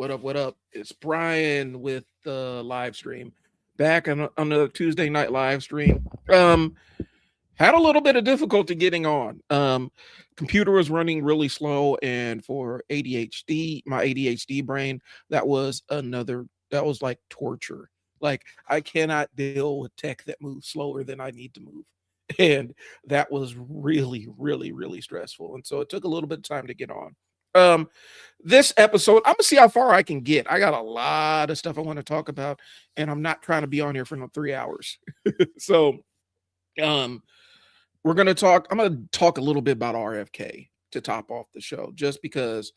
What up? What up? It's Brian with the live stream. Back on the Tuesday night live stream. Had a little bit of difficulty getting on. Computer was running really slow, and for ADHD, my ADHD brain, that was like torture. Like I cannot deal with tech that moves slower than I need to move. And that was really, really, really stressful. And so it took a little bit of time to get on. Um, this episode, I'm gonna see how far I can get. I got a lot of stuff I want to talk about, and I'm not trying to be on here for no 3 hours. So um I'm gonna talk a little bit about RFK to top off the show, just because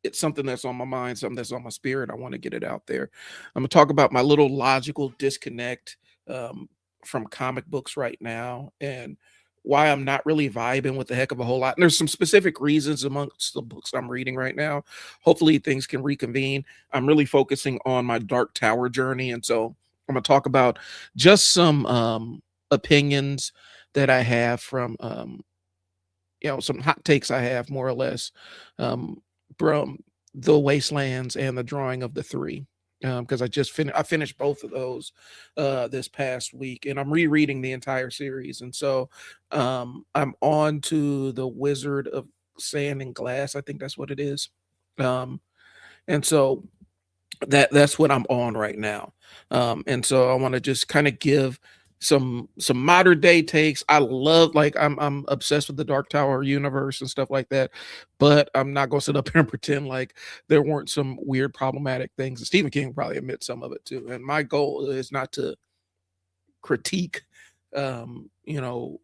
it's something that's on my mind, something that's on my spirit. I want to get it out there. I'm gonna talk about my little logical disconnect um, from comic books right now, and why I'm not really vibing with the heck of a whole lot. And there's some specific reasons amongst the books I'm reading right now. Hopefully things can reconvene. I'm really focusing on my Dark Tower journey, and so I'm gonna talk about just some opinions that I have from some hot takes I have, more or less, um from the Wastelands and the Drawing of the Three, because I finished both of those this past week, and I'm rereading the entire series. And so I'm on to the Wizard of Sand and Glass, I think that's what it is. Um and so that's what I'm on right now. And so I want to just kind of give some modern day takes. I love, like, I'm obsessed with the Dark Tower universe and stuff like that, but I'm not gonna sit up here and pretend like there weren't some weird problematic things. And Stephen King will probably admit some of it too. And my goal is not to critique you know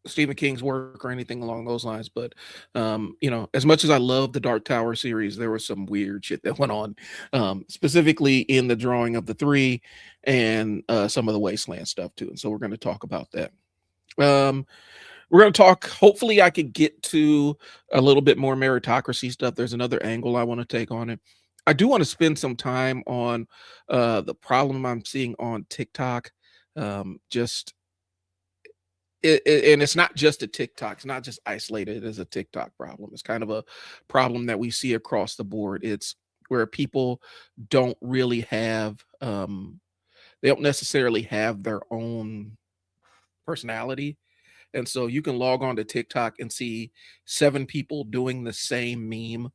Stephen King's work or anything along those lines. But as much as I love the Dark Tower series, there was some weird shit that went on, specifically in the Drawing of the Three and some of the Wasteland stuff too. And so we're going to talk about that. Um, we're going to talk. Hopefully, I could get to a little bit more meritocracy stuff. There's another angle I want to take on it. I do want to spend some time on the problem I'm seeing on TikTok. Just and it's not just a TikTok. It's not just isolated as a TikTok problem. It's kind of a problem that we see across the board. It's where people don't really have, they don't necessarily have their own personality. And so you can log on to TikTok and see 7 people doing the same meme,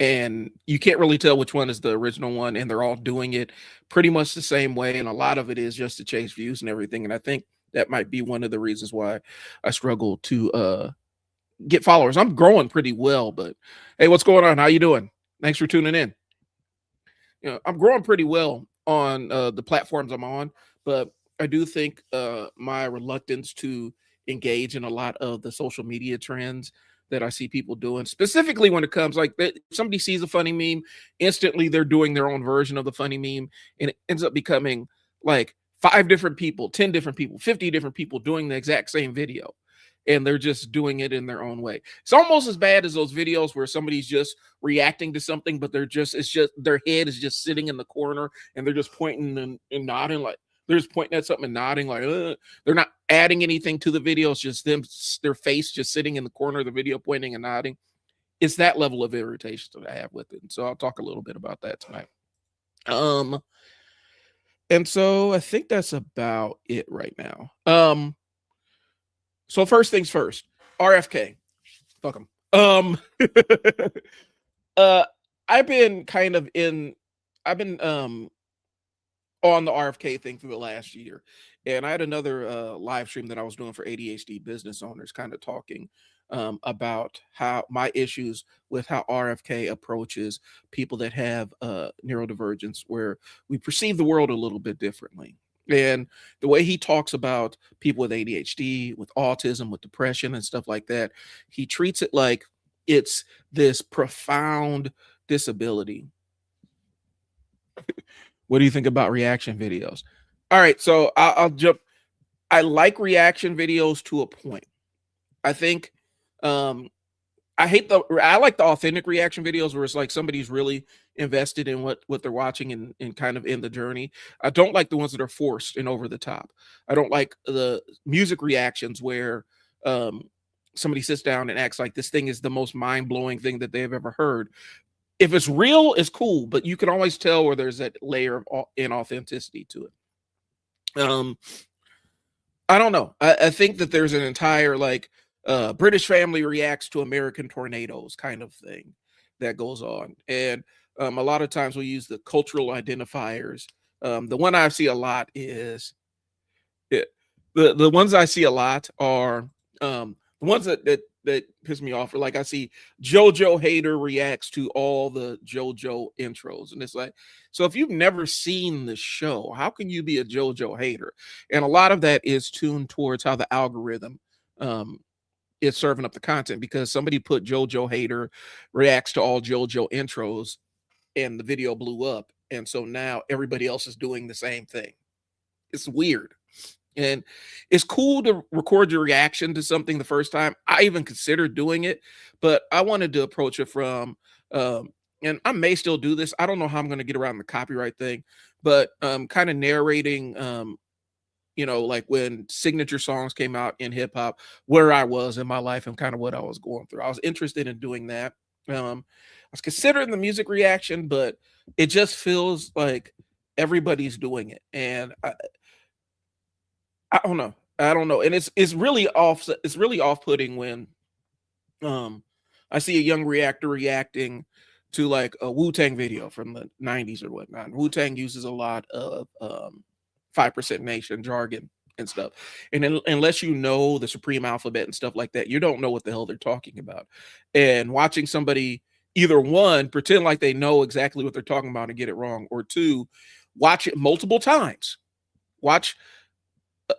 and you can't really tell which one is the original one, and they're all doing it pretty much the same way. And a lot of it is just to chase views and everything. And I think that might be one of the reasons why I struggle to get followers. I'm growing pretty well, but hey, what's going on? How you doing? Thanks for tuning in. I'm growing pretty well on the platforms I'm on, but I do think my reluctance to engage in a lot of the social media trends that I see people doing, specifically when it comes like that, somebody sees a funny meme, instantly they're doing their own version of the funny meme, and it ends up becoming like 5 different people, 10 different people, 50 different people doing the exact same video. And they're just doing it in their own way. It's almost as bad as those videos where somebody's just reacting to something, but it's just their head is just sitting in the corner, and they're just pointing and nodding, like they're just pointing at something and nodding, like they're not adding anything to the video. It's just their face just sitting in the corner of the video, pointing and nodding. It's that level of irritation that I have with it. And so I'll talk a little bit about that tonight. And so I think that's about it right now. So first things first, RFK. Fuck him. I've been on the RFK thing for the last year. And I had another live stream that I was doing for ADHD business owners, kind of talking about how my issues with how RFK approaches people that have neurodivergence, where we perceive the world a little bit differently. And the way he talks about people with ADHD, with autism, with depression and stuff like that, he treats it like it's this profound disability. What do you think about reaction videos? All right, so I'll jump. I like reaction videos to a point. I think I like the authentic reaction videos where it's like somebody's really invested in what they're watching and kind of in the journey. I don't like the ones that are forced and over the top. I don't like the music reactions where somebody sits down and acts like this thing is the most mind-blowing thing that they've ever heard. If it's real, it's cool, but you can always tell where there's that layer of inauthenticity to it. I don't know. I think that there's an entire like British family reacts to American tornadoes kind of thing that goes on, and a lot of times we use the cultural identifiers. The one I see a lot is it, the ones I see a lot are the ones that piss me off. Are like I see JoJo hater reacts to all the JoJo intros, and it's like, so if you've never seen the show, how can you be a JoJo hater? And a lot of that is tuned towards how the algorithm um, is serving up the content because somebody put JoJo hater reacts to all JoJo intros, and the video blew up, and so now everybody else is doing the same thing. It's weird. And it's cool to record your reaction to something the first time. I even considered doing it, but I wanted to approach it from, and I may still do this. I don't know how I'm going to get around the copyright thing, but kind of narrating, like when signature songs came out in hip hop, where I was in my life and kind of what I was going through. I was interested in doing that. I was considering the music reaction, but it just feels like everybody's doing it, and I don't know. I don't know. And it's really off it's really off-putting when um I see a young reactor reacting to like a Wu-Tang video from the 90s or whatnot. Wu-Tang uses a lot of 5% Nation jargon and stuff. And unless you know the Supreme Alphabet and stuff like that, you don't know what the hell they're talking about. And watching somebody either one pretend like they know exactly what they're talking about and get it wrong, or two, watch it multiple times. Watch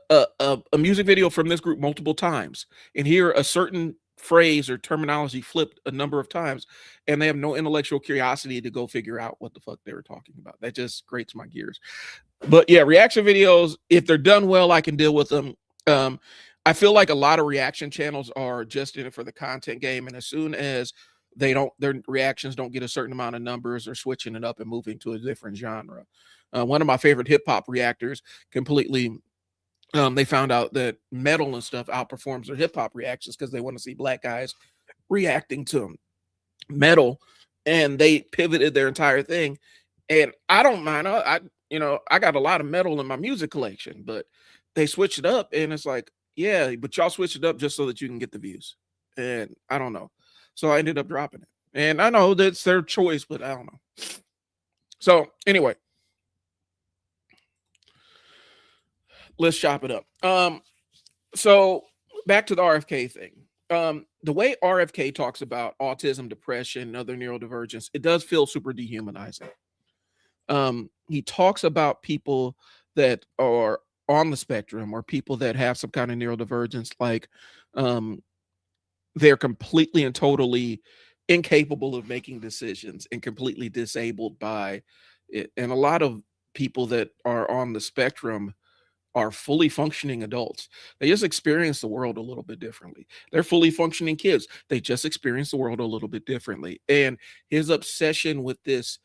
a music video from this group multiple times and hear a certain phrase or terminology flipped a number of times, and they have no intellectual curiosity to go figure out what the fuck they were talking about. That just grates my gears. But yeah, reaction videos, if they're done well, I can deal with them. um I feel like a lot of reaction channels are just in it for the content game, and as soon as their reactions don't get a certain amount of numbers, they're switching it up and moving to a different genre. One of my favorite hip-hop reactors completely, they found out that metal and stuff outperforms their hip hop reactions because they want to see black guys reacting to metal, and they pivoted their entire thing. And I don't mind. I got a lot of metal in my music collection, but they switched it up, and it's like, yeah, but y'all switched it up just so that you can get the views. And I don't know, so I ended up dropping it. And I know that's their choice, but I don't know. So anyway, let's chop it up. So back to the RFK thing. The way RFK talks about autism, depression, and other neurodivergence, it does feel super dehumanizing. He talks about people that are on the spectrum or people that have some kind of neurodivergence, like um, they're completely and totally incapable of making decisions and completely disabled by it. And a lot of people that are on the spectrum are fully functioning adults. They just experience the world a little bit differently. They're fully functioning kids. They just experience the world a little bit differently. And his obsession with this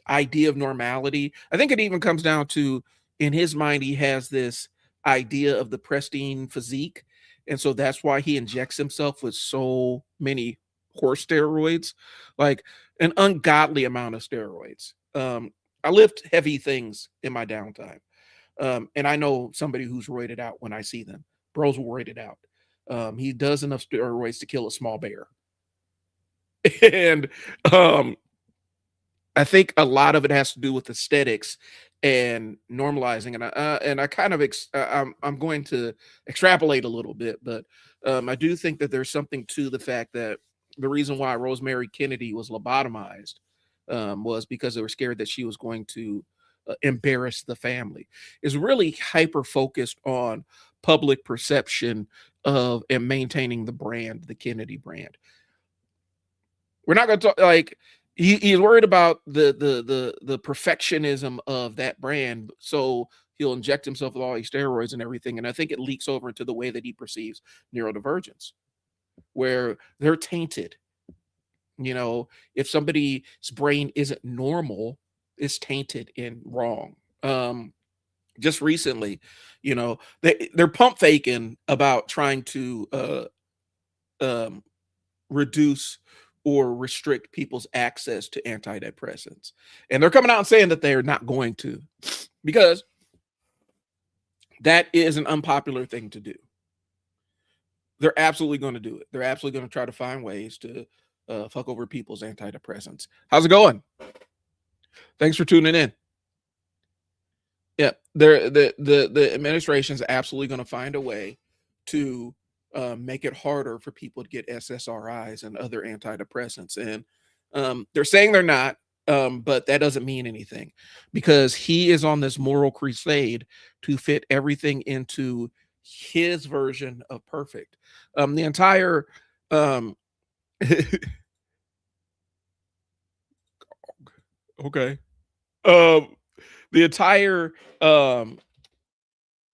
idea of normality, I think it even comes down to, in his mind, he has this idea of the pristine physique. And so that's why he injects himself with so many horse steroids, like an ungodly amount of steroids. I lift heavy things in my downtime. And I know somebody who's roided out when I see them. Bros will roid it out. He does enough steroids to kill a small bear. And I think a lot of it has to do with aesthetics and normalizing. And I kind of I'm going to extrapolate a little bit, but I do think that there's something to the fact that the reason why Rosemary Kennedy was lobotomized was because they were scared that she was going to embarrass the family. Is really hyper focused on public perception of and maintaining the brand, the Kennedy brand. We're not going to talk like he's worried about the perfectionism of that brand, so he'll inject himself with all these steroids and everything. And I think it leaks over into the way that he perceives neurodivergence, where they're tainted. If somebody's brain isn't normal, it's tainted and wrong. Just recently, they're pump faking about trying to reduce or restrict people's access to antidepressants. And they're coming out and saying that they're not going to, because that is an unpopular thing to do. They're absolutely going to do it. They're absolutely going to try to find ways to fuck over people's antidepressants. How's it going? Thanks for tuning in. Yeah, the administration is absolutely going to find a way to make it harder for people to get SSRIs and other antidepressants. And they're saying they're not, but that doesn't mean anything, because he is on this moral crusade to fit everything into his version of perfect. The entire okay. The entire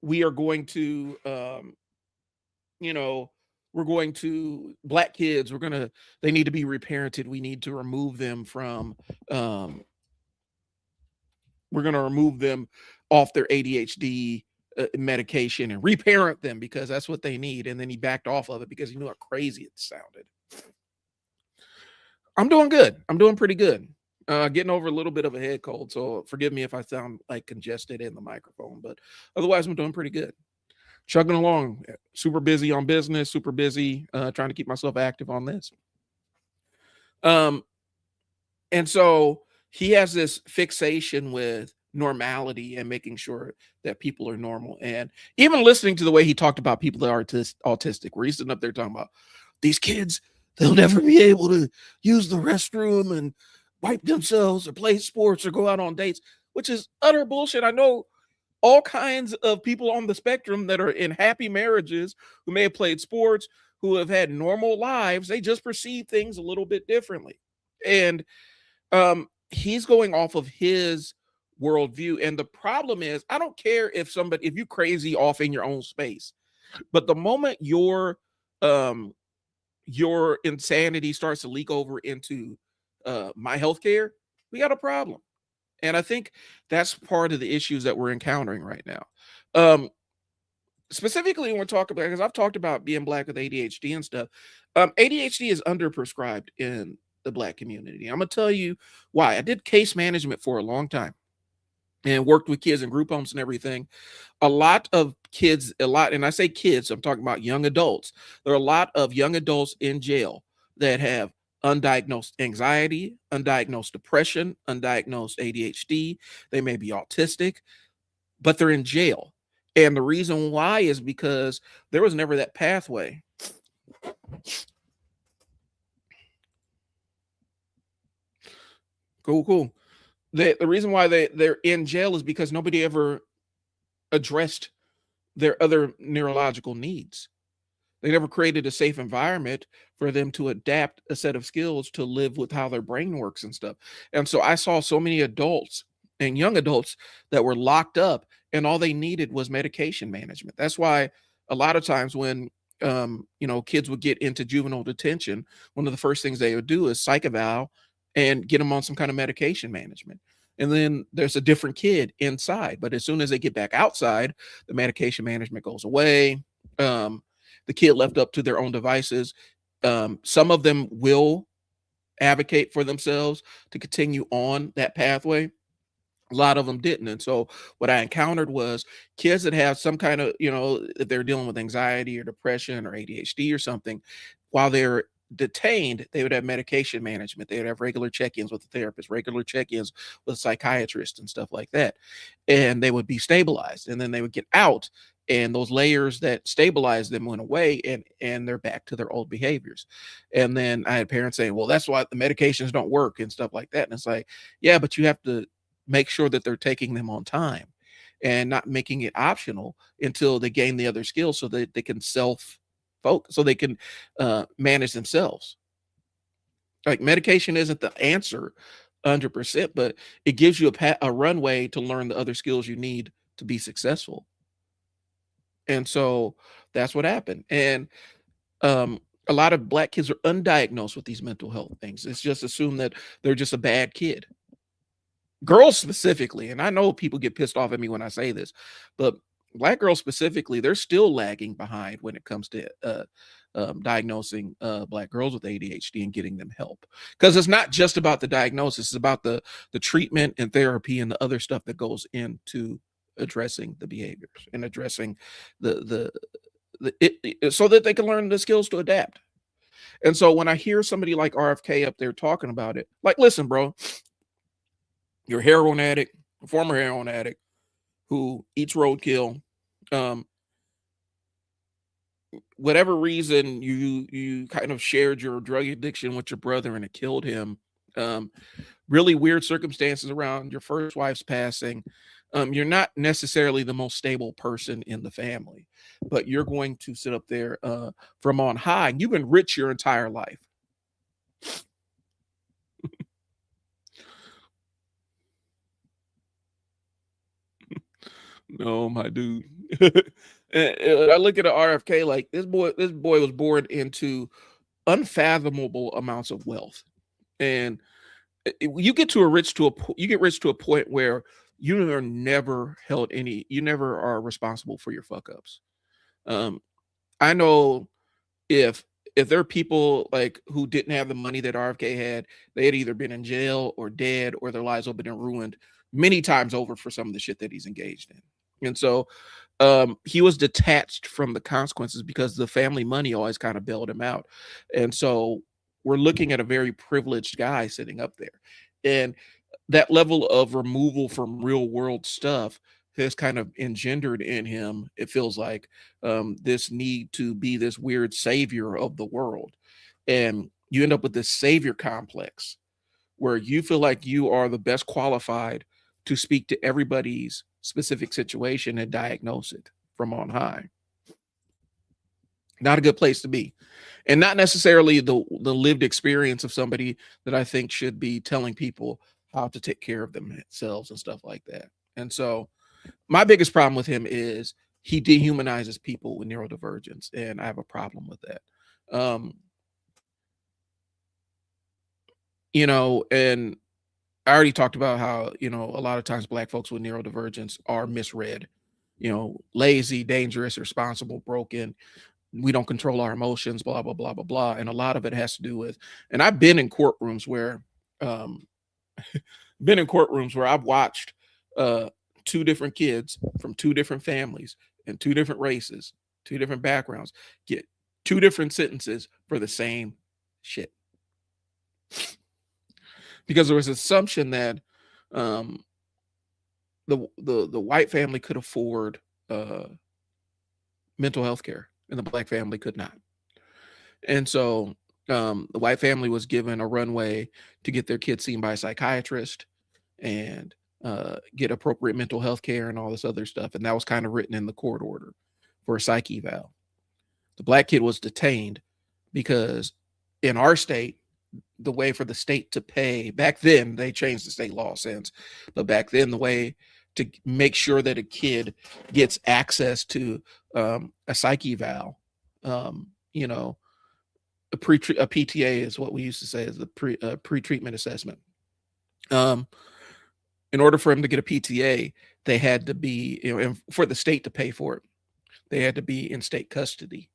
we are going to you know, we're going to black kids, they need to be reparented. We need to remove them from we're going to remove them off their ADHD medication and reparent them because that's what they need. And then he backed off of it because he knew how crazy it sounded. I'm doing good. I'm doing pretty good. Getting over a little bit of a head cold, so forgive me if I sound like congested in the microphone, but otherwise I'm doing pretty good. Chugging along, super busy on business, super busy trying to keep myself active on this. And so he has this fixation with normality and making sure that people are normal. And even listening to the way he talked about people that are autistic, where he's sitting up there talking about these kids, they'll never be able to use the restroom and wipe themselves or play sports or go out on dates, which is utter bullshit. I know all kinds of people on the spectrum that are in happy marriages who may have played sports, who have had normal lives. They just perceive things a little bit differently. And he's going off of his worldview. And the problem is, I don't care if you crazy off in your own space, but the moment your insanity starts to leak over into my healthcare, we got a problem. And I think that's part of the issues that we're encountering right now. Specifically, when we're talking about, because I've talked about being black with ADHD and stuff, ADHD is underprescribed in the black community. I'm gonna tell you why. I did case management for a long time and worked with kids in group homes and everything. A lot of kids, and I say kids, I'm talking about young adults. There are a lot of young adults in jail that have undiagnosed anxiety, undiagnosed depression, undiagnosed ADHD. They may be autistic, but they're in jail. And the reason why is because there was never that pathway. Cool. The reason why they're in jail is because nobody ever addressed their other neurological needs. They never created a safe environment for them to adapt a set of skills to live with how their brain works and stuff. And so I saw so many adults and young adults that were locked up and all they needed was medication management. That's why a lot of times when kids would get into juvenile detention, one of the first things they would do is psych eval and get them on some kind of medication management. And then there's a different kid inside, but as soon as they get back outside, the medication management goes away. The kid left up to their own devices. Some of them will advocate for themselves to continue on that pathway. A lot of them didn't. And so what I encountered was kids that have some kind of, if they're dealing with anxiety or depression or ADHD or something, while they're detained, they would have medication management. They would have regular check-ins with the therapist, regular check-ins with psychiatrists and stuff like that. And they would be stabilized. And then they would get out and those layers that stabilized them went away and they're back to their old behaviors. And then I had parents saying, well, that's why the medications don't work and stuff like that. And it's like, yeah, but you have to make sure that they're taking them on time and not making it optional until they gain the other skills so that they can self-focus, so they can manage themselves. Like medication isn't the answer 100%, but it gives you a runway to learn the other skills you need to be successful. And so that's what happened. And a lot of black kids are undiagnosed with these mental health things. It's just assumed that they're just a bad kid. Girls specifically, and I know people get pissed off at me when I say this, but black girls specifically, they're still lagging behind when it comes to diagnosing Black girls with ADHD and getting them help, because it's not just about the diagnosis; it's about the treatment and therapy and the other stuff that goes into addressing the behaviors and addressing the so that they can learn the skills to adapt. And so when I hear somebody like RFK up there talking about it, like, listen, bro, you're a heroin addict, a former heroin addict who eats roadkill. Um, whatever reason you kind of shared your drug addiction with your brother and it killed him. Really weird circumstances around your first wife's passing. You're not necessarily the most stable person in the family, but you're going to sit up there from on high. You've been rich your entire life. No, my dude. I look at the RFK like this boy was born into unfathomable amounts of wealth, and you get rich to a point where you are never held any. You never are responsible for your fuck ups. Um, I know if there are people like who didn't have the money that RFK had, they had either been in jail or dead, or their lives have been ruined many times over for some of the shit that he's engaged in. And so he was detached from the consequences because the family money always kind of bailed him out. And so we're looking at a very privileged guy sitting up there. And that level of removal from real world stuff has kind of engendered in him, it feels like, this need to be this weird savior of the world. And you end up with this savior complex where you feel like you are the best qualified to speak to everybody's specific situation and diagnose it from on high. Not a good place to be. And not necessarily the lived experience of somebody that I think should be telling people how to take care of themselves and stuff like that. And so my biggest problem with him is he dehumanizes people with neurodivergence, and I have a problem with that. And I already talked about how, a lot of times Black folks with neurodivergence are misread, lazy, dangerous, irresponsible, broken. We don't control our emotions, blah, blah, blah, blah, blah. And a lot of it has to do with, and I've been in courtrooms where, I've watched two different kids from two different families and two different races, two different backgrounds get two different sentences for the same shit. Because there was an assumption that the white family could afford mental health care and the Black family could not. And so the white family was given a runway to get their kids seen by a psychiatrist and get appropriate mental health care and all this other stuff. And that was kind of written in the court order for a psych eval. The Black kid was detained because in our state, the way for the state to pay, back then, they changed the state law since, but back then the way to make sure that a kid gets access to a psych eval, a PTA is what we used to say is the pre-treatment assessment. In order for him to get a PTA, they had to be, and for the state to pay for it, they had to be in state custody.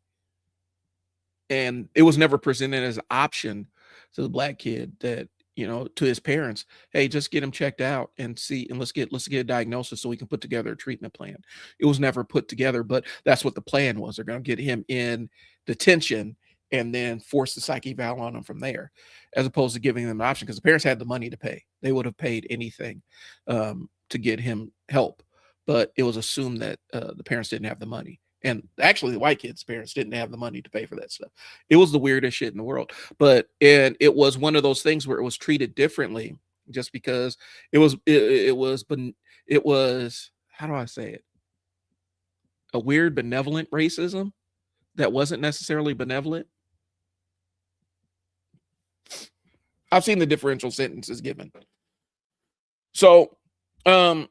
And it was never presented as an option to the Black kid that, to his parents, hey, just get him checked out and see, and let's get a diagnosis so we can put together a treatment plan. It was never put together, but that's what the plan was. They're going to get him in detention and then force the psych eval on him from there, as opposed to giving them an option, because the parents had the money to pay. They would have paid anything to get him help, but it was assumed that the parents didn't have the money. And actually, the white kids' parents didn't have the money to pay for that stuff. It was the weirdest shit in the world. And it was one of those things where it was treated differently, just because it was, how do I say it? A weird benevolent racism that wasn't necessarily benevolent. I've seen the differential sentences given. So, like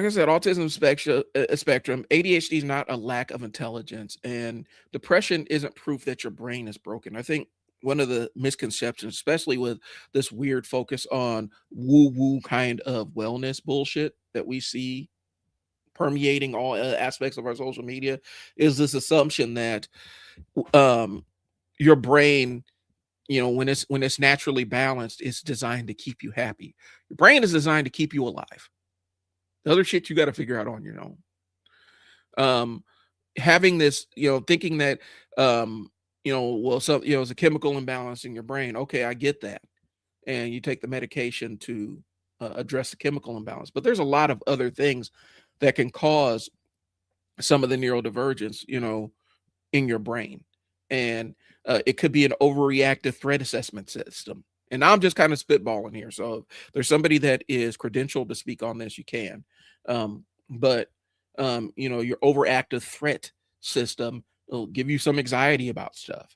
I said, autism spectrum, ADHD is not a lack of intelligence, and depression isn't proof that your brain is broken. I think one of the misconceptions, especially with this weird focus on woo-woo kind of wellness bullshit that we see permeating all aspects of our social media is this assumption that um your brain, when it's naturally balanced, it's designed to keep you happy. Your brain is designed to keep you alive. The other shit you got to figure out on your own. um Having this, thinking that, well, so, it's a chemical imbalance in your brain. Okay, I get that. And you take the medication to address the chemical imbalance. But there's a lot of other things that can cause some of the neurodivergence, in your brain. And it could be an overreactive threat assessment system. And I'm just kind of spitballing here. So if there's somebody that is credentialed to speak on this, you can. But your overactive threat system will give you some anxiety about stuff.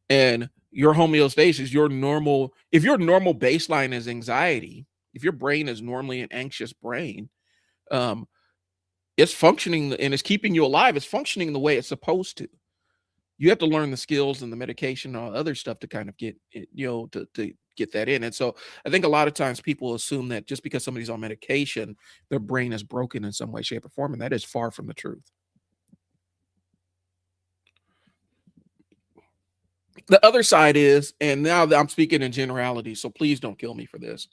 And your homeostasis, your normal, if your normal baseline is anxiety, if your brain is normally an anxious brain, um, it's functioning and it's keeping you alive. It's functioning the way it's supposed to. You have to learn the skills and the medication and all other stuff to kind of get it, to get that in. And so I think a lot of times people assume that just because somebody's on medication, their brain is broken in some way, shape, or form. And that is far from the truth. The other side is, and now that I'm speaking in generality, so please don't kill me for this.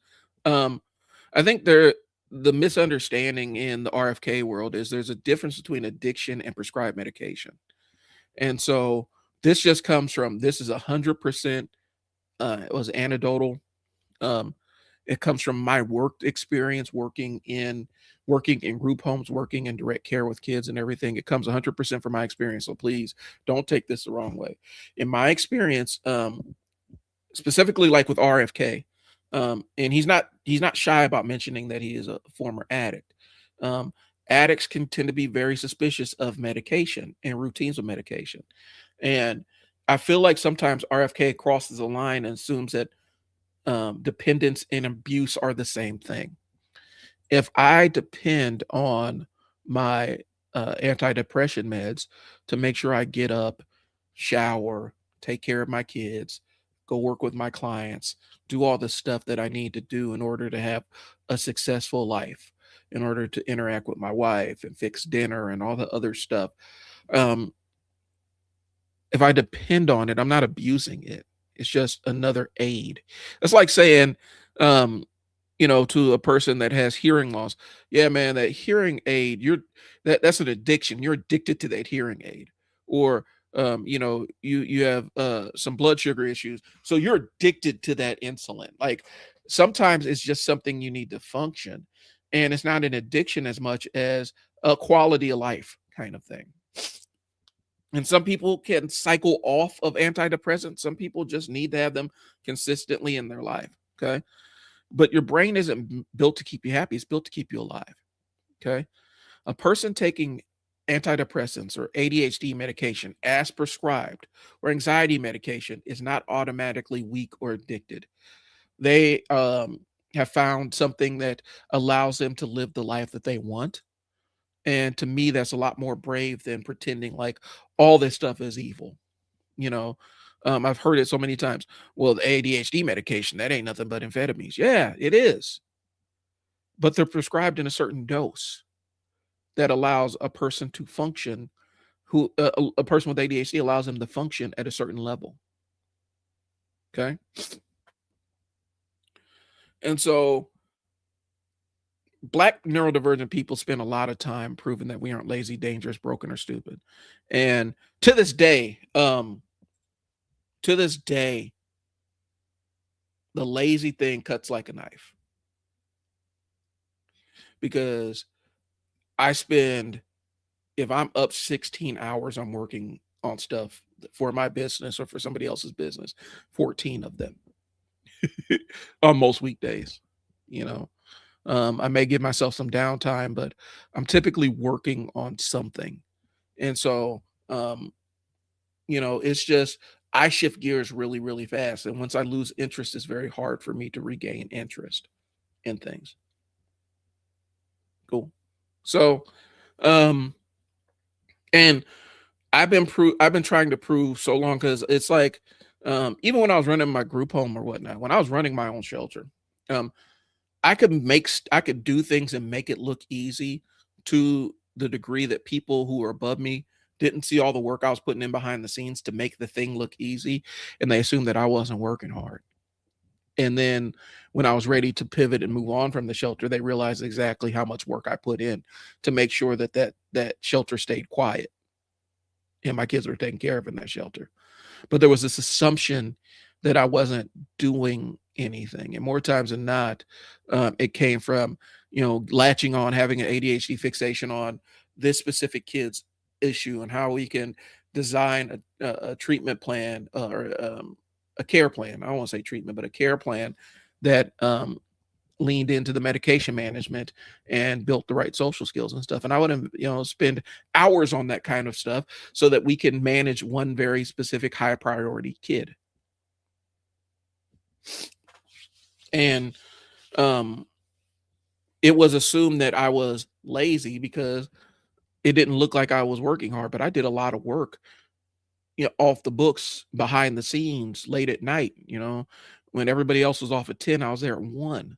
Um, I think the misunderstanding in the RFK world is there's a difference between addiction and prescribed medication. And so this just comes from, this is 100%, it was anecdotal. Um, it comes from my work experience working in group homes, working in direct care with kids and everything. It comes 100% from my experience. So please don't take this the wrong way. In my experience, specifically like with RFK, and he's not shy about mentioning that he is a former addict. Um, Addicts can tend to be very suspicious of medication and routines of medication. And I feel like sometimes RFK crosses a line and assumes that dependence and abuse are the same thing. If I depend on my antidepressant meds to make sure I get up, shower, take care of my kids, go work with my clients, do all the stuff that I need to do in order to have a successful life, in order to interact with my wife and fix dinner and all the other stuff. Um, if I depend on it, I'm not abusing it. It's just another aid. It's like saying, um, to a person that has hearing loss, yeah, man, that hearing aid, that's an addiction. You're addicted to that hearing aid. Or you have some blood sugar issues, so you're addicted to that insulin. Like sometimes it's just something you need to function, and it's not an addiction as much as a quality of life kind of thing. And some people can cycle off of antidepressants. Some people just need to have them consistently in their life. Okay. But your brain isn't built to keep you happy, it's built to keep you alive. Okay. A person taking antidepressants or ADHD medication as prescribed or anxiety medication is not automatically weak or addicted. They have found something that allows them to live the life that they want. And to me, that's a lot more brave than pretending like all this stuff is evil. You know, I've heard it so many times. Well, the ADHD medication, that ain't nothing but amphetamines. Yeah, it is. But they're prescribed in a certain dose that allows a person to function, who a person with ADHD allows them to function at a certain level. Okay. And so Black neurodivergent people spend a lot of time proving that we aren't lazy, dangerous, broken, or stupid. And to this day, to this day, the lazy thing cuts like a knife, because I spend, if I'm up 16 hours, I'm working on stuff for my business or for somebody else's business, 14 of them on most weekdays. You know, I may give myself some downtime, but I'm typically working on something. And so, it's just, I shift gears really, really fast. And once I lose interest, it's very hard for me to regain interest in things. Cool. So, um, and I've been trying to prove so long, because it's like, even when I was running my group home or whatnot, when I was running my own shelter, um, I could do things and make it look easy, to the degree that people who were above me didn't see all the work I was putting in behind the scenes to make the thing look easy, and they assumed that I wasn't working hard. And then when I was ready to pivot and move on from the shelter, they realized exactly how much work I put in to make sure that that shelter stayed quiet and my kids were taken care of in that shelter. But there was this assumption that I wasn't doing anything, and more times than not, it came from latching on, having an ADHD fixation on this specific kid's issue and how we can design a treatment plan or a care plan. I don't want to say treatment, but a care plan that leaned into the medication management and built the right social skills and stuff. And I would spend hours on that kind of stuff so that we can manage one very specific high priority kid. And it was assumed that I was lazy because it didn't look like I was working hard, but I did a lot of work, off the books, behind the scenes, late at night. When everybody else was off at 10, I was there at 1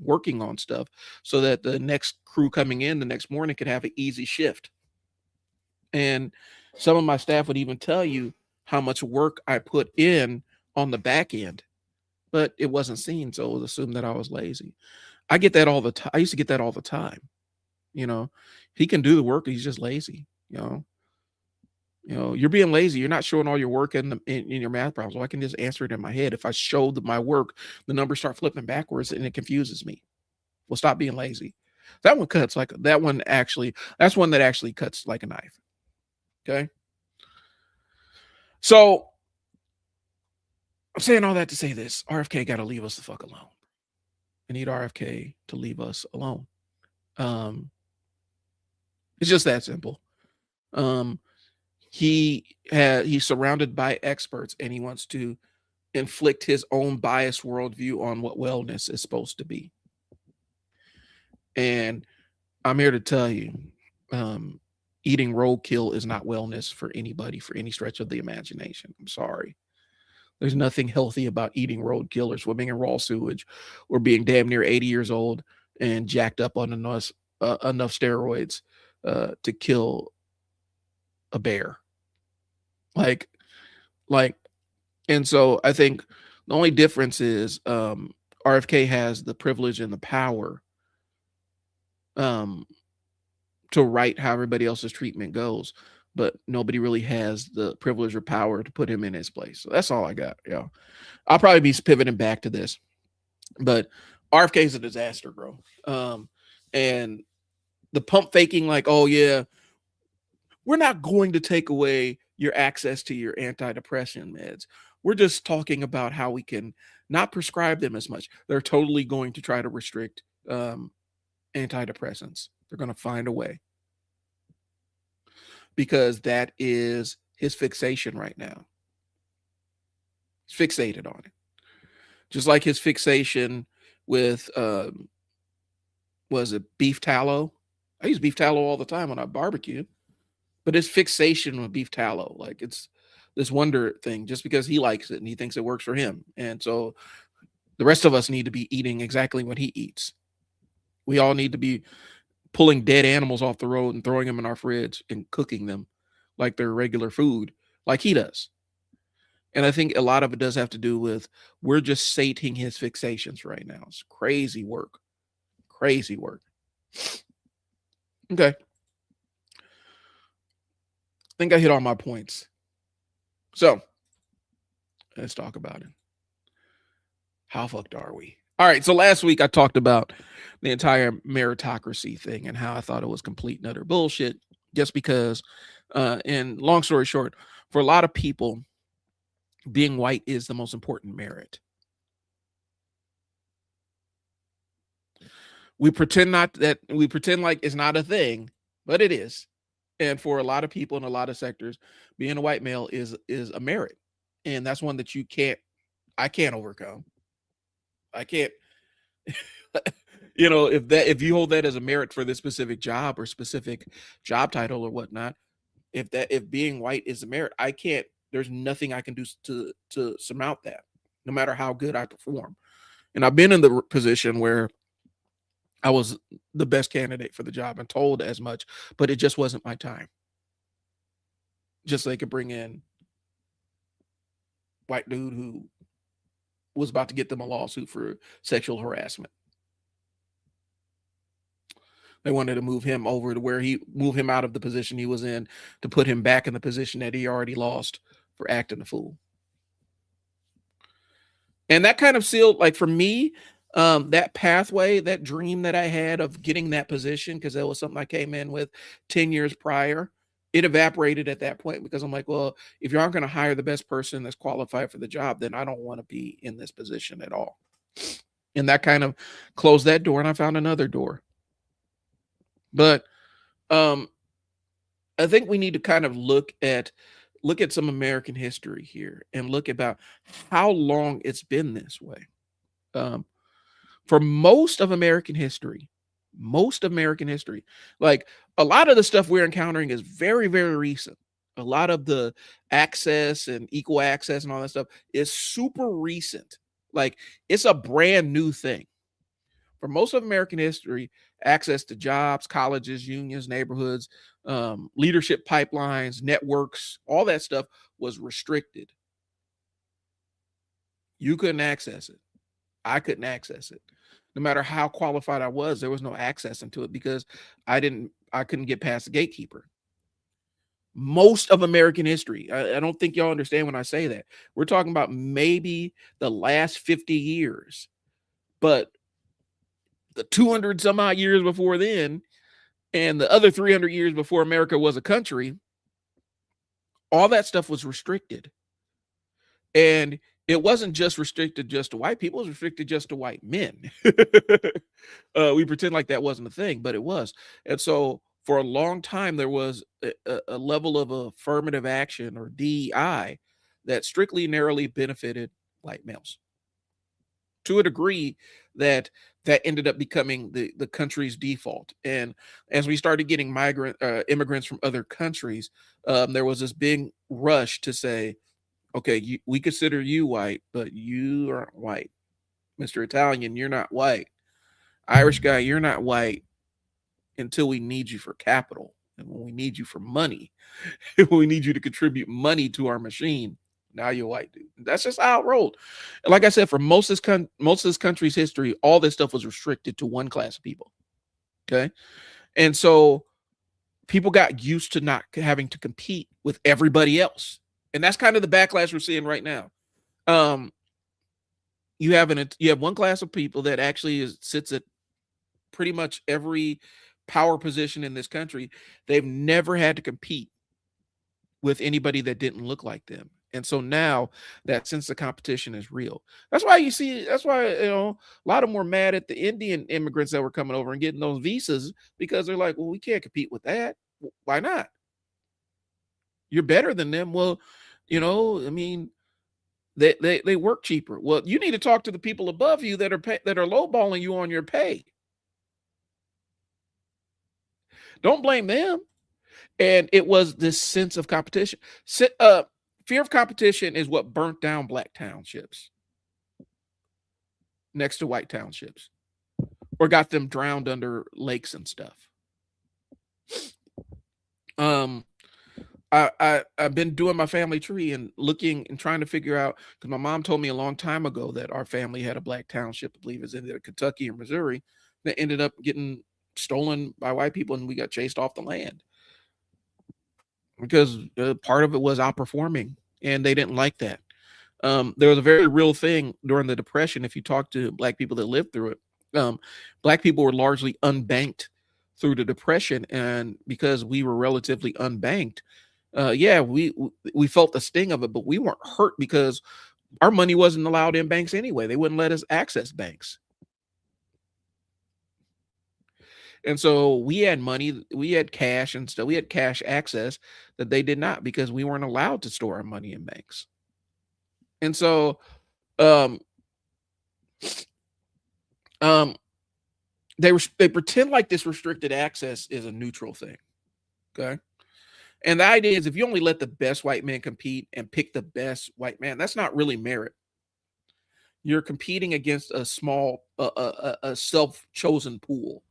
working on stuff so that the next crew coming in the next morning could have an easy shift. And some of my staff would even tell you how much work I put in on the back end, but it wasn't seen. So it was assumed that I was lazy. I get that all the time. I used to get that all the time. He can do the work. He's just lazy. You're being lazy. You're not showing all your work in your math problems. Well, I can just answer it in my head. If I show my work, the numbers start flipping backwards and it confuses me. Well, stop being lazy. That one cuts like that one actually. That's one that actually cuts like a knife. Okay. So I'm saying all that to say this: RFK got to leave us the fuck alone. I need RFK to leave us alone. It's just that simple. He's surrounded by experts and he wants to inflict his own biased worldview on what wellness is supposed to be. And I'm here to tell you, eating roadkill is not wellness for anybody for any stretch of the imagination. I'm sorry. There's nothing healthy about eating roadkill or swimming in raw sewage or being damn near 80 years old and jacked up on enough steroids to kill a bear. And so I think the only difference is RFK has the privilege and the power to write how everybody else's treatment goes, but nobody really has the privilege or power to put him in his place. So that's all I got. Yeah, I'll probably be pivoting back to this, but RFK is a disaster, bro. And the pump faking, like, oh yeah, we're not going to take away your access to your antidepressant meds. We're just talking about how we can not prescribe them as much. They're totally going to try to restrict antidepressants. They're going to find a way because that is his fixation right now. He's fixated on it. Just like his fixation with, was it beef tallow? I use beef tallow all the time when I barbecue. But his fixation with beef tallow, like it's this wonder thing, just because he likes it and he thinks it works for him. And so the rest of us need to be eating exactly what he eats. We all need to be pulling dead animals off the road and throwing them in our fridge and cooking them like they're regular food, like he does. And I think a lot of it does have to do with we're just sating his fixations right now. It's crazy work. Crazy work. Okay. I think I hit all my points. So let's talk about it. How fucked are we? All right. So last week I talked about the entire meritocracy thing and how I thought it was complete and utter bullshit just because, and long story short, for a lot of people, being white is the most important merit. We pretend like it's not a thing, but it is. And for a lot of people in a lot of sectors, being a white male is a merit. And that's one that I can't overcome. I can't, if you hold that as a merit for this specific job or specific job title or whatnot, if being white is a merit, there's nothing I can do to surmount that, no matter how good I perform. And I've been in the position where I was the best candidate for the job and told as much, but it just wasn't my time. Just so they could bring in white dude who was about to get them a lawsuit for sexual harassment. They wanted to move him over to where move him out of the position he was in to put him back in the position that he already lost for acting a fool. And that kind of sealed, like for me, that pathway, that dream that I had of getting that position, because that was something I came in with 10 years prior, it evaporated at that point because I'm like, well, if you aren't going to hire the best person that's qualified for the job, then I don't want to be in this position at all. And that kind of closed that door, and I found another door. But I think we need to kind of look at some American history here and look about how long it's been this way. For most of American history, like a lot of the stuff we're encountering is very, very recent. A lot of the access and equal access and all that stuff is super recent. Like it's a brand new thing. For most of American history, access to jobs, colleges, unions, neighborhoods, leadership pipelines, networks, all that stuff was restricted. You couldn't access it. I couldn't access it. No matter how qualified I was, there was no access into it because I couldn't get past the gatekeeper. Most of American history. I don't think y'all understand when I say that. We're talking about maybe the last 50 years, but the 200 some odd years before then, and the other 300 years before America was a country, all that stuff was restricted. And it wasn't just restricted just to white people, it was restricted just to white men. We pretend like that wasn't a thing, but it was. And so for a long time, there was a level of affirmative action or DEI that strictly narrowly benefited white males to a degree that ended up becoming the country's default. And as we started getting immigrants from other countries, there was this big rush to say, okay, we consider you white, but you aren't white. Mr. Italian, you're not white. Irish guy, you're not white until we need you for capital. And when we need you for money, when we need you to contribute money to our machine, now you're white, dude. That's just how it rolled. And like I said, for most of this country's history, all this stuff was restricted to one class of people. Okay. And so people got used to not having to compete with everybody else. And that's kind of the backlash we're seeing right now. You have one class of people that actually sits at pretty much every power position in this country. They've never had to compete with anybody that didn't look like them. And so now that sense of competition is real. That's why a lot of them were mad at the Indian immigrants that were coming over and getting those visas, because they're like, well, we can't compete with that. Why not? You're better than them. Well, I mean, they work cheaper. Well, you need to talk to the people above you that are lowballing you on your pay. Don't blame them. And it was this sense of competition. Fear of competition is what burnt down black townships next to white townships, or got them drowned under lakes and stuff. I've been doing my family tree and looking and trying to figure out, because my mom told me a long time ago that our family had a black township, I believe it's in Kentucky or Missouri, that ended up getting stolen by white people, and we got chased off the land because part of it was outperforming, and they didn't like that. There was a very real thing during the Depression. If you talk to black people that lived through it, black people were largely unbanked through the Depression, and because we were relatively unbanked, we felt the sting of it, but we weren't hurt because our money wasn't allowed in banks anyway. They wouldn't let us access banks. And so we had money, we had cash and stuff. We had cash access that they did not, because we weren't allowed to store our money in banks. And so they pretend like this restricted access is a neutral thing. Okay. And the idea is, if you only let the best white man compete and pick the best white man, that's not really merit. You're competing against a small, a self-chosen pool.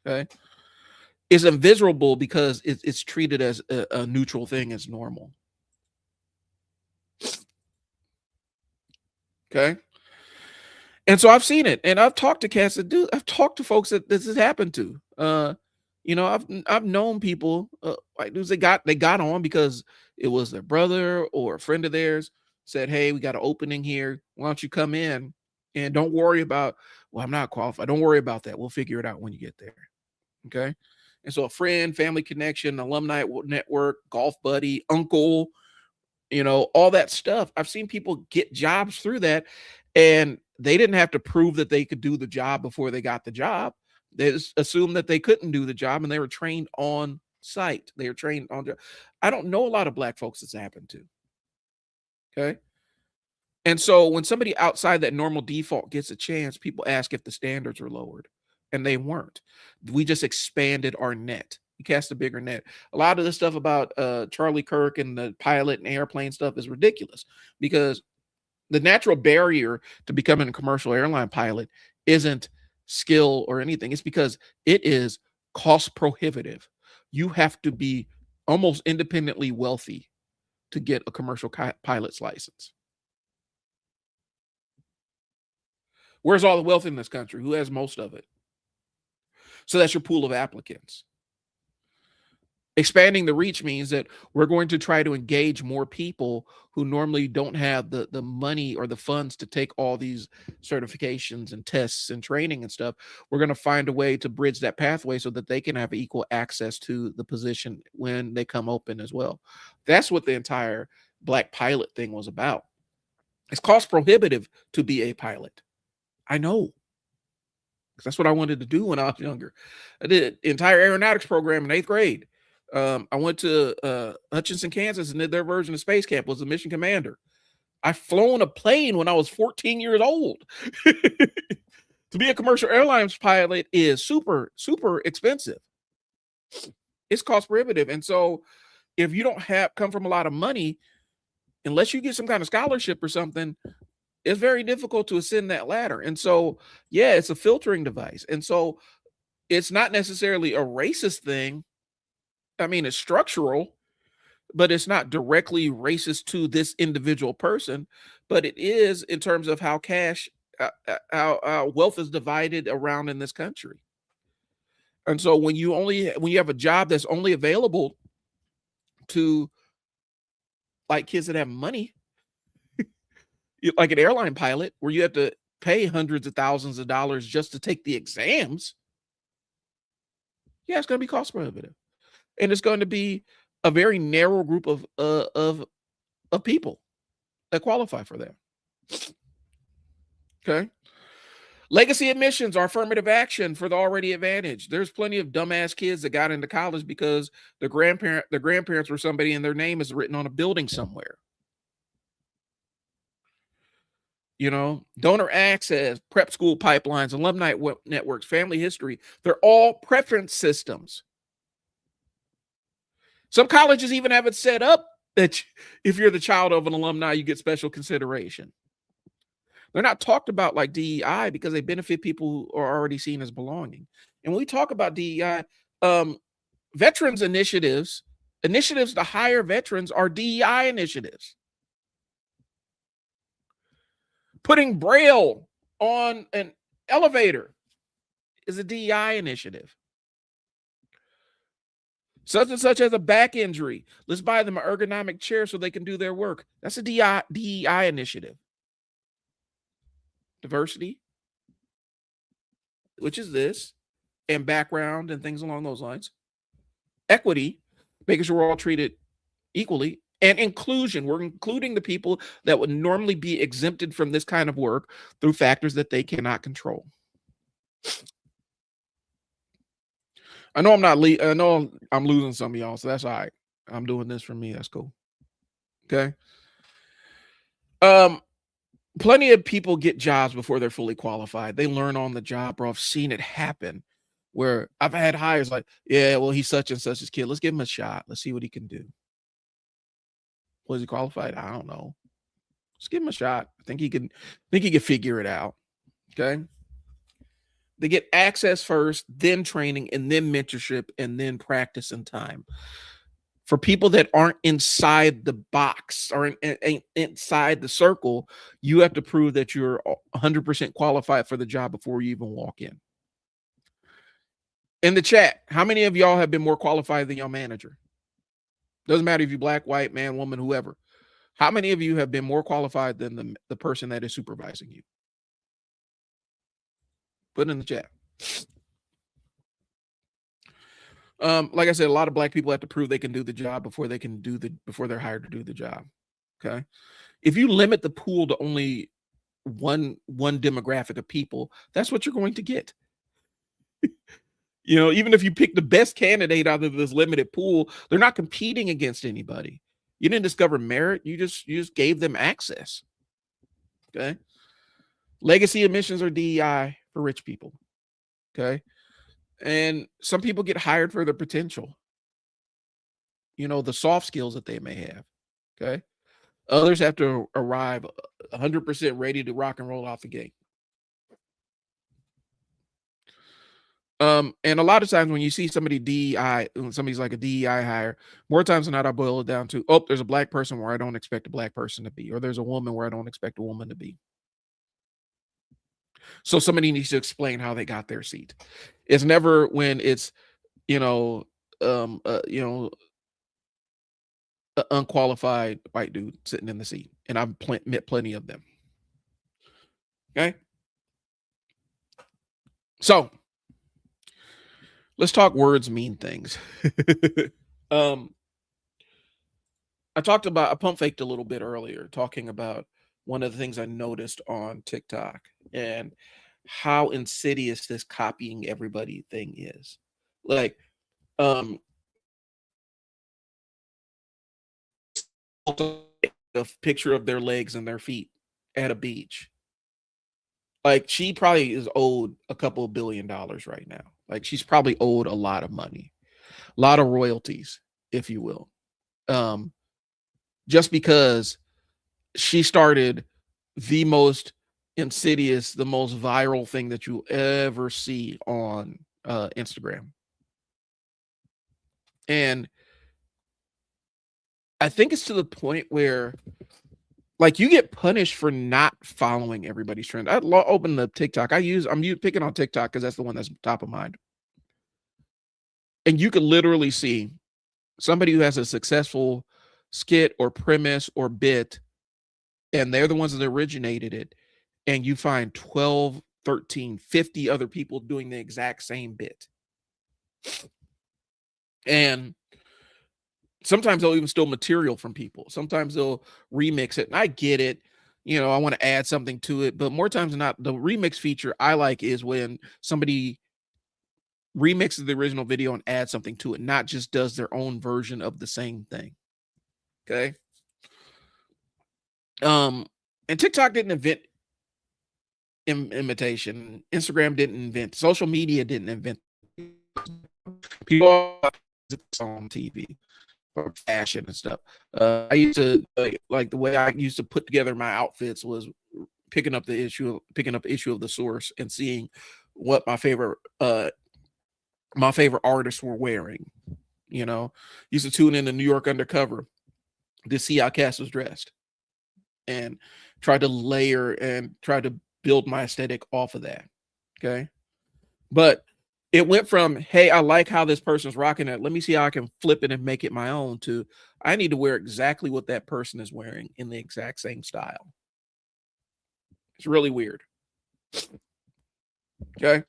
Okay, it's invisible because it's treated as a neutral thing, as normal. Okay, and so I've seen it, and I've talked to cats that do. I've talked to folks that this has happened to. I've known people, like dudes they got on because it was their brother or a friend of theirs said, "Hey, we got an opening here. Why don't you come in? And don't worry about, well, I'm not qualified. Don't worry about that. We'll figure it out when you get there." Okay. And so a friend, family connection, alumni network, golf buddy, uncle, all that stuff. I've seen people get jobs through that, and they didn't have to prove that they could do the job before they got the job. They just assumed that they couldn't do the job, and they were trained on site. They were trained on. I don't know a lot of black folks that's happened to. Okay. And so when somebody outside that normal default gets a chance, people ask if the standards are lowered, and they weren't. We just expanded our net. We cast a bigger net. A lot of the stuff about Charlie Kirk and the pilot and airplane stuff is ridiculous, because the natural barrier to becoming a commercial airline pilot isn't skill or anything. It's because it is cost prohibitive. You have to be almost independently wealthy to get a commercial pilot's license. Where's all the wealth in this country? Who has most of it? So that's your pool of applicants. Expanding the reach means that we're going to try to engage more people who normally don't have the money or the funds to take all these certifications and tests and training and stuff. We're going to find a way to bridge that pathway so that they can have equal access to the position when they come open as well. That's what the entire black pilot thing was about. It's cost prohibitive to be a pilot. I know. That's what I wanted to do when I was younger. I did an entire aeronautics program in 8th grade. I went to Hutchinson, Kansas, and did their version of Space Camp, was a mission commander. I've flown a plane when I was 14 years old. To be a commercial airlines pilot is super, super expensive. It's cost prohibitive. And so if you don't come from a lot of money, unless you get some kind of scholarship or something, it's very difficult to ascend that ladder. And so, yeah, it's a filtering device. And so it's not necessarily a racist thing. I mean, it's structural, but it's not directly racist to this individual person, but it is in terms of how how wealth is divided around in this country. And so when you have a job that's only available to like kids that have money, like an airline pilot, where you have to pay hundreds of thousands of dollars just to take the exams, yeah, it's going to be cost prohibitive, and it's going to be a very narrow group of people that qualify for that. Okay. Legacy admissions are affirmative action for the already advantaged. There's plenty of dumbass kids that got into college because their grandparents were somebody and their name is written on a building somewhere. Donor access, prep school pipelines, alumni networks, family history, they're all preference systems. Some colleges even have it set up that if you're the child of an alumni, you get special consideration. They're not talked about like DEI because they benefit people who are already seen as belonging. And when we talk about DEI, veterans initiatives to hire veterans are DEI initiatives. Putting Braille on an elevator is a DEI initiative. Such and such has a back injury. Let's buy them an ergonomic chair so they can do their work. That's a DEI initiative. Diversity, which is this, and background and things along those lines. Equity, making sure we're all treated equally. And inclusion, we're including the people that would normally be exempted from this kind of work through factors that they cannot control. I know I'm losing some of y'all, so that's all right. I'm doing this for me. That's cool. Okay. Plenty of people get jobs before they're fully qualified. They learn on the job, bro. I've seen it happen where I've had hires like, yeah, well, he's such and such his kid. Let's give him a shot. Let's see what he can do. Was he qualified? I don't know. Just give him a shot. I think he can figure it out. Okay. They get access first, then training, and then mentorship, and then practice and time. For people that aren't inside the box or inside the circle, you have to prove that you're 100% qualified for the job before you even walk in. In the chat, how many of y'all have been more qualified than your manager? Doesn't matter if you're black, white, man, woman, whoever. How many of you have been more qualified than the person that is supervising you? Put it in the chat. Like I said, a lot of black people have to prove they can do the job before they're hired to do the job. Okay. If you limit the pool to only one demographic of people, that's what you're going to get. Even if you pick the best candidate out of this limited pool, they're not competing against anybody. You didn't discover merit. You just gave them access. Okay. Legacy admissions are DEI for rich people. Okay. And some people get hired for their potential. The soft skills that they may have. Okay. Others have to arrive 100% ready to rock and roll out the gate. And a lot of times when you see somebody's like a DEI hire, more times than not, I boil it down to, there's a black person where I don't expect a black person to be, or there's a woman where I don't expect a woman to be. So somebody needs to explain how they got their seat. It's never when it's, an unqualified white dude sitting in the seat. And I've met plenty of them. Okay. So let's talk words mean things. I pump faked a little bit earlier, talking about one of the things I noticed on TikTok and how insidious this copying everybody thing is. Like, a picture of their legs and their feet at a beach. Like, she probably is owed a couple of $1 billion right now. Like, she's probably owed a lot of money, a lot of royalties, if you will. Just because she started the most insidious, the most viral thing that you'll ever see on Instagram. And I think it's to the point where, like, you get punished for not following everybody's trend. I open the TikTok. I'm picking on TikTok because that's the one that's top of mind. And you can literally see somebody who has a successful skit or premise or bit, and they're the ones that originated it. And you find 12, 13, 50 other people doing the exact same bit. And sometimes they'll even steal material from people. Sometimes they'll remix it. And I get it. I want to add something to it. But more times than not, the remix feature I like is when somebody remixes the original video and adds something to it, not just does their own version of the same thing. Okay. And TikTok didn't invent imitation. Instagram didn't invent. Social media didn't invent. People on TV or fashion and stuff. I used to like the way I used to put together my outfits was picking up the issue of the source and seeing what my favorite artists were wearing. Used to tune in to New York Undercover to see how Cass was dressed and try to layer and try to build my aesthetic off of that. Okay. But it went from, hey, I like how this person's rocking it. Let me see how I can flip it and make it my own, to I need to wear exactly what that person is wearing in the exact same style. It's really weird. Okay.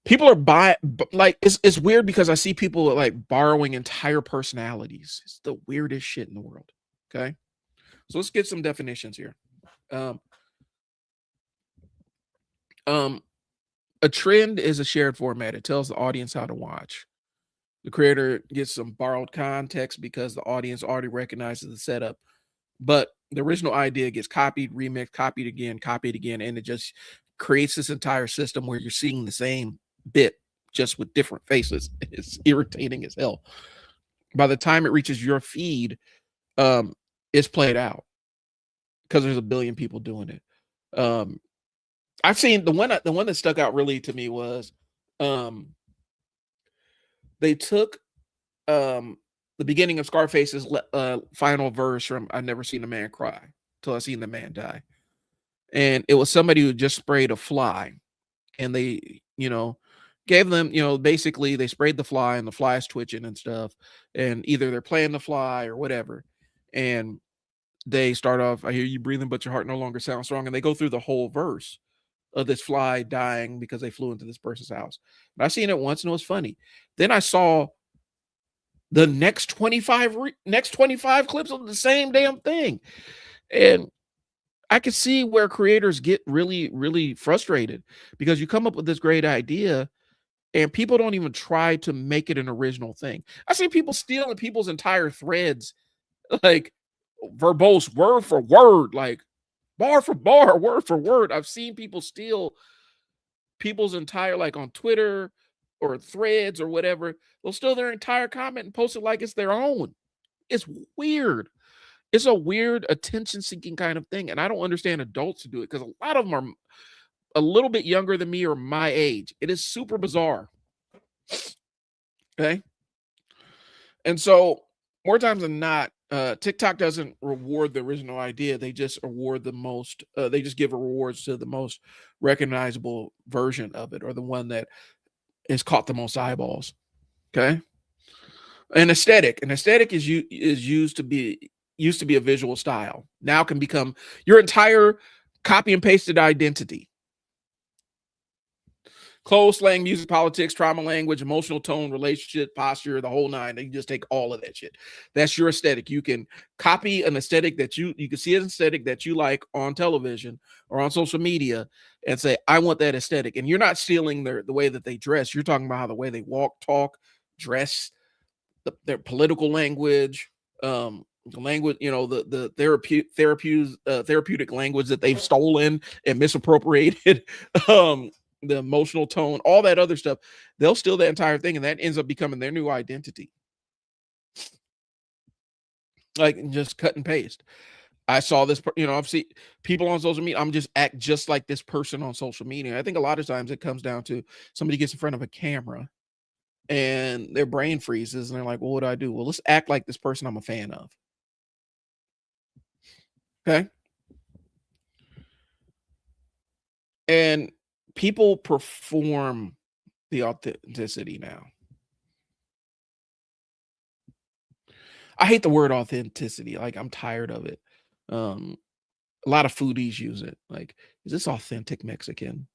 People are it's weird because I see people like borrowing entire personalities. It's the weirdest shit in the world. Okay. So let's get some definitions here. A trend is a shared format. It tells the audience how to watch. The creator gets some borrowed context because the audience already recognizes the setup. But the original idea gets copied, remixed, copied again, and it just creates this entire system where you're seeing the same bit just with different faces. It's irritating as hell. By the time it reaches your feed, it's played out. because there's a billion people doing it. I've seen the one that stuck out really to me was um they took the beginning of Scarface's final verse from "I've never seen a man cry till I seen the man die," and it was somebody who just sprayed a fly, and they gave them basically they sprayed the fly and the fly is twitching and stuff, and either they're playing the fly or whatever, and they start off, "I hear you breathing, but your heart no longer sounds strong," and they go through the whole verse of this fly dying because they flew into this person's house. And I seen it once and it was funny. Then I saw the next 25 clips of the same damn thing. And I could see where creators get really, really frustrated because you come up with this great idea and people don't even try to make it an original thing. I see people stealing people's entire threads, like verbose, word for word, like bar for bar, word for word. I've seen people steal people's entire, like on Twitter or threads or whatever. They'll steal their entire comment and post it like it's their own. It's weird. It's a weird attention-seeking kind of thing, and I don't understand adults who do it because a lot of them are a little bit younger than me or my age. It is super bizarre. Okay? And so, more times than not, TikTok doesn't reward the original idea. They just award the most, they just give rewards to the most recognizable version of it or the one that has caught the most eyeballs. Okay? An aesthetic is used to be a visual style. Now can become your entire copy and pasted identity. Clothes, slang, music, politics, trauma language, emotional tone, relationship, posture, the whole nine. You just take all of that shit. That's your aesthetic. You can copy an aesthetic that you can see an aesthetic that you like on television or on social media and say, I want that aesthetic. And you're not stealing the way that they dress. You're talking about how the way they walk, talk, dress, their political language, the language, the therapeutic language that they've stolen and misappropriated, the emotional tone, all that other stuff. They'll steal that entire thing, and that ends up becoming their new identity. Like just cut and paste. I saw this, I've seen people on social media. I'm just act just like this person on social media. I think a lot of times it comes down to somebody gets in front of a camera and their brain freezes and they're like, well, what do I do? Well, let's act like this person I'm a fan of. Okay. And people perform the authenticity now. I hate the word authenticity. Like, I'm tired of it. A lot of foodies use it. Like, is this authentic Mexican?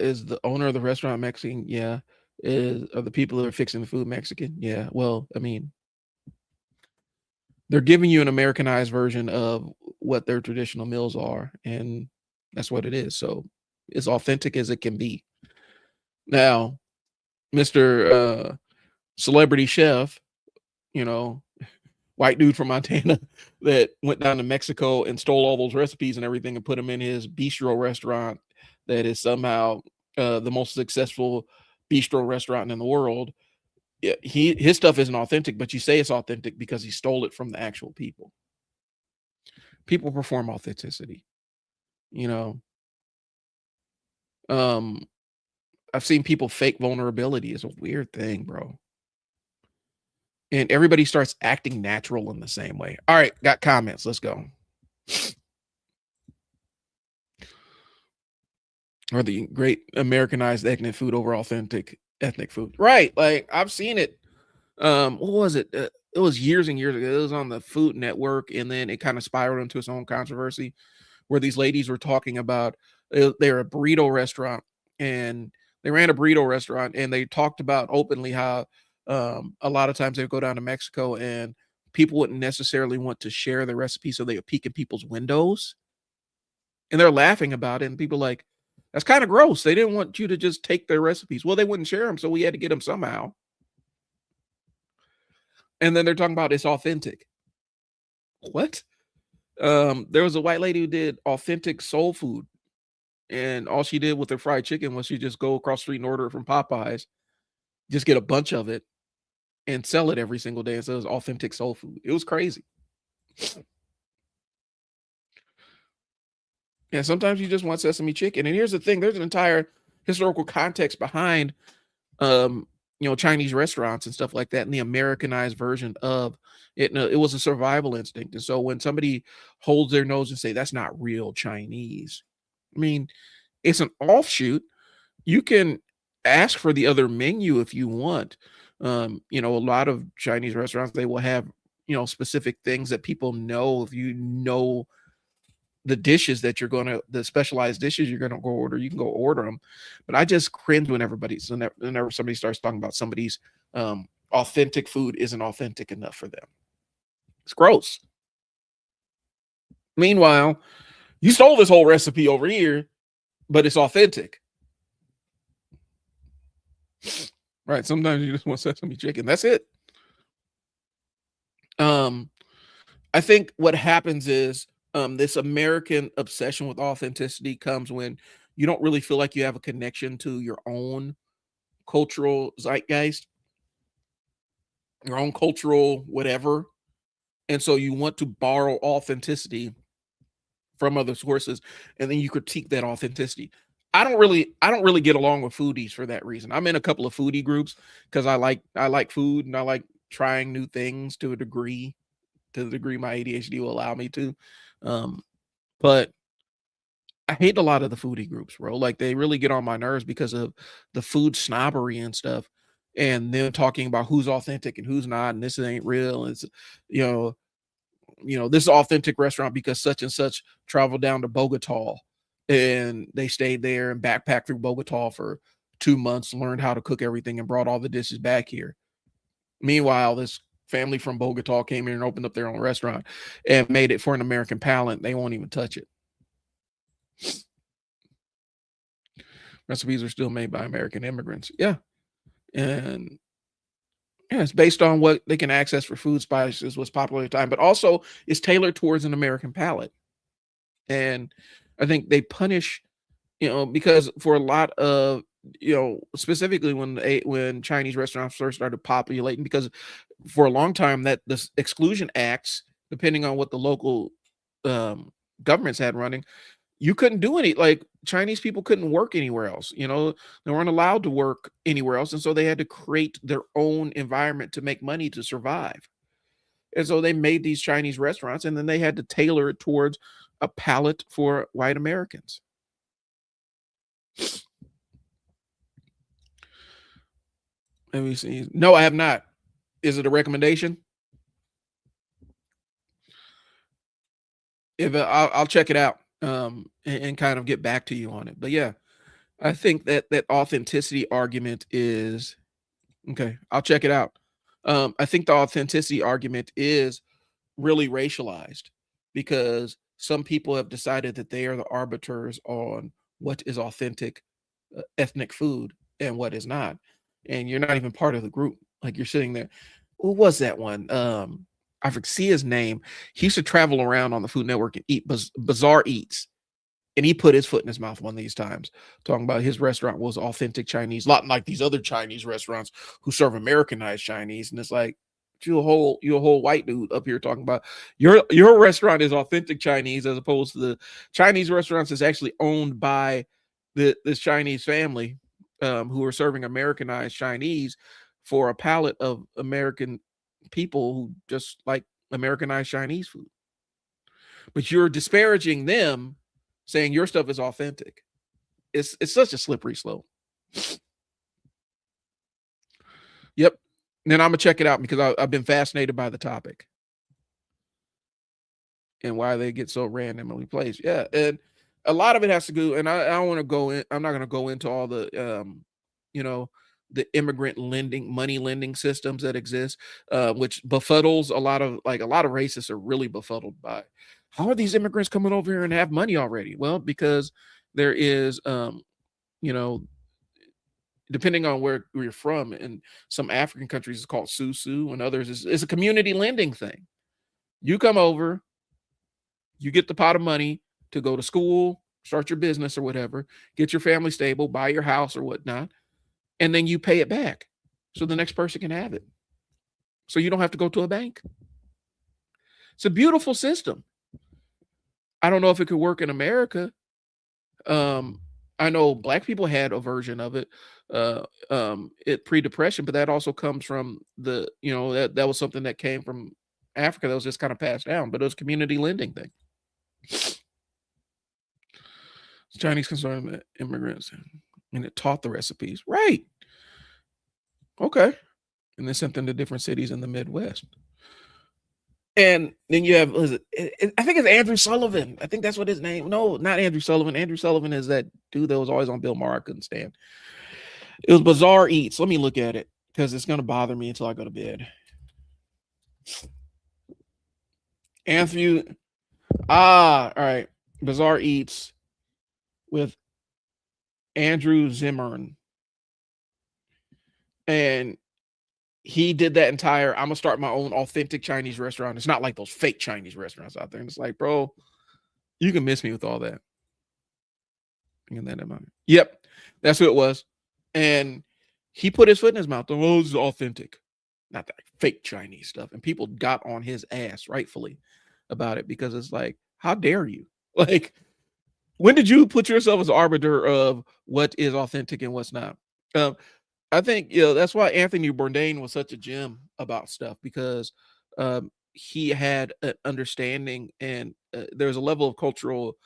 Is the owner of the restaurant Mexican? Yeah. Are the people that are fixing the food Mexican? Yeah. Well, I mean, they're giving you an Americanized version of what their traditional meals are, and that's what it is. So, as authentic as it can be. Now, Mr. Celebrity Chef, white dude from Montana that went down to Mexico and stole all those recipes and everything and put them in his bistro restaurant that is somehow the most successful bistro restaurant in the world. Yeah, his stuff isn't authentic, but you say it's authentic because he stole it from the actual people. People perform authenticity, you know. I've seen people fake vulnerability. It's a weird thing, bro. And everybody starts acting natural in the same way. All right, got comments. Let's go. Or the great Americanized ethnic food over authentic ethnic food. Right. Like, I've seen it. What was it? It was years and years ago. It was on the Food Network, and then it kind of spiraled into its own controversy where these ladies were talking about they're a burrito restaurant, and they ran a burrito restaurant, and they talked about openly how a lot of times they would go down to Mexico and people wouldn't necessarily want to share the recipe, so they would peek in people's windows, and they're laughing about it, and people like, that's kind of gross. They didn't want you to just take their recipes. Well, they wouldn't share them, so we had to get them somehow. And then they're talking about it's authentic. What? There was a white lady who did authentic soul food, and all she did with her fried chicken was she just go across the street and order it from Popeyes, just get a bunch of it, and sell it every single day and says authentic soul food. It was crazy. And sometimes you just want sesame chicken. And here's the thing: there's an entire historical context behind, um, Chinese restaurants and stuff like that, and the Americanized version of it. No, it was a survival instinct. And so when somebody holds their nose and say that's not real Chinese, I mean, it's an offshoot. You can ask for the other menu if you want. A lot of Chinese restaurants, they will have, specific things that people know. If you know the dishes that the specialized dishes you're gonna go order, you can go order them. But I just cringe when whenever somebody starts talking about somebody's authentic food isn't authentic enough for them. It's gross. Meanwhile, you stole this whole recipe over here, but it's authentic. Right. Sometimes you just want sesame chicken. That's it. I think what happens is this American obsession with authenticity comes when you don't really feel like you have a connection to your own cultural zeitgeist, your own cultural whatever. And so you want to borrow authenticity from other sources, and then you critique that authenticity. I don't really get along with foodies for that reason. I'm in a couple of foodie groups because I like food and I like trying new things to the degree my ADHD will allow me to. Um, but I hate a lot of the foodie groups, bro. Like they really get on my nerves because of the food snobbery and stuff, and them talking about who's authentic and who's not, and this ain't real. And it's you know, this is authentic restaurant because such and such traveled down to Bogota and they stayed there and backpacked through Bogota for 2 months, learned how to cook everything, and brought all the dishes back here. Meanwhile, this family from Bogota came here and opened up their own restaurant and made it for an American palate. They won't even touch it. Recipes are still made by American immigrants. Yeah. And yeah, it's based on what they can access for food, spices, what's popular at the time, but also it's tailored towards an American palate. And I think they punish, because for a lot of, specifically when Chinese restaurants first started populating, because for a long time that the exclusion acts, depending on what the local um, governments had running, you couldn't do any, like Chinese people couldn't work anywhere else. They weren't allowed to work anywhere else, and so they had to create their own environment to make money to survive. And so they made these Chinese restaurants, and then they had to tailor it towards a palate for white Americans. Let me see. No, I have not. Is it a recommendation? If I'll check it out, and kind of get back to you on it. But yeah, I think that authenticity argument is okay. I'll check it out. I think the authenticity argument is really racialized because some people have decided that they are the arbiters on what is authentic ethnic food and what is not. And you're not even part of the group. Like you're sitting there. What was that one? I forget see his name. He used to travel around on the Food Network and eat bizarre eats. And he put his foot in his mouth one of these times, talking about his restaurant was authentic Chinese, not like these other Chinese restaurants who serve Americanized Chinese. And it's like, you a whole white dude up here talking about your restaurant is authentic Chinese as opposed to the Chinese restaurants that's actually owned by this Chinese family, who are serving Americanized Chinese for a palate of American people who just like Americanized Chinese food. But you're disparaging them, saying your stuff is authentic. It's such a slippery slope. Yep. Then I'm gonna check it out because I've been fascinated by the topic and why they get so randomly placed. Yeah, and a lot of it has to do, and I don't want to go in. I'm not going to go into all you know, the immigrant money lending systems that exist, which befuddles a lot of racists are really befuddled by. How are these immigrants coming over here and have money already? Well, because there is, you know, depending on where you're from, in some African countries, it's called susu, and others is a community lending thing. You come over, you get the pot of money to go to school, start your business or whatever, get your family stable, buy your house or whatnot, and then you pay it back so the next person can have it. so you don't have to go to a bank. It's a beautiful system. I don't know if it could work in America. Um, I know black people had a version of it, it pre-depression, but that also comes from that was something that came from Africa that was just kind of passed down, but it was community lending thing. Chinese concerned immigrants, and it taught the recipes, right? Okay, and then sent them to different cities in the Midwest. And then you have, I think it's Andrew Sullivan. I think that's what his name. No, not Andrew Sullivan. Andrew Sullivan is that dude that was always on Bill Maher. I couldn't stand. It was Bizarre Eats. Let me look at it because it's going to bother me until I go to bed. Anthony. All right. Bizarre Eats with Andrew Zimmern. And he did that entire, I'm going to start my own authentic Chinese restaurant. It's not like those fake Chinese restaurants out there. And it's like, bro, you can miss me with all that. Yep, that's who it was. And he put his foot in his mouth. Oh, this is authentic, not that fake Chinese stuff. And people got on his ass, rightfully, about it, because it's like, how dare you? Like, when did you put yourself as arbiter of what is authentic and what's not? I think that's why Anthony Bourdain was such a gem about stuff, because he had an understanding, and there's a level of cultural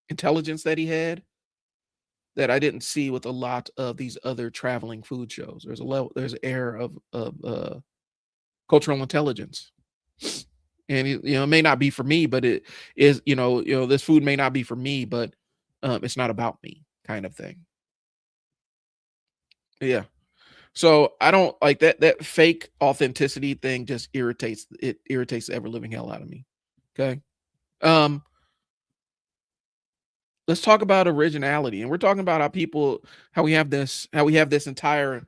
intelligence that he had that I didn't see with a lot of these other traveling food shows. There's an air of cultural intelligence, and it may not be for me, but it is. This food may not be for me, but it's not about me, kind of thing. Yeah. So I don't like that fake authenticity thing. Just irritates the ever living hell out of me. Okay. Let's talk about originality, and we're talking about how we have this entire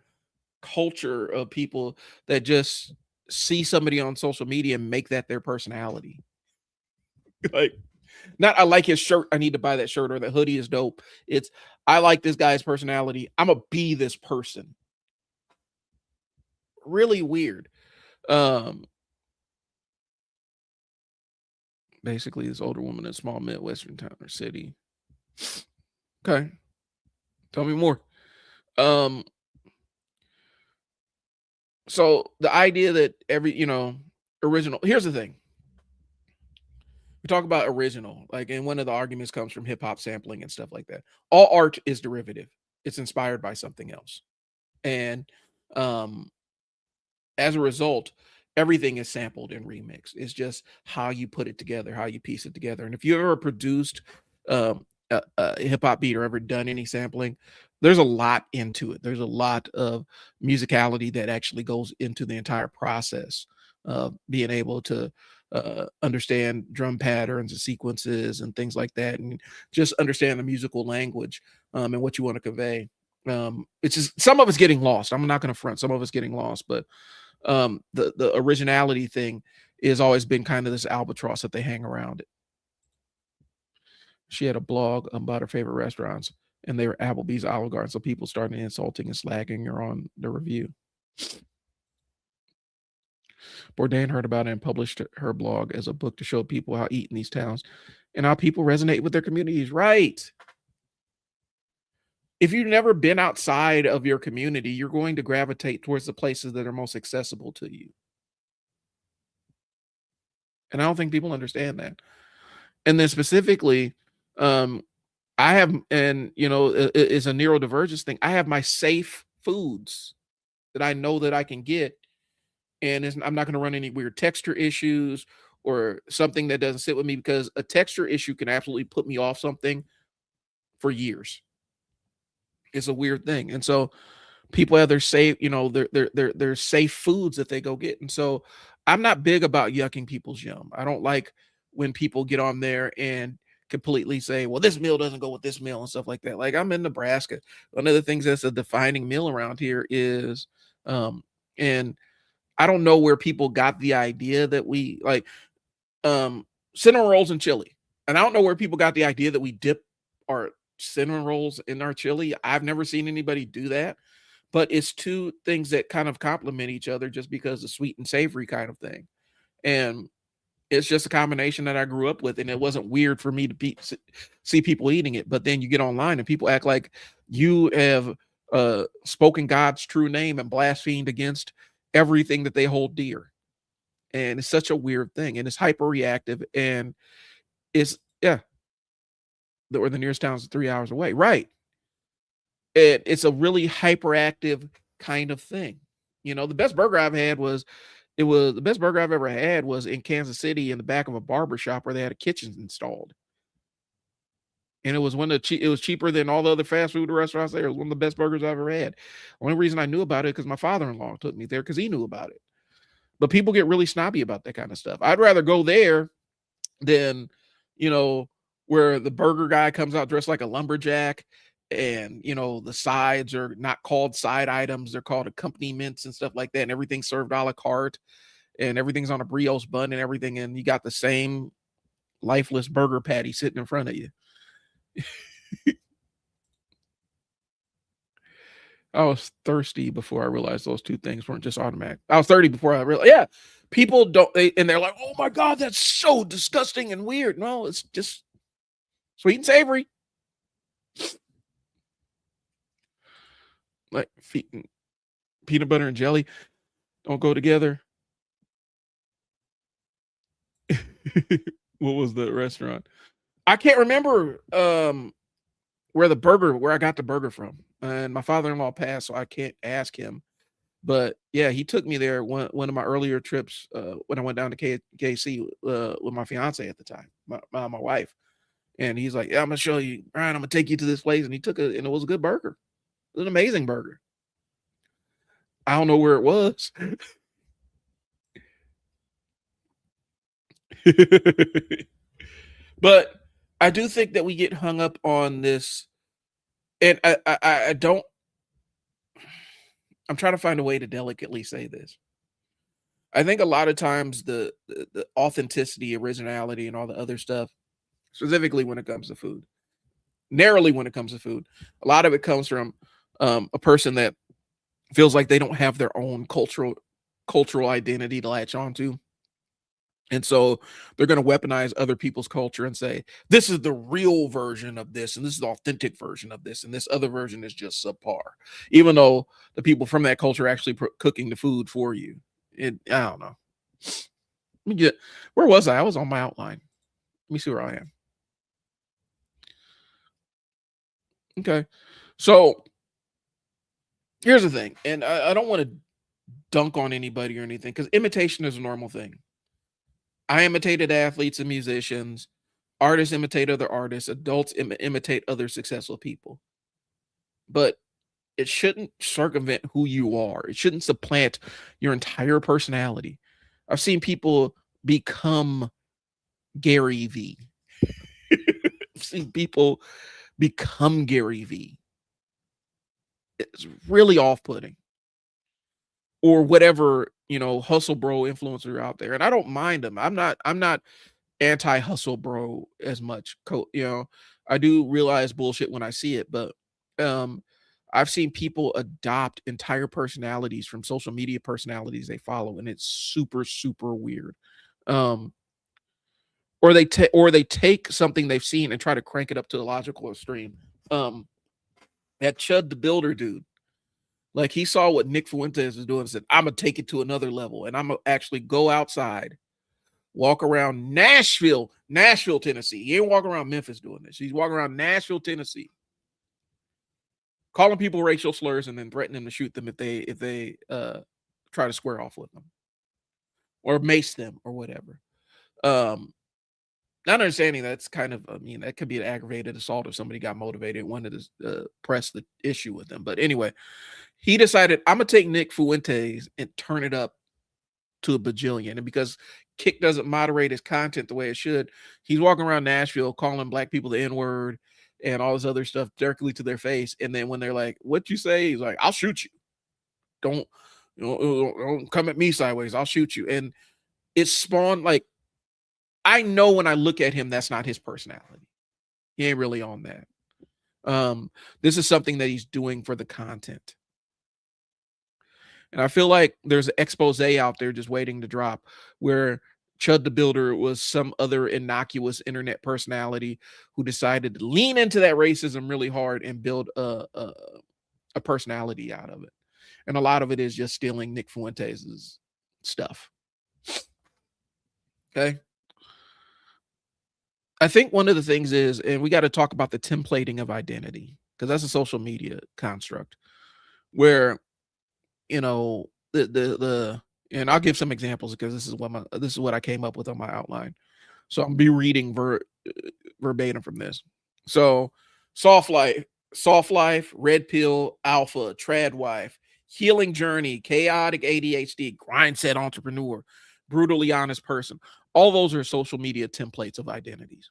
culture of people that just see somebody on social media and make that their personality. Like, not, I like his shirt, I need to buy that shirt, or the hoodie is dope. It's, I like this guy's personality, I'm gonna be this person. Really weird. Basically, this older woman in a small Midwestern town or city. Okay. Tell me more. So the idea that original, here's the thing. We talk about original, like, and one of the arguments comes from hip hop sampling and stuff like that. All art is derivative. It's inspired by something else. And as a result, everything is sampled and remixed. It's just how you put it together, how you piece it together. And if you ever produced a hip hop beat or ever done any sampling, there's a lot into it. There's a lot of musicality that actually goes into the entire process of being able to understand drum patterns and sequences and things like that, and just understand the musical language and what you want to convey. It's just, some of it's getting lost. I'm not going to front, some of it's getting lost, but the originality thing has always been kind of this albatross that they hang around it. She had a blog about her favorite restaurants, and they were Applebee's, Olive Garden. So people started insulting and slagging her on the review. Bourdain heard about it and published her blog as a book to show people how to eat in these towns and how people resonate with their communities. Right. If you've never been outside of your community, you're going to gravitate towards the places that are most accessible to you. And I don't think people understand that. And then specifically, I have, and it's a neurodivergence thing. I have my safe foods that I know that I can get, and I'm not going to run any weird texture issues or something that doesn't sit with me, because a texture issue can absolutely put me off something for years. It's a weird thing. And so people have their safe, their safe foods that they go get. And so I'm not big about yucking people's yum. I don't like when people get on there and completely say, well, this meal doesn't go with this meal and stuff like that. Like, I'm in Nebraska. One of the things that's a defining meal around here is, and I don't know where people got the idea that we like cinnamon rolls and chili. And I don't know where people got the idea that we dip our cinnamon rolls in our chili. I've never seen anybody do that, but it's two things that kind of complement each other just because the sweet and savory kind of thing. And it's just a combination that I grew up with, and it wasn't weird for me to see people eating it. But then you get online and people act like you have spoken God's true name and blasphemed against everything that they hold dear. And it's such a weird thing, and it's hyper reactive, and it's yeah, the nearest town is 3 hours away, right? And it's a really hyperactive kind of thing. The best burger I've had was it was the best burger I've ever had was in Kansas City in the back of a barber shop where they had a kitchen installed. And it was it was cheaper than all the other fast food restaurants there. It was one of the best burgers I've ever had. Only reason I knew about it because my father-in-law took me there because he knew about it. But people get really snobby about that kind of stuff. I'd rather go there than, you know, where the burger guy comes out dressed like a lumberjack, and the sides are not called side items, they're called accompaniments and stuff like that, and everything's served a la carte, and everything's on a brioche bun and everything, and you got the same lifeless burger patty sitting in front of you. I was thirsty before I realized those two things weren't just automatic. I was 30 before I realized. Yeah, people and they're like, "Oh my god, that's so disgusting and weird." No, it's just sweet and savory. Like peanut butter and jelly don't go together. What was the restaurant? I can't remember where I got the burger from. And my father-in-law passed, so I can't ask him. But yeah, he took me there one of my earlier trips when I went down to KC with my fiance at the time, my wife. And he's like, "Yeah, I'm gonna show you, Ryan. I'm gonna take you to this place." And he took it, and it was a good burger. It was an amazing burger. I don't know where it was. But I do think that we get hung up on this, and I don't. I'm trying to find a way to delicately say this. I think a lot of times the authenticity, originality, and all the other stuff, specifically when it comes to food, narrowly when it comes to food, a lot of it comes from a person that feels like they don't have their own cultural identity to latch onto. And so they're going to weaponize other people's culture and say, this is the real version of this, and this is the authentic version of this, and this other version is just subpar. Even though the people from that culture are actually cooking the food for you. I don't know. Where was I? I was on my outline. Let me see where I am. Okay. So here's the thing. And I don't want to dunk on anybody or anything because imitation is a normal thing. I imitated athletes and musicians. Artists imitate other artists. Adults imitate other successful people. But it shouldn't circumvent who you are. It shouldn't supplant your entire personality. I've seen people become Gary V. I've seen people become Gary V. It's really off-putting. Or whatever, hustle bro influencer out there. And I don't mind them. I'm not anti-hustle bro as much. I do realize bullshit when I see it, but I've seen people adopt entire personalities from social media personalities they follow, and it's super, super weird. Or they take something they've seen and try to crank it up to the logical extreme. That Chud the Builder dude, like he saw what Nick Fuentes is doing and said, "I'm gonna take it to another level, and I'm gonna actually go outside, walk around Nashville, Tennessee. He ain't walking around Memphis doing this. He's walking around Nashville, Tennessee, calling people racial slurs and then threatening them to shoot them if they try to square off with them or mace them or whatever." Not understanding that's kind of, that could be an aggravated assault if somebody got motivated and wanted to press the issue with them. But anyway, he decided, I'm gonna take Nick Fuentes and turn it up to a bajillion. And because Kick doesn't moderate his content the way it should, he's walking around Nashville calling black people the N-word and all this other stuff directly to their face. And then when they're like, "What you say?" He's like, "I'll shoot you. Don't come at me sideways. I'll shoot you." And it spawned, like, I know when I look at him, that's not his personality. He ain't really on that. This is something that he's doing for the content. And I feel like there's an expose out there just waiting to drop where Chud the Builder was some other innocuous internet personality who decided to lean into that racism really hard and build a personality out of it. And a lot of it is just stealing Nick Fuentes' stuff. Okay. I think one of the things is, and we got to talk about the templating of identity, because that's a social media construct where, you know, and I'll give some examples because this is what I came up with on my outline. So I'll be reading verbatim from this. So soft life, red pill, alpha, trad wife, healing journey, chaotic ADHD, grind set entrepreneur, brutally honest person. All those are social media templates of identities.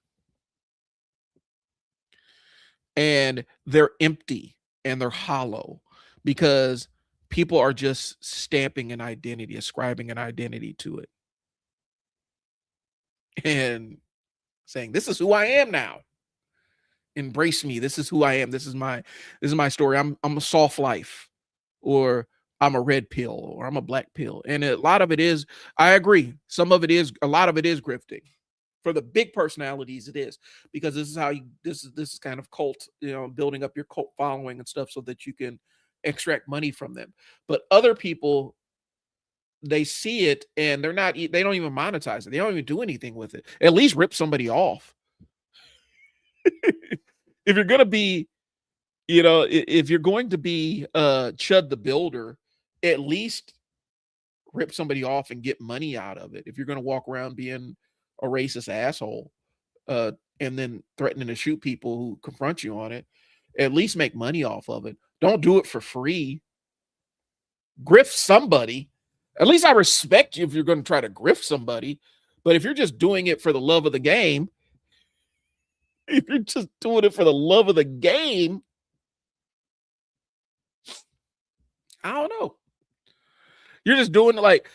And they're empty and they're hollow because people are just stamping an identity, ascribing an identity to it, and saying, this is who I am now. Embrace me. This is who I am. This is my story. I'm a soft life, or I'm a red pill, or I'm a black pill. And a lot of it is, I agree. A lot of it is grifting. For the big personalities, it is, because this is how this is kind of cult, building up your cult following and stuff so that you can extract money from them. But other people, they see it and they don't even monetize it. They don't even do anything with it. At least rip somebody off. If you're going to be, if you're going to be Chud the Builder, at least rip somebody off and get money out of it. If you're going to walk around being a racist asshole and then threatening to shoot people who confront you on it, at least make money off of it. Don't do it for free. Grift somebody. At least I respect you if you're going to try to grift somebody. But if you're just doing it for the love of the game, I don't know. You're just doing it like,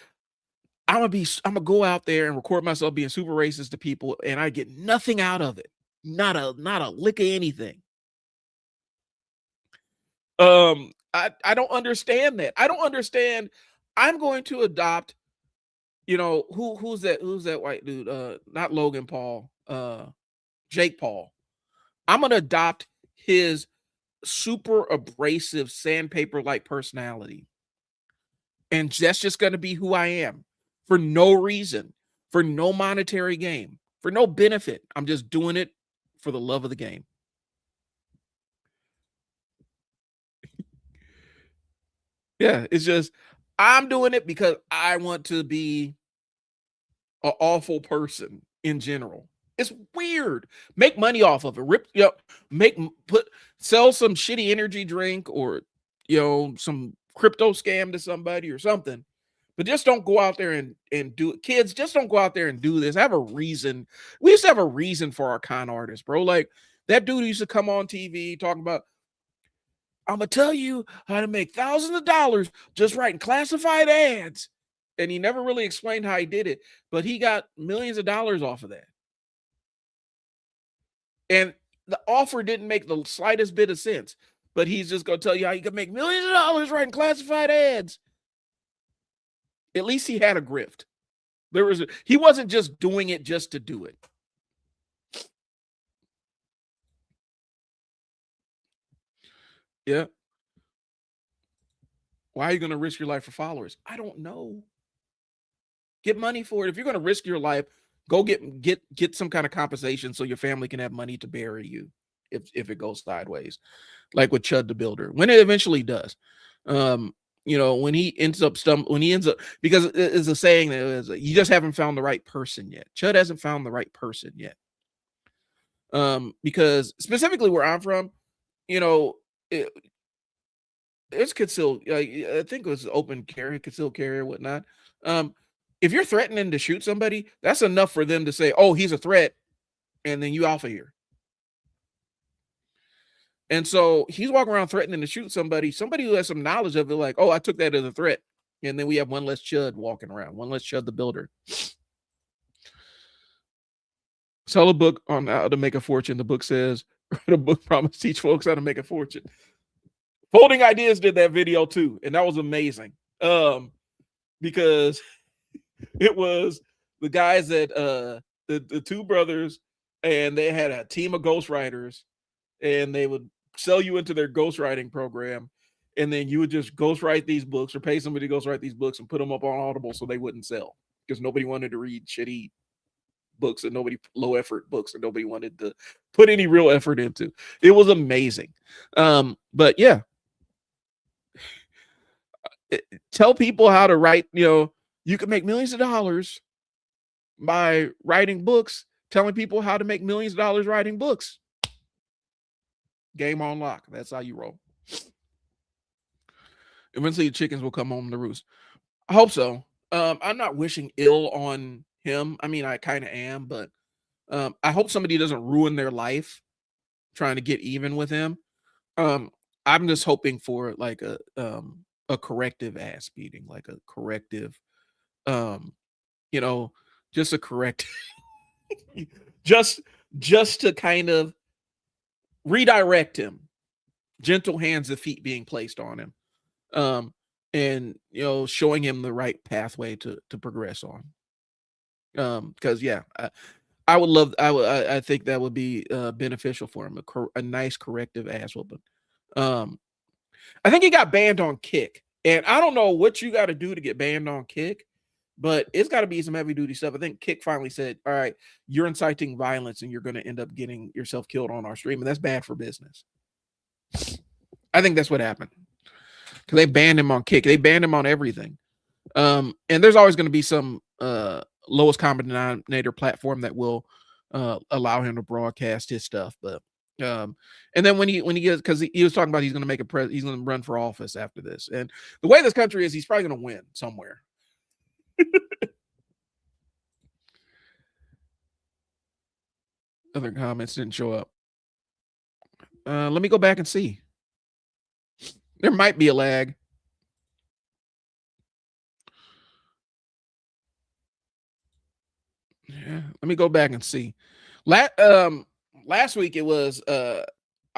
I'm gonna go out there and record myself being super racist to people, and I get nothing out of it. Not a lick of anything. I don't understand that. I don't understand. I'm going to adopt, who's that white dude? Not Logan Paul, Jake Paul. I'm gonna adopt his super abrasive sandpaper-like personality. And that's just gonna be who I am. For no reason, for no monetary gain, for no benefit. I'm just doing it for the love of the game. Yeah, it's just, I'm doing it because I want to be an awful person in general. It's weird. Make money off of it. Sell some shitty energy drink or, some crypto scam to somebody or something. But just don't go out there and do it. Kids, just don't go out there and do this. Have a reason. We used to have a reason for our con artists, bro. Like that dude used to come on TV talking about, I'm going to tell you how to make thousands of dollars just writing classified ads. And he never really explained how he did it, but he got millions of dollars off of that. And the offer didn't make the slightest bit of sense, but he's just going to tell you how you can make millions of dollars writing classified ads. At least he had a grift. He wasn't just doing it just to do it. Yeah. Why are you going to risk your life for followers? I don't know. Get money for it. If you're going to risk your life, go get some kind of compensation so your family can have money to bury you if it goes sideways, like with Chud the Builder, when it eventually does. When he ends up because it's a saying that you just haven't found the right person yet. Chud hasn't found the right person yet. Because specifically where I'm from, it's concealed. I think it was open carry, concealed carry, or whatnot. If you're threatening to shoot somebody, that's enough for them to say, "Oh, he's a threat," and then you off of here. And so he's walking around threatening to shoot somebody who has some knowledge of it, like, "Oh, I took that as a threat," and then we have one less Chud walking around, one less Chud the Builder. Sell a book on how to make a fortune. The book says, the book promised teach folks how to make a fortune. Folding Ideas did that video too, and that was amazing. Because it was the guys that the two brothers, and they had a team of ghostwriters, and they would sell you into their ghostwriting program, and then you would just ghostwrite these books or pay somebody to ghostwrite these books and put them up on Audible so they wouldn't sell because nobody wanted to read shitty books and nobody low effort books and nobody wanted to put any real effort into. It was amazing. But yeah, tell people how to write. You can make millions of dollars by writing books, telling people how to make millions of dollars writing books. Game on lock. That's how you roll. Eventually, the chickens will come home to roost. I hope so. I'm not wishing ill on him. I mean, I kind of am, but I hope somebody doesn't ruin their life trying to get even with him. I'm just hoping for like a corrective ass beating, like a corrective, um, you know, just a correct, just just to kind of redirect him, gentle hands and feet being placed on him, um, and showing him the right pathway to progress on. Because yeah, I would love, I think that would be beneficial for him, a nice corrective ass whooping. Um, I think he got banned on Kick, and I don't know what you got to do to get banned on Kick, but it's got to be some heavy duty stuff. I think Kick finally said, "All right, you're inciting violence, and you're going to end up getting yourself killed on our stream, and that's bad for business." I think that's what happened because they banned him on Kick. They banned him on everything. And there's always going to be some lowest common denominator platform that will allow him to broadcast his stuff. But and then when he gets, because he was talking about he's going to he's going to run for office after this, and the way this country is, he's probably going to win somewhere. Other comments didn't show up. Let me go back and see. There might be a lag. Yeah, let me go back and see. Last week it was I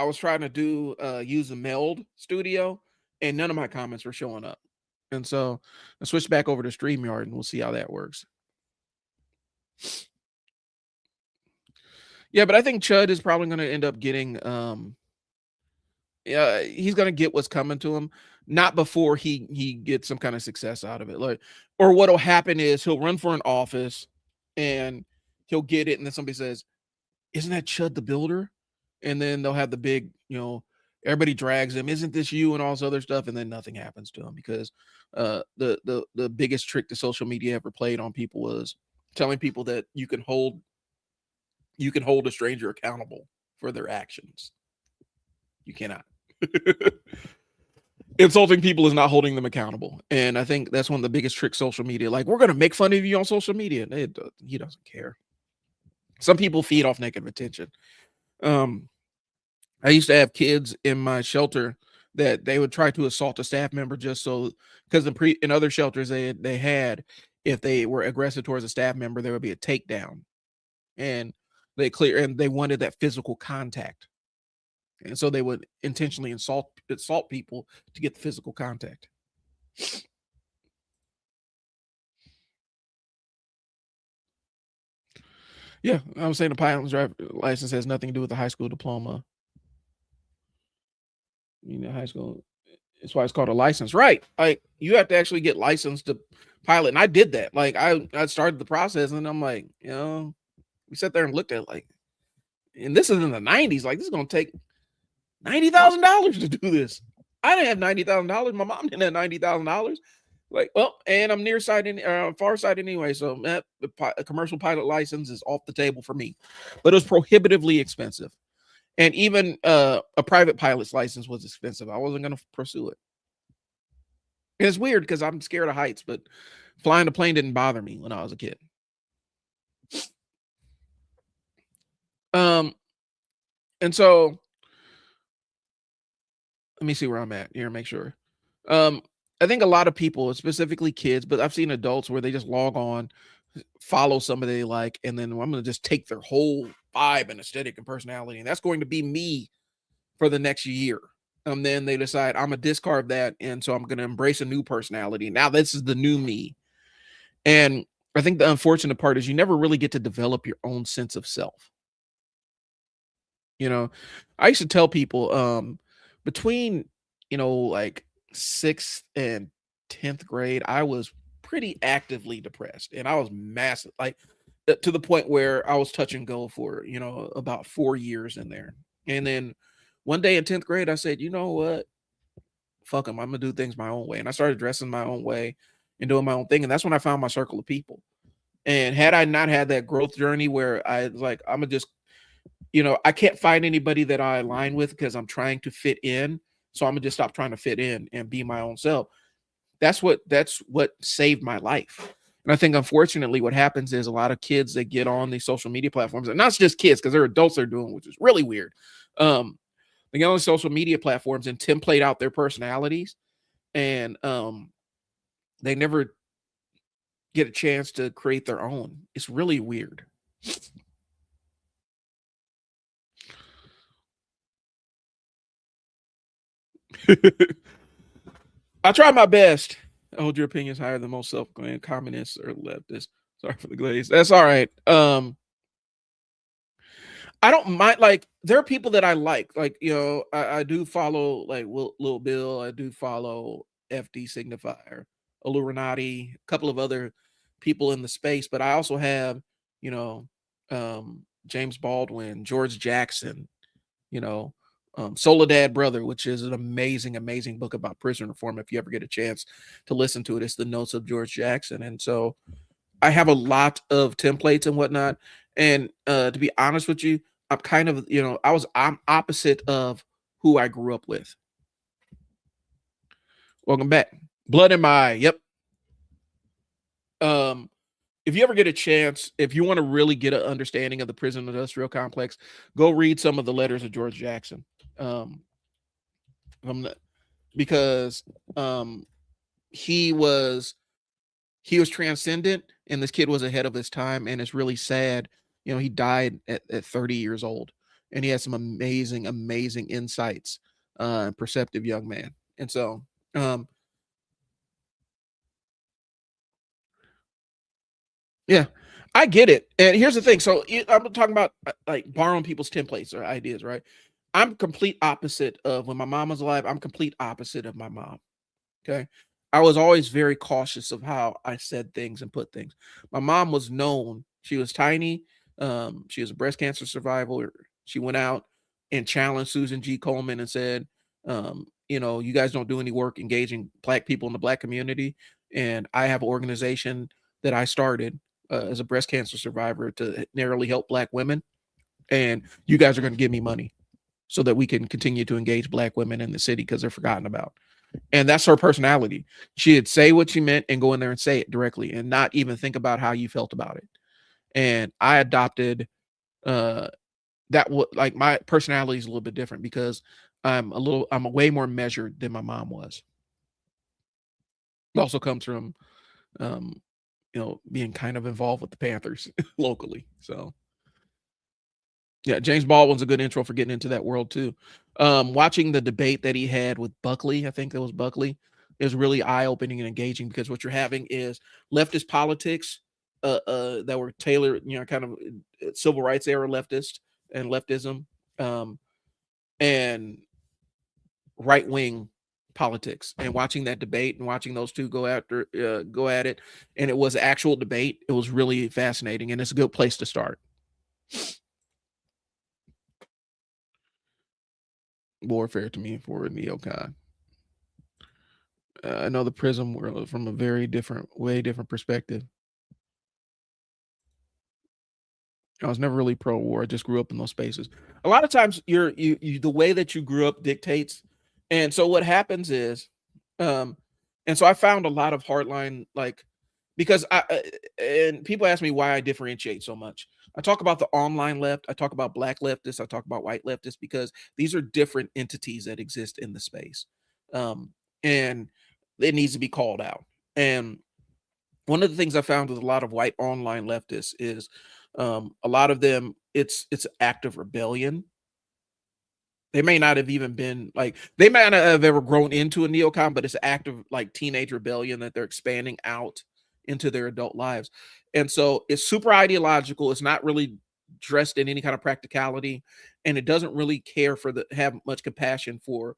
was trying to do use the Meld Studio, and none of my comments were showing up. And so I switched back over to StreamYard, and we'll see how that works. Yeah, but I think Chud is probably going to end up getting yeah, he's going to get what's coming to him, not before he gets some kind of success out of it. Like, or what'll happen is he'll run for an office and he'll get it, and then somebody says, "Isn't that Chud the Builder?" And then they'll have the big, everybody drags him. Isn't this you? And all this other stuff, and then nothing happens to him because the biggest trick the social media ever played on people was telling people that you can hold a stranger accountable for their actions. You cannot. Insulting people is not holding them accountable, and I think that's one of the biggest tricks social media. Like, we're gonna make fun of you on social media. He doesn't care. Some people feed off negative attention. I used to have kids in my shelter that they would try to assault a staff member just so, because in other shelters they had, if they were aggressive towards a staff member, there would be a takedown, and they wanted that physical contact, and so they would intentionally assault people to get the physical contact. Yeah, I was saying the pilot's driver license has nothing to do with the high school diploma. High school. That's why it's called a license, right? Like, you have to actually get licensed to pilot, and I did that. Like, I started the process, and I'm like, we sat there and looked at it, like, and this is in the 90s. Like, this is going to take $90,000 to do this. I didn't have $90,000. My mom didn't have $90,000. Like, well, and I'm far side anyway, so a commercial pilot license is off the table for me. But it was prohibitively expensive. And even a private pilot's license was expensive. I wasn't going to pursue it. And it's weird because I'm scared of heights, but flying a plane didn't bother me when I was a kid. And so let me see where I'm at here, make sure. I think a lot of people, specifically kids, but I've seen adults where they just log on, follow somebody they like, and then I'm going to just take their whole vibe and aesthetic and personality, and that's going to be me for the next year. Then they decide I'm gonna discard that, and so I'm gonna embrace a new personality. Now this is the new me. And I think the unfortunate part is you never really get to develop your own sense of self. You know, I used to tell people, between, like 6th and 10th grade, I was pretty actively depressed and I was massive, like to the point where I was touch and go for, about 4 years in there. And then one day in 10th grade, I said, you know what? Fuck them. I'm gonna do things my own way. And I started dressing my own way and doing my own thing. And that's when I found my circle of people. And had I not had that growth journey where I was like, I'm gonna just, I can't find anybody that I align with because I'm trying to fit in. So I'm gonna just stop trying to fit in and be my own self. That's what saved my life. And I think unfortunately what happens is a lot of kids that get on these social media platforms, and not just kids, because they're adults they're doing, which is really weird. Um, they get on social media platforms and template out their personalities, and they never get a chance to create their own. It's really weird. I try my best. I hold your opinions higher than most self-proclaimed communists or leftists. Sorry for the glaze. That's all right. I don't mind. Like, there are people that I like. Like, I do follow like Lil Bill. I do follow FD Signifier, Illuminati, a couple of other people in the space. But I also have, you know, James Baldwin, George Jackson, you know, Soledad Brother, which is an amazing, amazing book about prison reform. If you ever get a chance to listen to it, it's the notes of George Jackson. And so I have a lot of templates and whatnot. And to be honest with you, I'm kind of, I'm opposite of who I grew up with. Welcome back. Blood in my eye. Yep. Um, if you ever get a chance, if you want to really get an understanding of the prison industrial complex, go read some of the letters of George Jackson. Um, because um, he was he was transcendent, and this kid was ahead of his time, and it's really sad. He died at 30 years old, and he had some amazing, amazing insights. Perceptive young man. And so, um, yeah, I get it. And here's the thing. So I'm talking about like borrowing people's templates or ideas, right? I'm complete opposite of when my mom was alive. I'm complete opposite of my mom. Okay. I was always very cautious of how I said things and put things. My mom was known, she was tiny. She was a breast cancer survivor. She went out and challenged Susan G. Coleman and said, you guys don't do any work engaging Black people in the Black community. And I have an organization that I started as a breast cancer survivor to narrowly help Black women. And you guys are going to give me money so that we can continue to engage Black women in the city because they're forgotten about. And that's her personality. She'd say what she meant and go in there and say it directly and not even think about how you felt about it. And I adopted uh like my personality is a little bit different because I'm way more measured than my mom was. It also comes from um being kind of involved with the Panthers locally. So yeah, James Baldwin's a good intro for getting into that world too. Watching the debate that he had with Buckley, I think it was Buckley, is really eye-opening and engaging because what you're having is leftist politics that were tailored, kind of civil rights era leftist and leftism, um, and right-wing politics. And watching that debate and watching those two go at it, and it was actual debate. It was really fascinating, and it's a good place to start. Warfare to me for a neocon. I know the prison world from a very different, way different perspective. I was never really pro war. I just grew up in those spaces. A lot of times, the way that you grew up dictates, and so what happens is, um, and so I found a lot of hardline because and people ask me why I differentiate so much. I talk about the online left. I talk about Black leftists. I talk about white leftists because these are different entities that exist in the space, and it needs to be called out. And one of the things I found with a lot of white online leftists is a lot of them it's active rebellion. They may not have even been like, they might not have ever grown into a neocon, but it's an act of like teenage rebellion that they're expanding out into their adult lives. And so it's super ideological. It's not really dressed in any kind of practicality, and it doesn't really care for the have much compassion for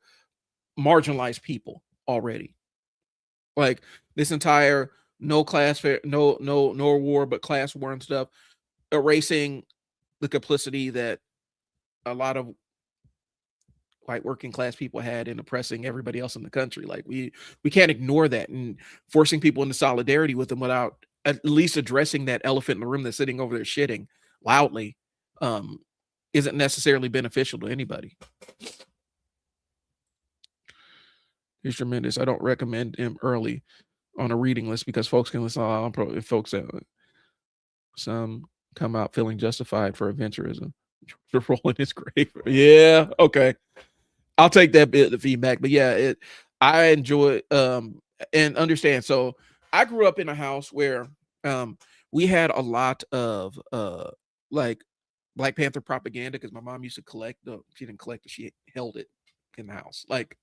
marginalized people already. Like this entire no class fair, no war, but class war and stuff, erasing the complicity that a lot of white working class people had in oppressing everybody else in the country. Like we can't ignore that, and forcing people into solidarity with them without at least addressing that elephant in the room that's sitting over there shitting loudly um isn't necessarily beneficial to anybody. He's tremendous. I don't recommend him early on a reading list because folks can listen. If folks some come out feeling justified for adventurism, to roll in his grave. Yeah, okay. I'll take that bit of feedback. But yeah, I enjoy and understand. So I grew up in a house where we had a lot of like Black Panther propaganda because my mom used to collect she didn't collect it, she held it in the house. Like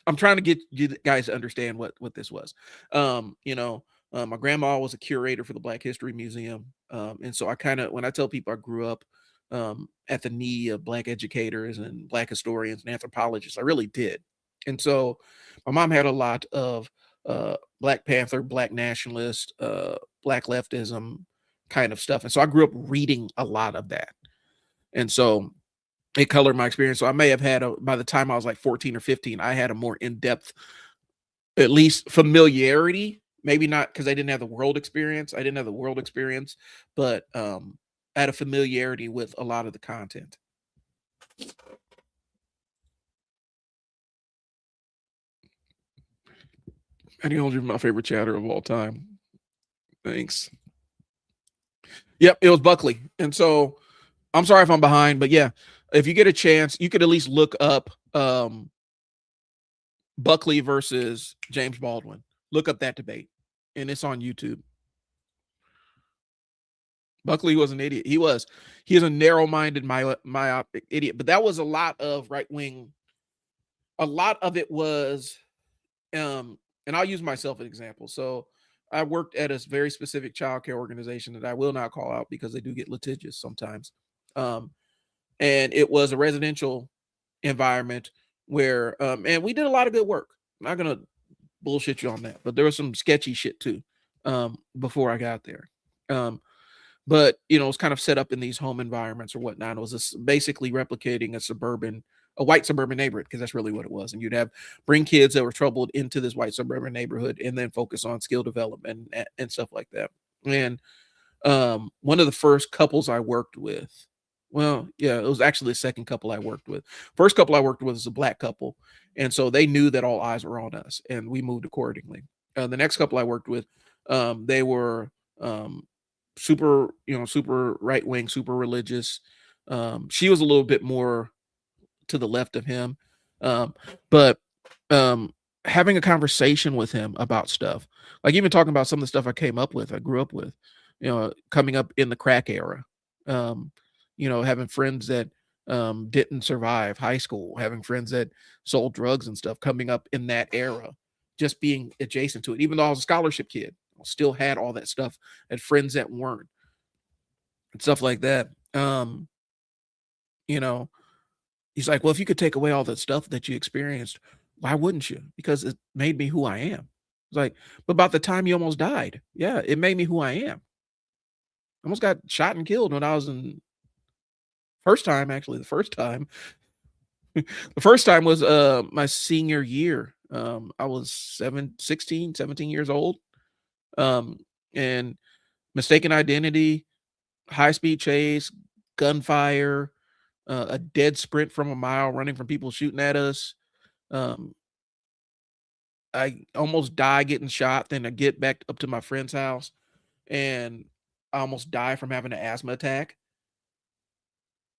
I'm trying to get you guys to understand what this was. My grandma was a curator for the Black History Museum, and so I kind of, when I tell people I grew up at the knee of Black educators and Black historians and anthropologists, I really did. And so my mom had a lot of Black Panther, Black nationalist, Black leftism kind of stuff, and so I grew up reading a lot of that, and so it colored my experience. So I may have had by the time I was like 14 or 15, I had a more in-depth, at least familiarity, maybe not because I didn't have the world experience. I didn't have the world experience, but I had a familiarity with a lot of the content. Eddie Holmes is my favorite chatter of all time. Thanks. Yep, it was Buckley. And so I'm sorry if I'm behind, but yeah, if you get a chance, you could at least look up Buckley versus James Baldwin. Look up that debate, and it's on YouTube. Buckley was an idiot. He is a narrow-minded, myopic idiot. But that was a lot of right wing. A lot of it was, and I'll use myself as an example. So I worked at a very specific childcare organization that I will not call out because they do get litigious sometimes. And it was a residential environment where, and we did a lot of good work. I'm not gonna bullshit you on that, but there was some sketchy shit too before I got there. But it's kind of set up in these home environments or whatnot. It was basically replicating a white suburban neighborhood, because that's really what it was. And you'd bring kids that were troubled into this white suburban neighborhood and then focus on skill development and stuff like that. And one of the first couples I worked with, well, yeah, it was actually the second couple I worked with. First couple I worked with was a Black couple. And so they knew that all eyes were on us, and we moved accordingly. The next couple I worked with, they were super right wing, super religious. She was a little bit more to the left of him, but having a conversation with him about stuff, like even talking about some of the stuff I grew up with, coming up in the crack era, having friends that didn't survive high school, having friends that sold drugs and stuff, coming up in that era, just being adjacent to it. Even though I was a scholarship kid, I still had all that stuff, had friends that weren't, and stuff like that. He's like, well, if you could take away all that stuff that you experienced, why wouldn't you? Because it made me who I am. It's like, but about the time you almost died, yeah, it made me who I am. I almost got shot and killed when I was in first time, actually, the first time. The first time was my senior year. I was 16, 17 years old. And mistaken identity, high-speed chase, gunfire, a dead sprint from a mile, running from people shooting at us. I almost die getting shot. Then I get back up to my friend's house, and I almost die from having an asthma attack.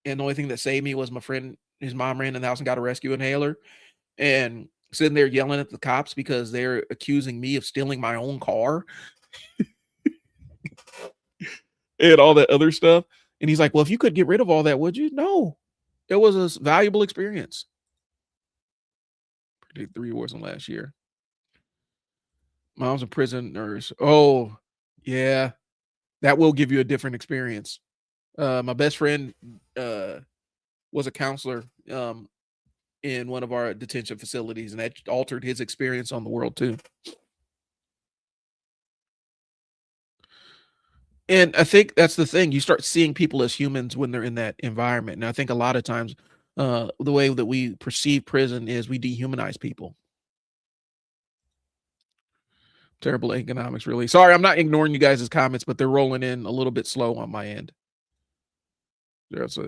And the only thing that saved me was my friend, his mom ran in the house and got a rescue inhaler, and sitting there yelling at the cops because they're accusing me of stealing my own car and all that other stuff. And he's like, well, if you could get rid of all that, would you? No, It was a valuable experience. Did 3 wars in last year. Mom's a prison nurse. Oh, yeah. That will give you a different experience. My best friend was a counselor in one of our detention facilities, and that altered his experience on the world too. And I think that's the thing. You start seeing people as humans when they're in that environment. And I think a lot of times, the way that we perceive prison is we dehumanize people. Terrible economics, really. Sorry, I'm not ignoring you guys' comments, but they're rolling in a little bit slow on my end. There's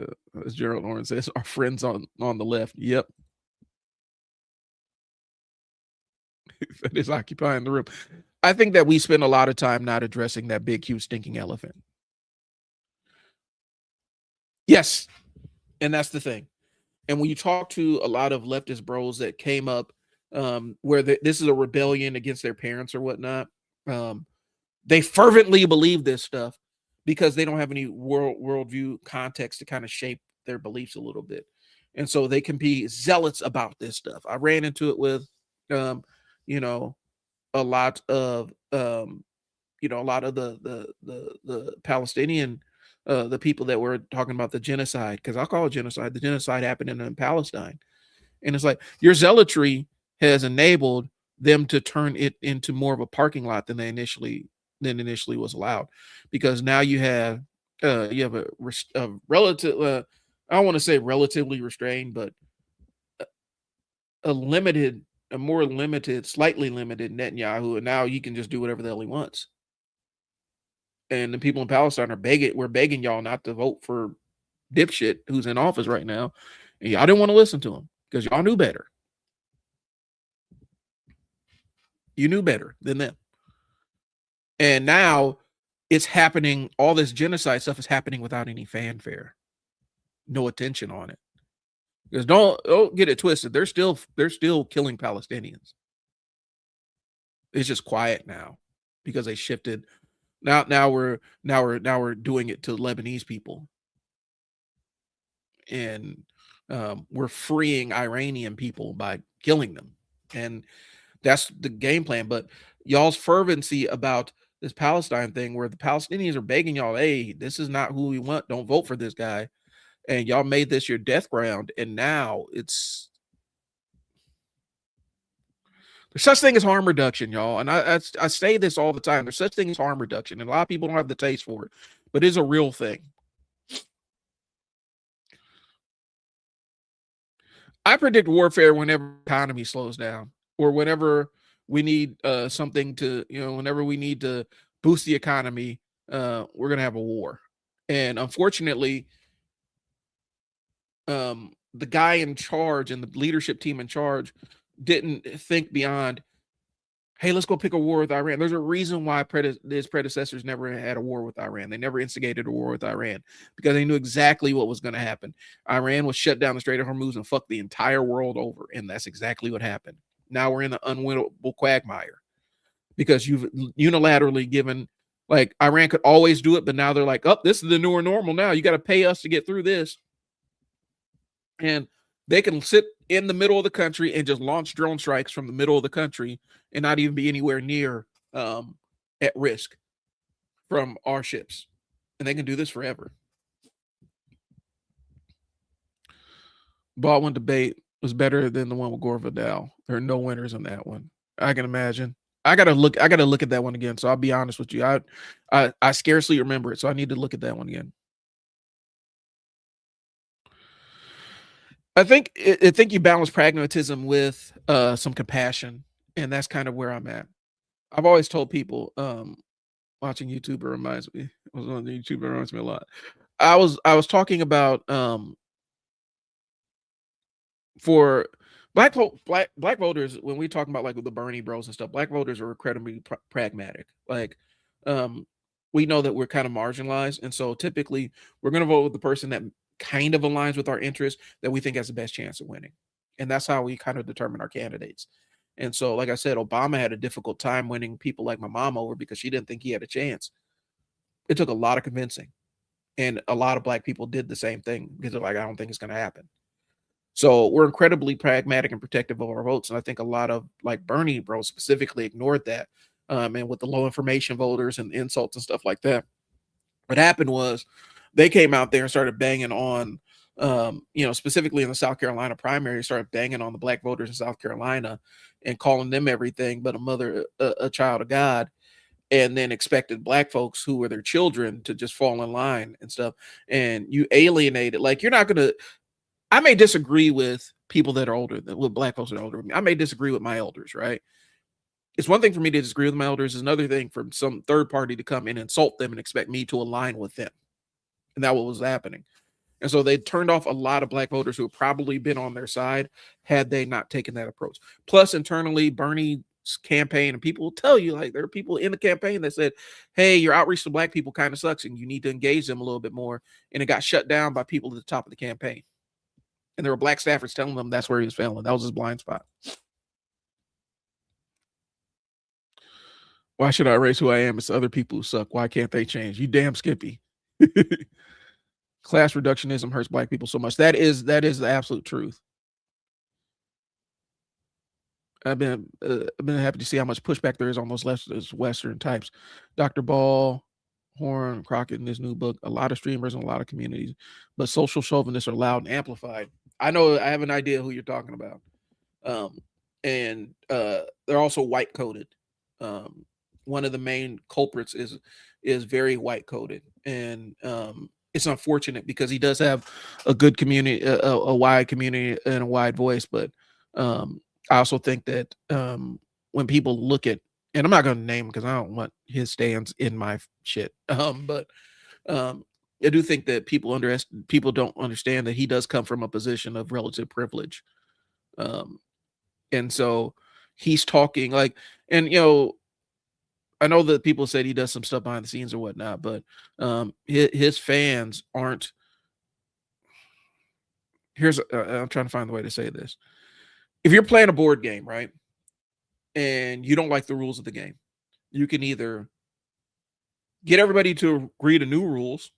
as Gerald Oren says, our friends on the left. Yep. That is occupying the room. I think that we spend a lot of time not addressing that big, huge, stinking elephant. Yes. And that's the thing. And when you talk to a lot of leftist bros that came up where this is a rebellion against their parents or whatnot, they fervently believe this stuff because they don't have any worldview context to kind of shape their beliefs a little bit. And so they can be zealots about this stuff. I ran into it with, you know, a lot of, a lot of the Palestinian, the people that were talking about the genocide, because I'll call it genocide. The genocide happened in Palestine. And it's like your zealotry has enabled them to turn it into more of a parking lot than initially was allowed, because now you have a relative I don't want to say relatively restrained, but a limited, a more limited, slightly limited Netanyahu, and now he can just do whatever the hell he wants. And the people in Palestine we're begging y'all not to vote for dipshit who's in office right now, and y'all didn't want to listen to him because y'all knew better. You knew better than them. And now it's happening. All this genocide stuff is happening without any fanfare, no attention on it. Because don't get it twisted. They're still killing Palestinians. It's just quiet now because they shifted. Now we're doing it to Lebanese people, and we're freeing Iranian people by killing them, and that's the game plan. But y'all's fervency about this Palestine thing, where the Palestinians are begging y'all, hey, this is not who we want. Don't vote for this guy. And y'all made this your death ground. And now there's such thing as harm reduction, y'all. And I say this all the time. There's such thing as harm reduction. And a lot of people don't have the taste for it, but it's a real thing. I predict warfare whenever the economy slows down, or whenever we need something to, whenever we need to boost the economy, we're going to have a war. And unfortunately, the guy in charge and the leadership team in charge didn't think beyond, hey, let's go pick a war with Iran. There's a reason why his predecessors never had a war with Iran. They never instigated a war with Iran because they knew exactly what was going to happen. Iran was shut down the Strait of Hormuz and fucked the entire world over. And that's exactly what happened. Now we're in the unwinnable quagmire because you've unilaterally given, like, Iran could always do it, but now they're like, oh, this is the newer normal now. You got to pay us to get through this. And they can sit in the middle of the country and just launch drone strikes from the middle of the country and not even be anywhere near at risk from our ships. And they can do this forever. Baldwin debate was better than the one with Gore Vidal. There are no winners in that one. I can imagine. I gotta look at that one again. So I'll be honest with you. I scarcely remember it. So I need to look at that one again. I think you balance pragmatism with some compassion, and that's kind of where I'm at. I've always told people, watching YouTube reminds me. I was on YouTube, it reminds me a lot. I was talking about for black voters, when we talk about like with the Bernie bros and stuff, black voters are incredibly pragmatic. Like, we know that we're kind of marginalized, and so typically we're going to vote with the person that kind of aligns with our interests, that we think has the best chance of winning. And that's how we kind of determine our candidates. And so, like I said, Obama had a difficult time winning people like my mom over because she didn't think he had a chance. It took a lot of convincing. And a lot of black people did the same thing because they're like, I don't think it's going to happen. So we're incredibly pragmatic and protective of our votes. And I think a lot of like Bernie bro specifically ignored that. And with the low information voters and insults and stuff like that, what happened was they came out there and started banging on, specifically in the South Carolina primary, started banging on the black voters in South Carolina and calling them everything but a child of God, and then expected black folks who were their children to just fall in line and stuff. And you alienated, like, you're not going to, I may disagree with people that are older than with black folks that are older than me. I may disagree with my elders, right? It's one thing for me to disagree with my elders. It's another thing for some third party to come and insult them and expect me to align with them. And that was happening. And so they turned off a lot of black voters who had probably been on their side had they not taken that approach. Plus, internally, Bernie's campaign, and people will tell you, like, there are people in the campaign that said, hey, your outreach to black people kind of sucks and you need to engage them a little bit more. And it got shut down by people at the top of the campaign. And there were black staffers telling them that's where he was failing. That was his blind spot. Why should I erase who I am? It's other people who suck. Why can't they change? You damn Skippy. Class reductionism hurts black people so much. That is the absolute truth. I've been happy to see how much pushback there is on those leftist Western types. Dr. Ball, Horn, Crockett in his new book, a lot of streamers and a lot of communities, but social chauvinists are loud and amplified. I know, I have an idea who you're talking about. And they're also white coded. One of the main culprits is very white coded, and it's unfortunate because he does have a good community, a wide community and a wide voice. But I also think that when people look at, and I'm not going to name him because I don't want his stands in my shit. But I do think that people don't understand that he does come from a position of relative privilege. And so he's talking like, and I know that people said he does some stuff behind the scenes or whatnot, but his fans aren't. I'm trying to find the way to say this. If you're playing a board game, right, and you don't like the rules of the game, you can either get everybody to agree to new rules.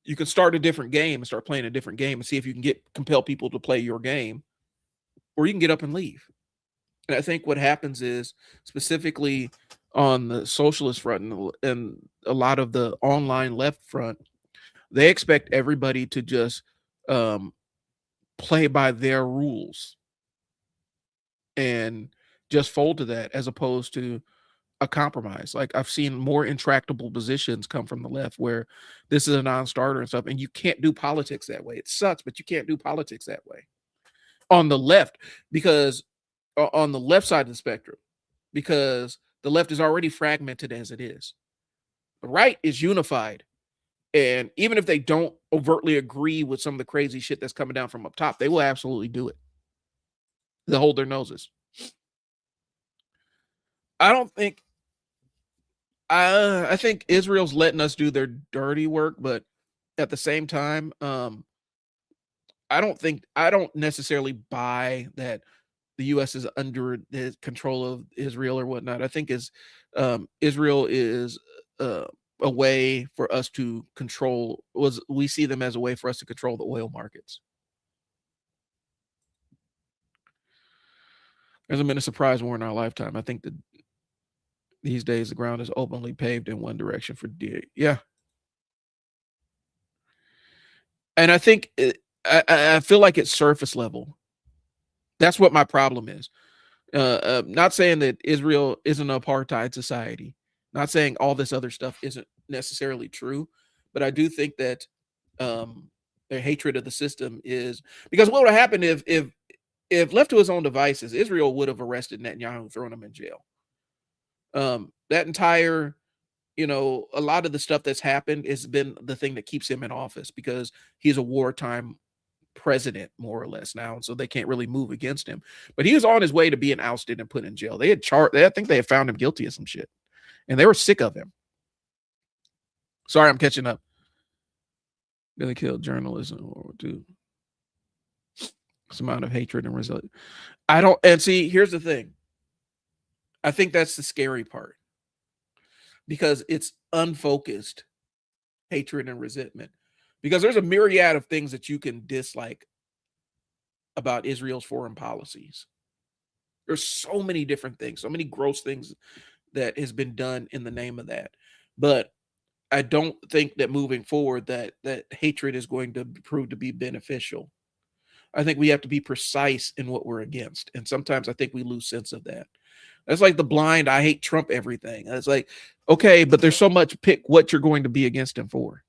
You can start a different game and start playing a different game and see if you can compel people to play your game, or you can get up and leave. And I think what happens is, specifically on the socialist front and a lot of the online left front, they expect everybody to just play by their rules and just fold to that, as opposed to a compromise. Like, I've seen more intractable positions come from the left where this is a non-starter and stuff, and you can't do politics that way. It sucks, but you can't do politics that way on the left, because on the left side of the spectrum, because the left is already fragmented as it is. The right is unified. And even if they don't overtly agree with some of the crazy shit that's coming down from up top, they will absolutely do it. They'll hold their noses. I think Israel's letting us do their dirty work, but at the same time, I don't necessarily buy that the U.S. is under the control of Israel or whatnot. I think Israel is a way for us to control. We see them as a way for us to control the oil markets. There hasn't been a surprise war in our lifetime. I think that these days the ground is openly paved in one direction for deer. Yeah, and I think I feel like it's surface level. That's what my problem is. Not saying that Israel isn't an apartheid society. Not saying all this other stuff isn't necessarily true, but I do think that their hatred of the system is, because what would have happened if left to his own devices, Israel would have arrested Netanyahu, thrown him in jail. That entire, a lot of the stuff that's happened has been the thing that keeps him in office, because he's a wartime president, more or less, now, and so they can't really move against him. But he was on his way to being ousted and put in jail. I think they had found him guilty of some shit, and they were sick of him. Sorry, I'm catching up. Gonna kill journalism or do some amount of hatred and resilience. Here's the thing. I think that's the scary part, because it's unfocused hatred and resentment, because there's a myriad of things that you can dislike about Israel's foreign policies. There's so many different things, so many gross things that has been done in the name of that. But I don't think that moving forward that hatred is going to prove to be beneficial. I think we have to be precise in what we're against. And sometimes I think we lose sense of that. That's like the blind, I hate Trump everything. It's like, okay, but there's so much, pick what you're going to be against him for.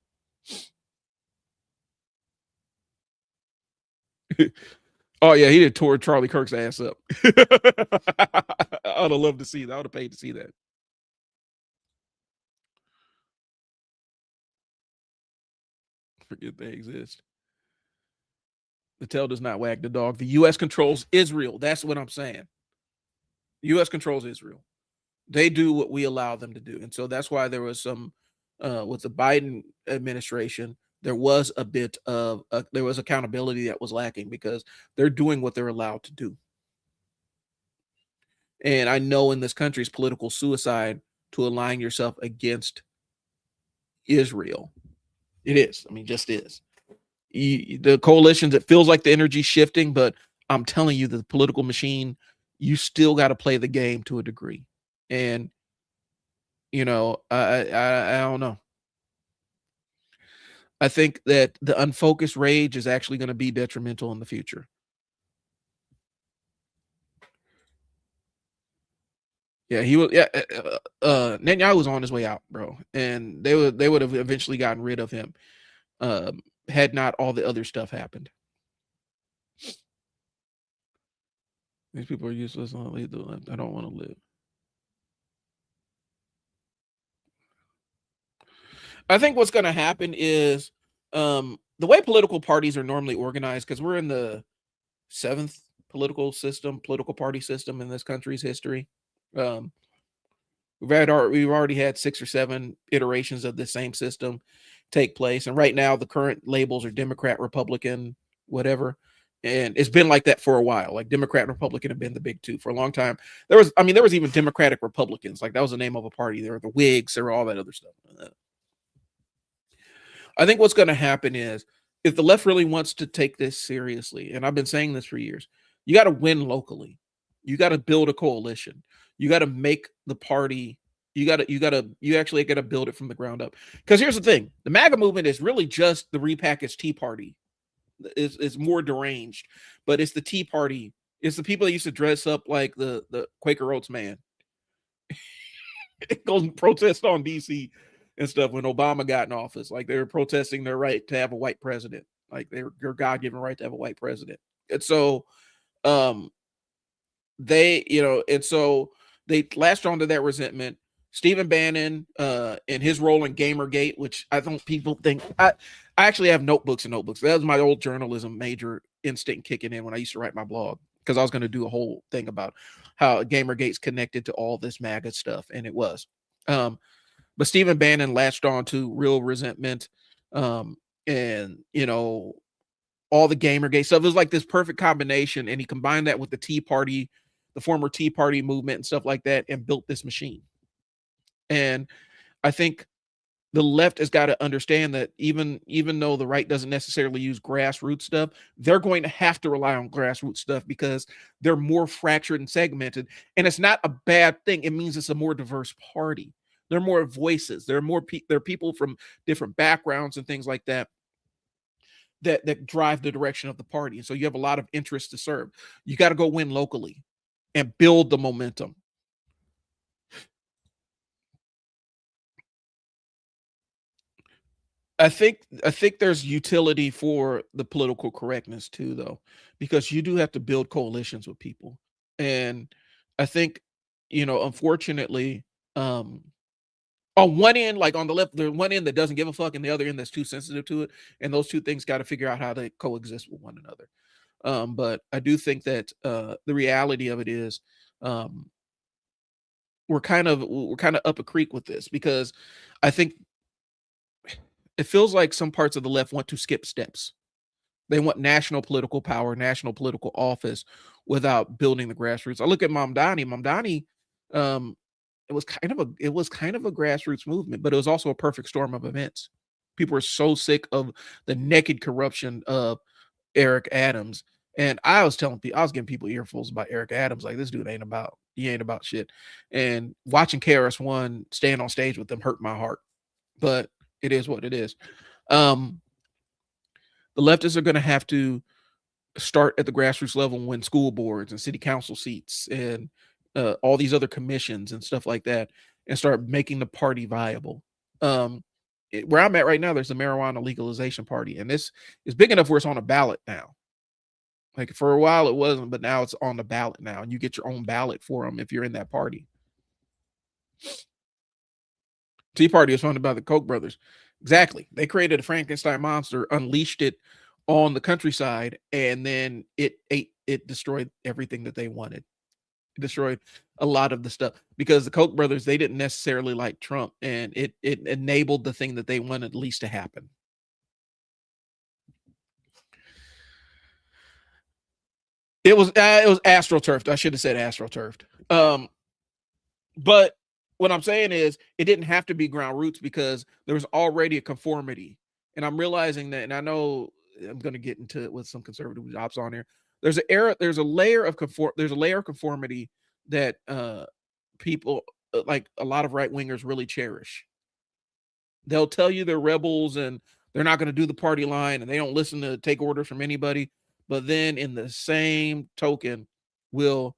Oh yeah, he did tore Charlie Kirk's ass up. I would have loved to see that. I would have paid to see that. Forget they exist. The tail does not wag the dog. The U.S. controls Israel. That's what I'm saying. The U.S. controls Israel. They do what we allow them to do. And so that's why there was some, with the Biden administration, there was a bit of, there was accountability that was lacking because they're doing what they're allowed to do. And I know in this country it's political suicide to align yourself against Israel. It is. I mean, just is. The coalitions, it feels like the energy's shifting, but I'm telling you, the political machine, you still got to play the game to a degree. And I don't know. I think that the unfocused rage is actually going to be detrimental in the future. Yeah, he was. Yeah, Netanyahu was on his way out, bro, and they would have eventually gotten rid of him, had not all the other stuff happened. These people are useless. I'll leave the left. I don't want to live. I think what's going to happen is the way political parties are normally organized, because we're in the seventh political party system in this country's history. Um, we've already had 6 or 7 iterations of the same system take place, and right now the current labels are Democrat, Republican, whatever. And it's been like that for a while. Like Democrat and Republican have been the big two for a long time. There was even Democratic Republicans. Like that was the name of a party. There were the Whigs. There were all that other stuff. I think what's going to happen is, if the left really wants to take this seriously, and I've been saying this for years, you got to win locally. You got to build a coalition. You got to make the party. You actually got to build it from the ground up. Because here's the thing: the MAGA movement is really just the repackaged Tea Party. It's more deranged, but it's the Tea Party. It's the people that used to dress up like the Quaker Oats man. It goes and protest on DC and stuff when Obama got in office. Like they were protesting their right to have a white president, like their God-given right to have a white president. And so they latched onto that resentment. Stephen Bannon and his role in Gamergate, which I don't people think I actually have notebooks and notebooks. That was my old journalism major instinct kicking in when I used to write my blog, because I was going to do a whole thing about how Gamergate's connected to all this MAGA stuff, and it was. But Stephen Bannon latched on to real resentment, and all the Gamergate stuff. It was like this perfect combination, and he combined that with the Tea Party, the former Tea Party movement and stuff like that, and built this machine. And I think the left has got to understand that even though the right doesn't necessarily use grassroots stuff, they're going to have to rely on grassroots stuff because they're more fractured and segmented. And it's not a bad thing. It means it's a more diverse party. There are more voices. There are people from different backgrounds and things like that that drive the direction of the party. And so you have a lot of interest to serve. You got to go win locally and build the momentum. I think there's utility for the political correctness too, though, because you do have to build coalitions with people. And I think, unfortunately, on one end, like on the left, there's one end that doesn't give a fuck, and the other end that's too sensitive to it. And those two things got to figure out how they coexist with one another. But I do think that the reality of it is, we're kind of up a creek with this, because I think it feels like some parts of the left want to skip steps. They want national political power, national political office, without building the grassroots. I look at Mamdani. It was kind of a grassroots movement, but it was also a perfect storm of events. People are so sick of the naked corruption of Eric Adams. And I was telling people, I was giving people earfuls about Eric Adams. Like, this dude he ain't about shit. And watching KRS-One stand on stage with them hurt my heart. But it is what it is. The leftists are going to have to start at the grassroots level and win school boards and city council seats and all these other commissions and stuff like that, and start making the party viable. Where I'm at right now, there's the marijuana legalization party, and this is big enough where it's on a ballot now. Like, for a while it wasn't, but now it's on the ballot now, and you get your own ballot for them if you're in that party. Tea Party was funded by the Koch brothers. Exactly. They created a Frankenstein monster, unleashed it on the countryside, and then it destroyed everything that they wanted. It destroyed a lot of the stuff because the Koch brothers, they didn't necessarily like Trump, and it enabled the thing that they wanted least to happen. It was astroturfed. I should have said astroturfed. But what I'm saying is it didn't have to be ground roots because there was already a conformity. And I'm realizing that, and I know I'm going to get into it with some conservative ops on here. There's a layer of conformity that people like a lot of right wingers really cherish. They'll tell you they're rebels and they're not going to do the party line and they don't listen to take orders from anybody. But then in the same token, will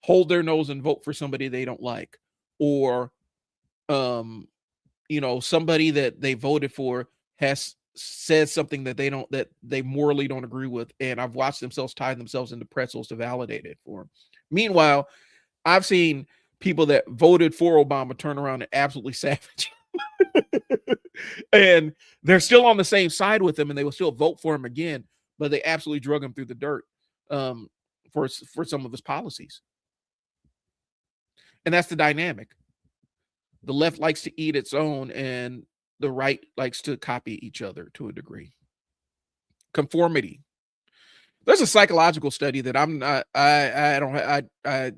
hold their nose and vote for somebody they don't like, or somebody that they voted for has said something that they morally don't agree with, and I've watched themselves tie themselves into pretzels to validate it for them. Meanwhile, I've seen people that voted for Obama turn around and absolutely savage and they're still on the same side with him and they will still vote for him again, but they absolutely drug him through the dirt for some of his policies. And that's the dynamic. The left likes to eat its own and the right likes to copy each other to a degree. Conformity. There's a psychological study that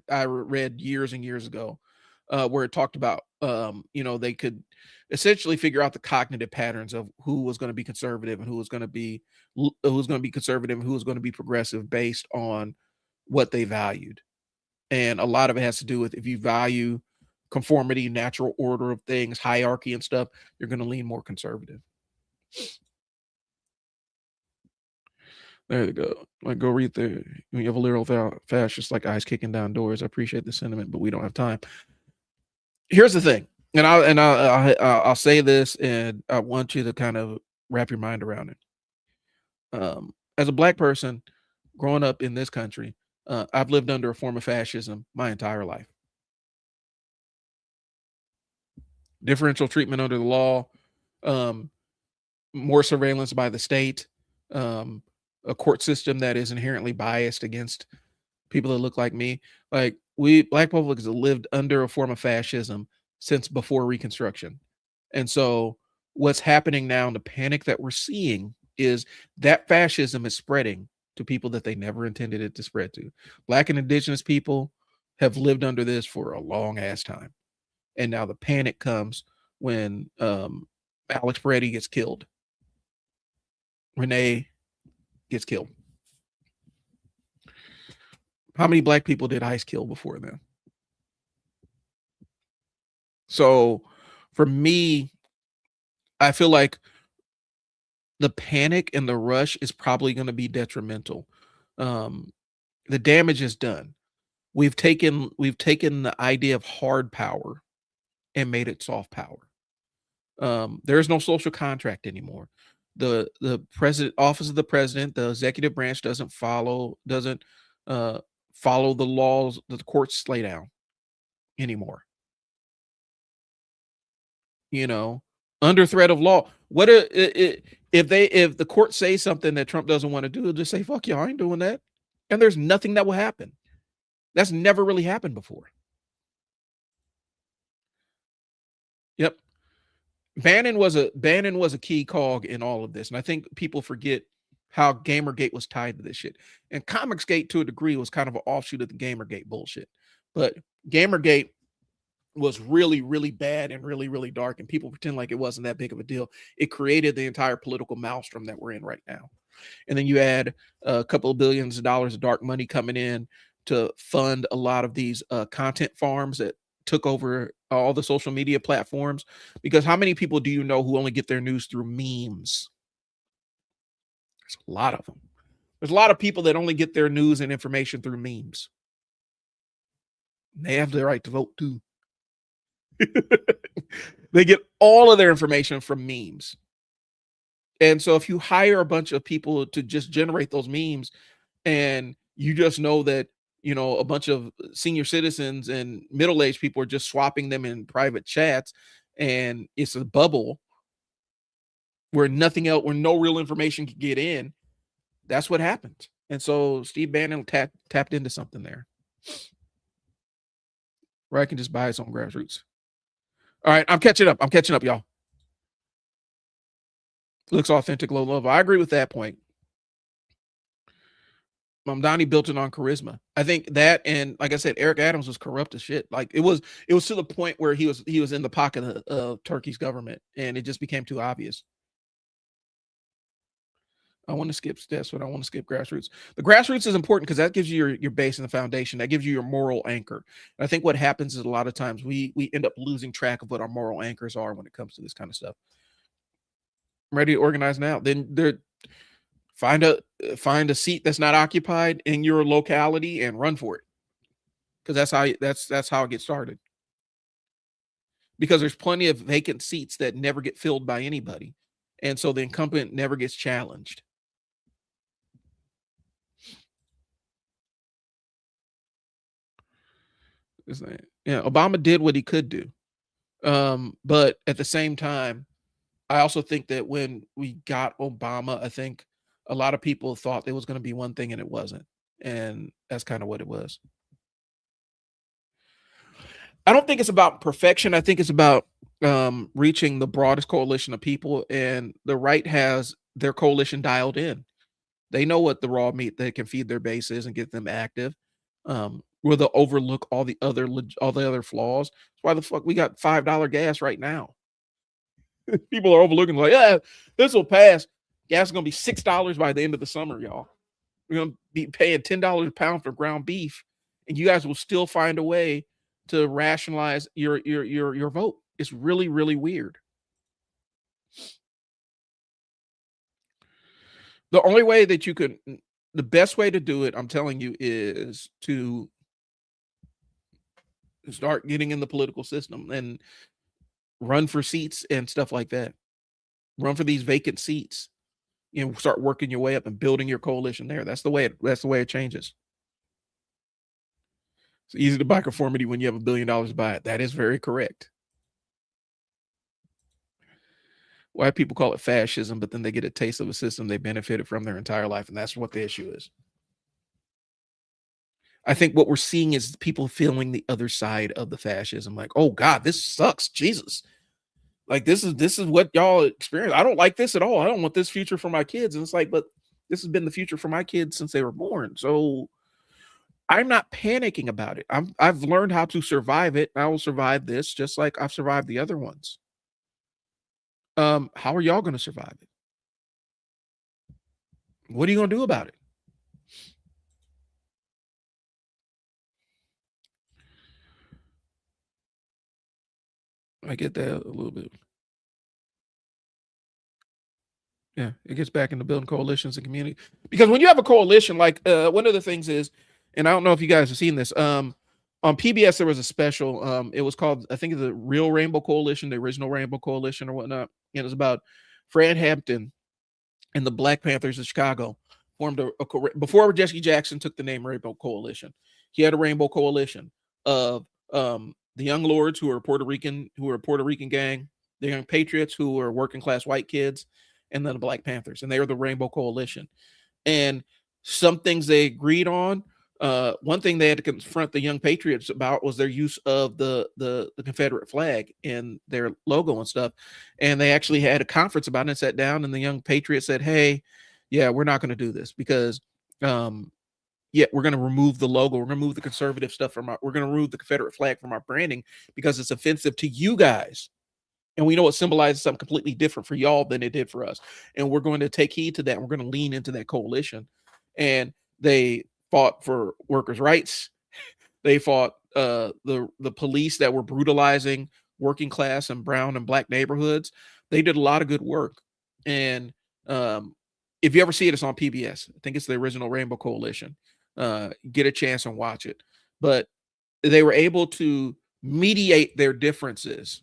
I read years and years ago where it talked about, they could essentially figure out the cognitive patterns of who was going to be conservative and who was going to be conservative and who was going to be progressive based on what they valued. And a lot of it has to do with if you value conformity, natural order of things, hierarchy and stuff, you're going to lean more conservative. There you go. Like, go read the you have a literal fascist like eyes kicking down doors. I appreciate the sentiment, but we don't have time. Here's the thing, and I'll say this, and I want you to kind of wrap your mind around it. As a black person growing up in this country, I've lived under a form of fascism my entire life. Differential treatment under the law, more surveillance by the state, a court system that is inherently biased against people that look like me. Like, we black publics have lived under a form of fascism since before Reconstruction. And so what's happening now, and the panic that we're seeing, is that fascism is spreading to people that they never intended it to spread to. Black and indigenous people have lived under this for a long ass time. And now the panic comes when Alex Peretti gets killed. Renee gets killed. How many black people did ICE kill before then? So for me, I feel like the panic and the rush is probably going to be detrimental. The damage is done. We've taken the idea of hard power and made it soft power. There is no social contract anymore. The president, office of the president, the executive branch doesn't follow the laws that the courts lay down anymore. Under threat of law. What if the court say something that Trump doesn't want to do, just say, fuck you, I ain't doing that. And there's nothing that will happen. That's never really happened before. Yep. Bannon was a key cog in all of this. And I think people forget how Gamergate was tied to this shit. And Comicsgate, to a degree, was kind of an offshoot of the Gamergate bullshit. But Gamergate was really, really bad and really, really dark, and people pretend like it wasn't that big of a deal. It created the entire political maelstrom that we're in right now. And then you add a couple of billions of dollars of dark money coming in to fund a lot of these content farms that took over all the social media platforms. Because how many people do you know who only get their news through memes? There's a lot of them. There's a lot of people that only get their news and information through memes. They have the right to vote too. They get all of their information from memes. And so if you hire a bunch of people to just generate those memes, and you just know that, you know, a bunch of senior citizens and middle-aged people are just swapping them in private chats, and it's a bubble where nothing else, where no real information can get in, that's what happened. And so Steve Bannon tapped into something there, where I can just buy its own grassroots. All right, I'm catching up, y'all. Looks authentic, low level. I agree with that point. Donnie built it on charisma. I think that, and like I said, Eric Adams was corrupt as shit. Like it was to the point where he was in the pocket of Turkey's government, and it just became too obvious. I want to skip steps, but I want to skip grassroots. The grassroots is important because that gives you your base and the foundation. That gives you your moral anchor. And I think what happens is a lot of times we end up losing track of what our moral anchors are when it comes to this kind of stuff. I'm ready to organize now. Then find a seat that's not occupied in your locality and run for it, because that's how it gets started. Because there's plenty of vacant seats that never get filled by anybody, and so the incumbent never gets challenged. Yeah, Obama did what he could do, but at the same time, I also think that when we got Obama, I think a lot of people thought it was going to be one thing and it wasn't. And that's kind of what it was. I don't think it's about perfection. I think it's about reaching the broadest coalition of people, and the right has their coalition dialed in. They know what the raw meat that can feed their base is and get them active. Where they'll overlook all the other flaws. That's why the fuck we got $5 gas right now. People are overlooking like, yeah, this will pass. Gas is gonna be $6 by the end of the summer, y'all. We're gonna be paying $10 a pound for ground beef, and you guys will still find a way to rationalize your vote. It's really, really weird. The only way that you could, the best way to do it, I'm telling you, is to start getting in the political system and run for seats and stuff like that. Run for these vacant seats. You know, start working your way up and building your coalition there. That's the way it changes. It's easy to buy conformity when you have $1 billion to buy it. That is very correct. Why people call it fascism, but then they get a taste of a system they benefited from their entire life, and that's what the issue is. I think what we're seeing is people feeling the other side of the fascism, like, oh God, this sucks. Jesus. Like this is what y'all experience. I don't like this at all. I don't want this future for my kids. And it's like, but this has been the future for my kids since they were born. So I'm not panicking about it. I've learned how to survive it. I will survive this just like I've survived the other ones. How are y'all going to survive it? What are you going to do about it? I get that a little bit. Yeah, it gets back into building coalitions and community. Because when you have a coalition, like one of the things is, and I don't know if you guys have seen this, on PBS there was a special. It was called, I think, the Real Rainbow Coalition, the original Rainbow Coalition, or whatnot. And it was about Fred Hampton and the Black Panthers of Chicago formed before Jesse Jackson took the name Rainbow Coalition. He had a Rainbow Coalition of the Young Lords, who are Puerto Rican gang, the Young Patriots, who are working class white kids, and then the Black Panthers, and they were the Rainbow Coalition. And some things they agreed on. One thing they had to confront the Young Patriots about was their use of the Confederate flag in their logo and stuff. And they actually had a conference about it and sat down, and the Young Patriots said, hey, yeah, we're not going to do this because yet we're going to remove the logo. We're going to remove the conservative stuff from we're going to remove the Confederate flag from our branding because it's offensive to you guys. And we know it symbolizes something completely different for y'all than it did for us. And we're going to take heed to that. We're going to lean into that coalition. And they fought for workers' rights. They fought the police that were brutalizing working class and brown and black neighborhoods. They did a lot of good work. And if you ever see it, it's on PBS. I think it's the original Rainbow Coalition. Get a chance and watch it. But they were able to mediate their differences,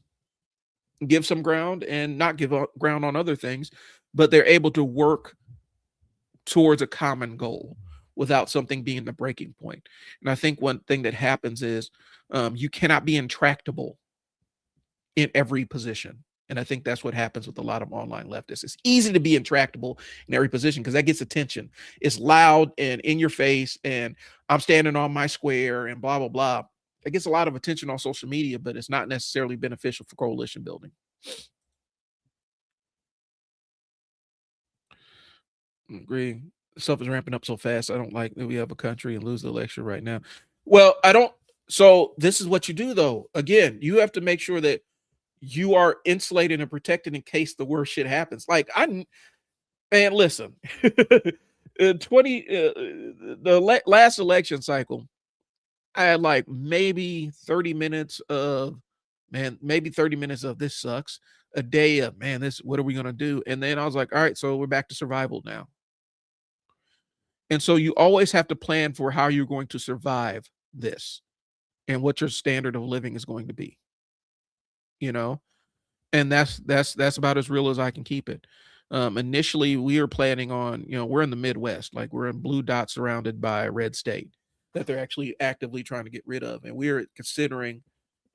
give some ground and not give ground on other things, but they're able to work towards a common goal without something being the breaking point. And I think one thing that happens is you cannot be intractable in every position. And I think that's what happens with a lot of online leftists. It's easy to be intractable in every position because that gets attention. It's loud and in your face, and I'm standing on my square and blah, blah, blah. It gets a lot of attention on social media, but it's not necessarily beneficial for coalition building. Agree. Stuff is ramping up so fast. I don't like that we have a country and lose the election right now. Well, I don't. So this is what you do, though. Again, you have to make sure that you are insulated and protected in case the worst shit happens. Like man, listen, last election cycle, I had like maybe 30 minutes of, man, maybe 30 minutes of this sucks. A day of, man, what are we going to do? And then I was like, all right, so we're back to survival now. And so you always have to plan for how you're going to survive this and what your standard of living is going to be, and that's about as real as I can keep it. Initially we are planning on, we're in the Midwest, like we're in blue dots surrounded by a red state that they're actually actively trying to get rid of. And we're considering,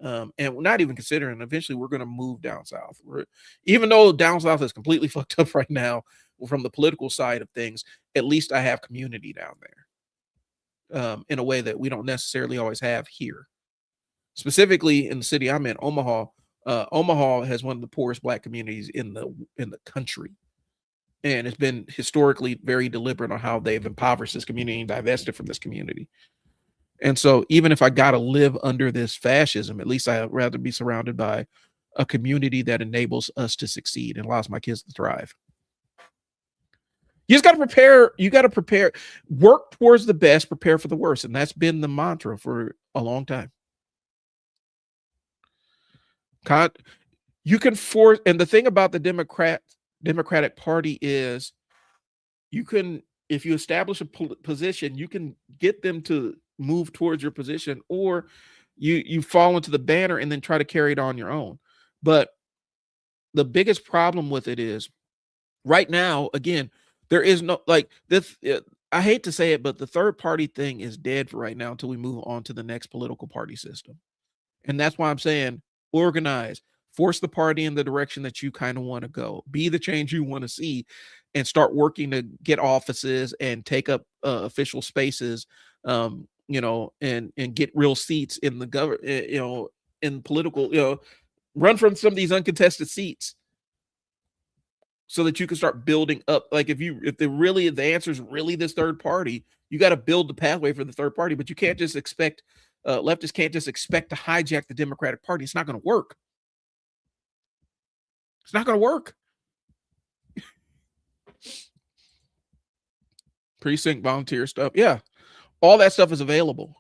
and we're not even considering, eventually we're going to move down south. Even though down south is completely fucked up right now from the political side of things, at least I have community down there in a way that we don't necessarily always have here. Specifically in the city I'm in, Omaha. Omaha has one of the poorest black communities in the country. And it's been historically very deliberate on how they've impoverished this community and divested from this community. And so even if I got to live under this fascism, at least I'd rather be surrounded by a community that enables us to succeed and allows my kids to thrive. You just got to prepare. You got to prepare, work towards the best, prepare for the worst. And that's been the mantra for a long time. You can force, and the thing about the Democratic Party is you can, if you establish a position, you can get them to move towards your position, or you fall into the banner and then try to carry it on your own. But the biggest problem with it is right now, again, there is no, like this, I hate to say it, but the third party thing is dead for right now until we move on to the next political party system. And that's why I'm saying organize, force the party in the direction that you kind of want to go, be the change you want to see, and start working to get offices and take up official spaces, and get real seats in the government, in political, run from some of these uncontested seats so that you can start building up. Like if the answer is really this third party, you got to build the pathway for the third party, but you can't just expect, leftists can't just expect to hijack the Democratic Party. It's not going to work. It's not going to work. Precinct volunteer stuff. Yeah. All that stuff is available.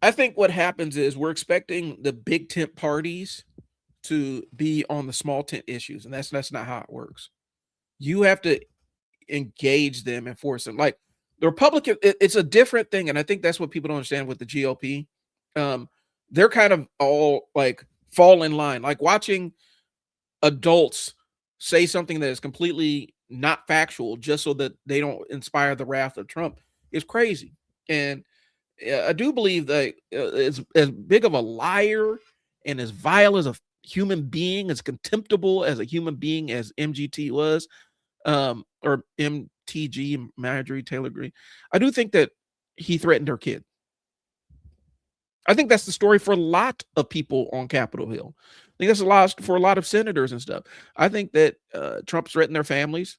I think what happens is we're expecting the big tent parties to be on the small tent issues, and that's not how it works. You have to engage them and force them. Like the Republican, it's a different thing, and I think that's what people don't understand with the GOP. They're kind of all like fall in line, like watching adults say something that is completely not factual just so that they don't inspire the wrath of Trump is crazy. And I do believe that as big of a liar and as vile as a human being, as contemptible as a human being as MGT was, or MTG, Marjorie Taylor Greene, I do think that he threatened her kid. I think that's the story for a lot of people on Capitol Hill. think that's a lot for a lot of senators and stuff. I think that Trump's threatened their families.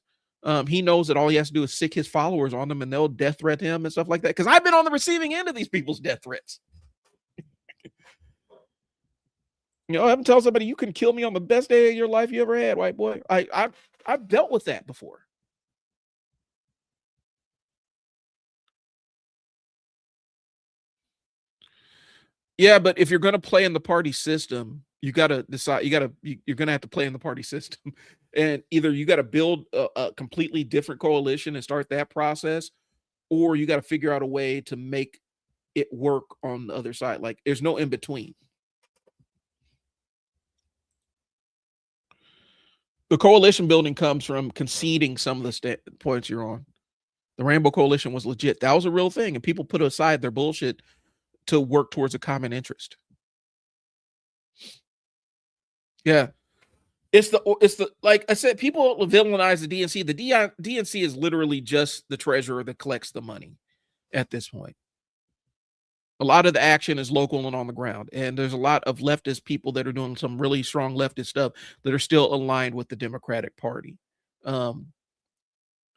He knows that all he has to do is sick his followers on them, and they'll death threat him and stuff like that. Because I've been on the receiving end of these people's death threats. I haven't tell somebody you can kill me on the best day of your life you ever had, white boy. I've dealt with that before. Yeah, but if you're going to play in the party system, you got to decide. You're going to have to play in the party system, and either you got to build a completely different coalition and start that process, or you got to figure out a way to make it work on the other side. Like there's no in between. The coalition building comes from conceding some of the points you're on. The Rainbow Coalition was legit. That was a real thing, and people put aside their bullshit to work towards a common interest. Yeah. It's the like I said, people villainize the DNC. The DNC is literally just the treasurer that collects the money at this point. A lot of the action is local and on the ground, and there's a lot of leftist people that are doing some really strong leftist stuff that are still aligned with the Democratic Party. I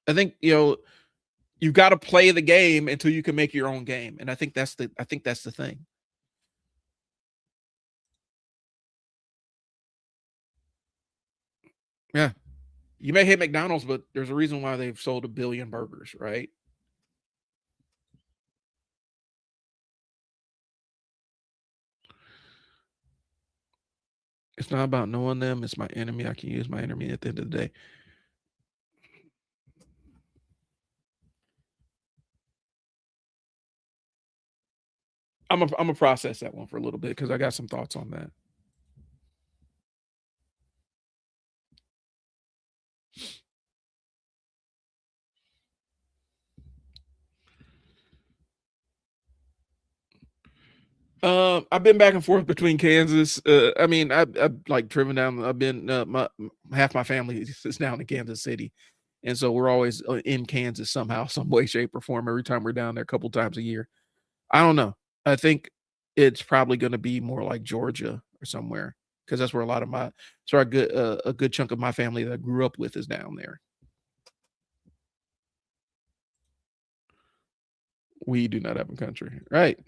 think you've got to play the game until you can make your own game, and I think that's the thing. Yeah. You may hate McDonald's, but there's a reason why they've sold 1 billion burgers, right? It's not about knowing them. It's my enemy. I can use my enemy at the end of the day. I'm gonna process that one for a little bit because I got some thoughts on that. I've been back and forth between Kansas. I mean, I've like driven down. I've been half my family is down in Kansas City, and so we're always in Kansas somehow, some way, shape, or form. Every time we're down there, a couple times a year. I don't know. I think it's probably going to be more like Georgia or somewhere because that's where a lot of my so a good chunk of my family that I grew up with is down there. We do not have a country, right?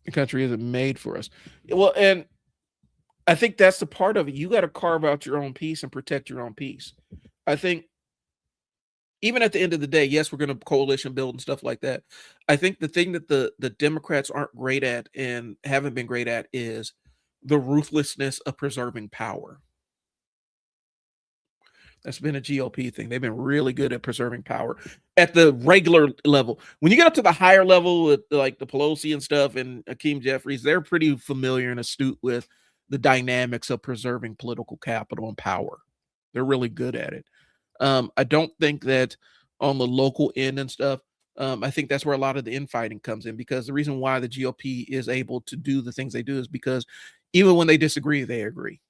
The country isn't made for us. Well, and I think that's the part of it. You got to carve out your own peace and protect your own peace. I think even at the end of the day, yes, we're going to coalition build and stuff like that. I think the thing that the Democrats aren't great at and haven't been great at is the ruthlessness of preserving power. That's been a GOP thing. They've been really good at preserving power at the regular level. When you get up to the higher level with like the Pelosi and stuff and Akeem Jeffries, they're pretty familiar and astute with the dynamics of preserving political capital and power. They're really good at it. I don't think that on the local end and stuff, I think that's where a lot of the infighting comes in because the reason why the GOP is able to do the things they do is because even when they disagree, they agree.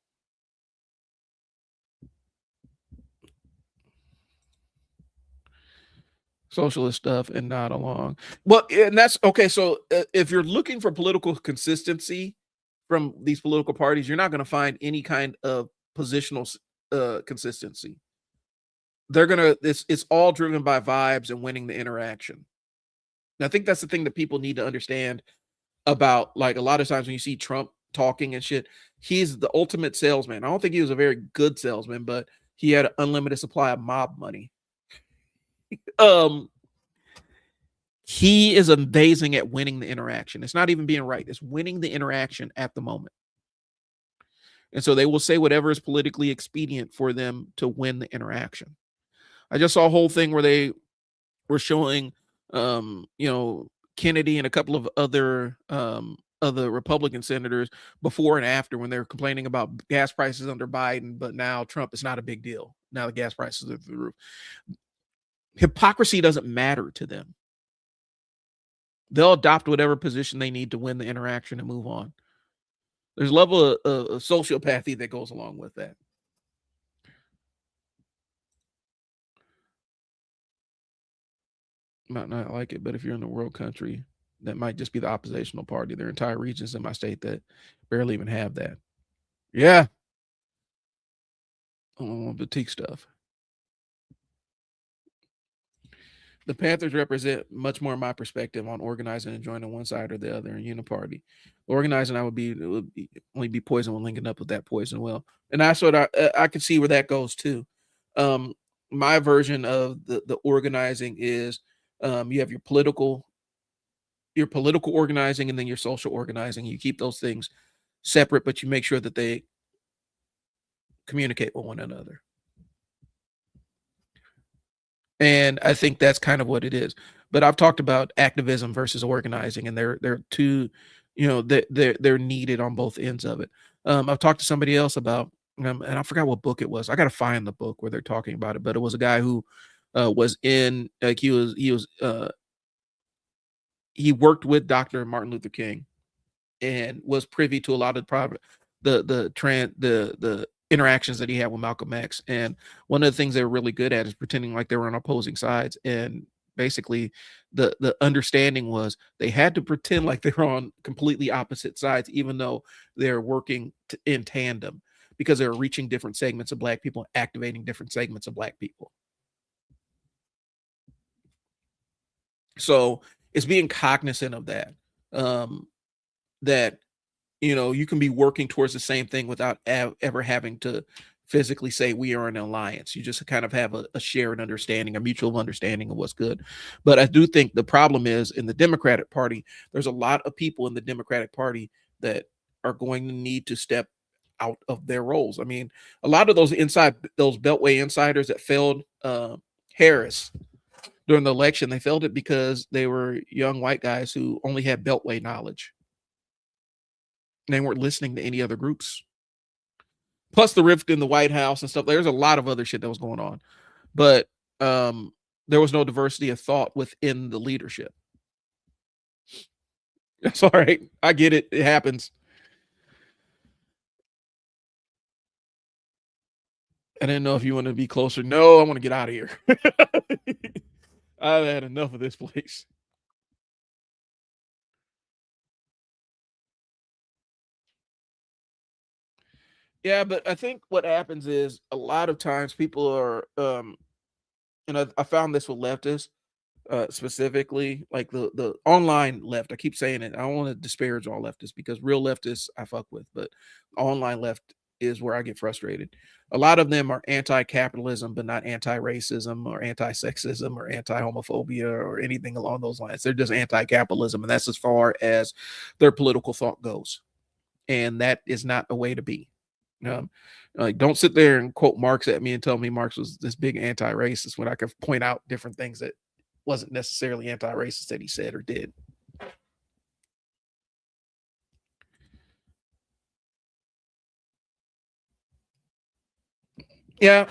Socialist stuff and not along. Well, and that's okay. So if you're looking for political consistency from these political parties, you're not going to find any kind of positional consistency. They're gonna it's all driven by vibes and winning the interaction. And I think that's the thing that people need to understand about like a lot of times when you see Trump talking and shit, he's the ultimate salesman. I don't think he was a very good salesman, but he had an unlimited supply of mob money. Um, he is amazing at winning the interaction. It's not even being right, it's winning the interaction at the moment. And so they will say whatever is politically expedient for them to win the interaction. I just saw a whole thing where they were showing Kennedy and a couple of other Republican senators before and after when they're complaining about gas prices under Biden, but now Trump is not a big deal. Now the gas prices are through the roof. Hypocrisy doesn't matter to them. They'll adopt whatever position they need to win the interaction and move on. There's a level of sociopathy that goes along with that. Might not like it, but if you're in the world country, that might just be the oppositional party. There are entire regions in my state that barely even have that. Yeah. Boutique stuff. The Panthers represent much more my perspective on organizing and joining one side or the other in uniparty. Organizing, only be poison when linking up with that poison well, and that's what I can see where that goes too. Um, my version of the organizing is you have your political organizing and then your social organizing. You keep those things separate, but you make sure that they communicate with one another. And I think that's kind of what it is. But I've talked about activism versus organizing, and they're two, they're needed on both ends of it. I've talked to somebody else about, and I forgot what book it was. I got to find the book where they're talking about it, but it was a guy who was in like he worked with Dr. Martin Luther King and was privy to a lot of the interactions that he had with Malcolm X. And one of the things they were really good at is pretending like they were on opposing sides. And basically the understanding was they had to pretend like they were on completely opposite sides, even though they're working in tandem, because they're reaching different segments of Black people, activating different segments of Black people. So it's being cognizant of that, that you can be working towards the same thing without ever having to physically say we are an alliance. You just kind of have a shared understanding, a mutual understanding of what's good. But I do think the problem is in the Democratic Party, there's a lot of people in the Democratic Party that are going to need to step out of their roles. I mean, a lot of those Beltway insiders that failed Harris during the election, they failed it because they were young white guys who only had Beltway knowledge. They weren't listening to any other groups. Plus the rift in the White House and stuff. There's a lot of other shit that was going on. But there was no diversity of thought within the leadership. That's all right. I get it. It happens. I didn't know if you want to be closer. No, I want to get out of here. I've had enough of this place. Yeah, but I think what happens is a lot of times people are, and I found this with leftists, specifically like the online left. I keep saying it. I don't want to disparage all leftists because real leftists I fuck with, but online left is where I get frustrated. A lot of them are anti-capitalism, but not anti-racism or anti-sexism or anti-homophobia or anything along those lines. They're just anti-capitalism, and that's as far as their political thought goes. And that is not a way to be. Don't sit there and quote Marx at me and tell me Marx was this big anti-racist when I could point out different things that wasn't necessarily anti-racist that he said or did. Yeah,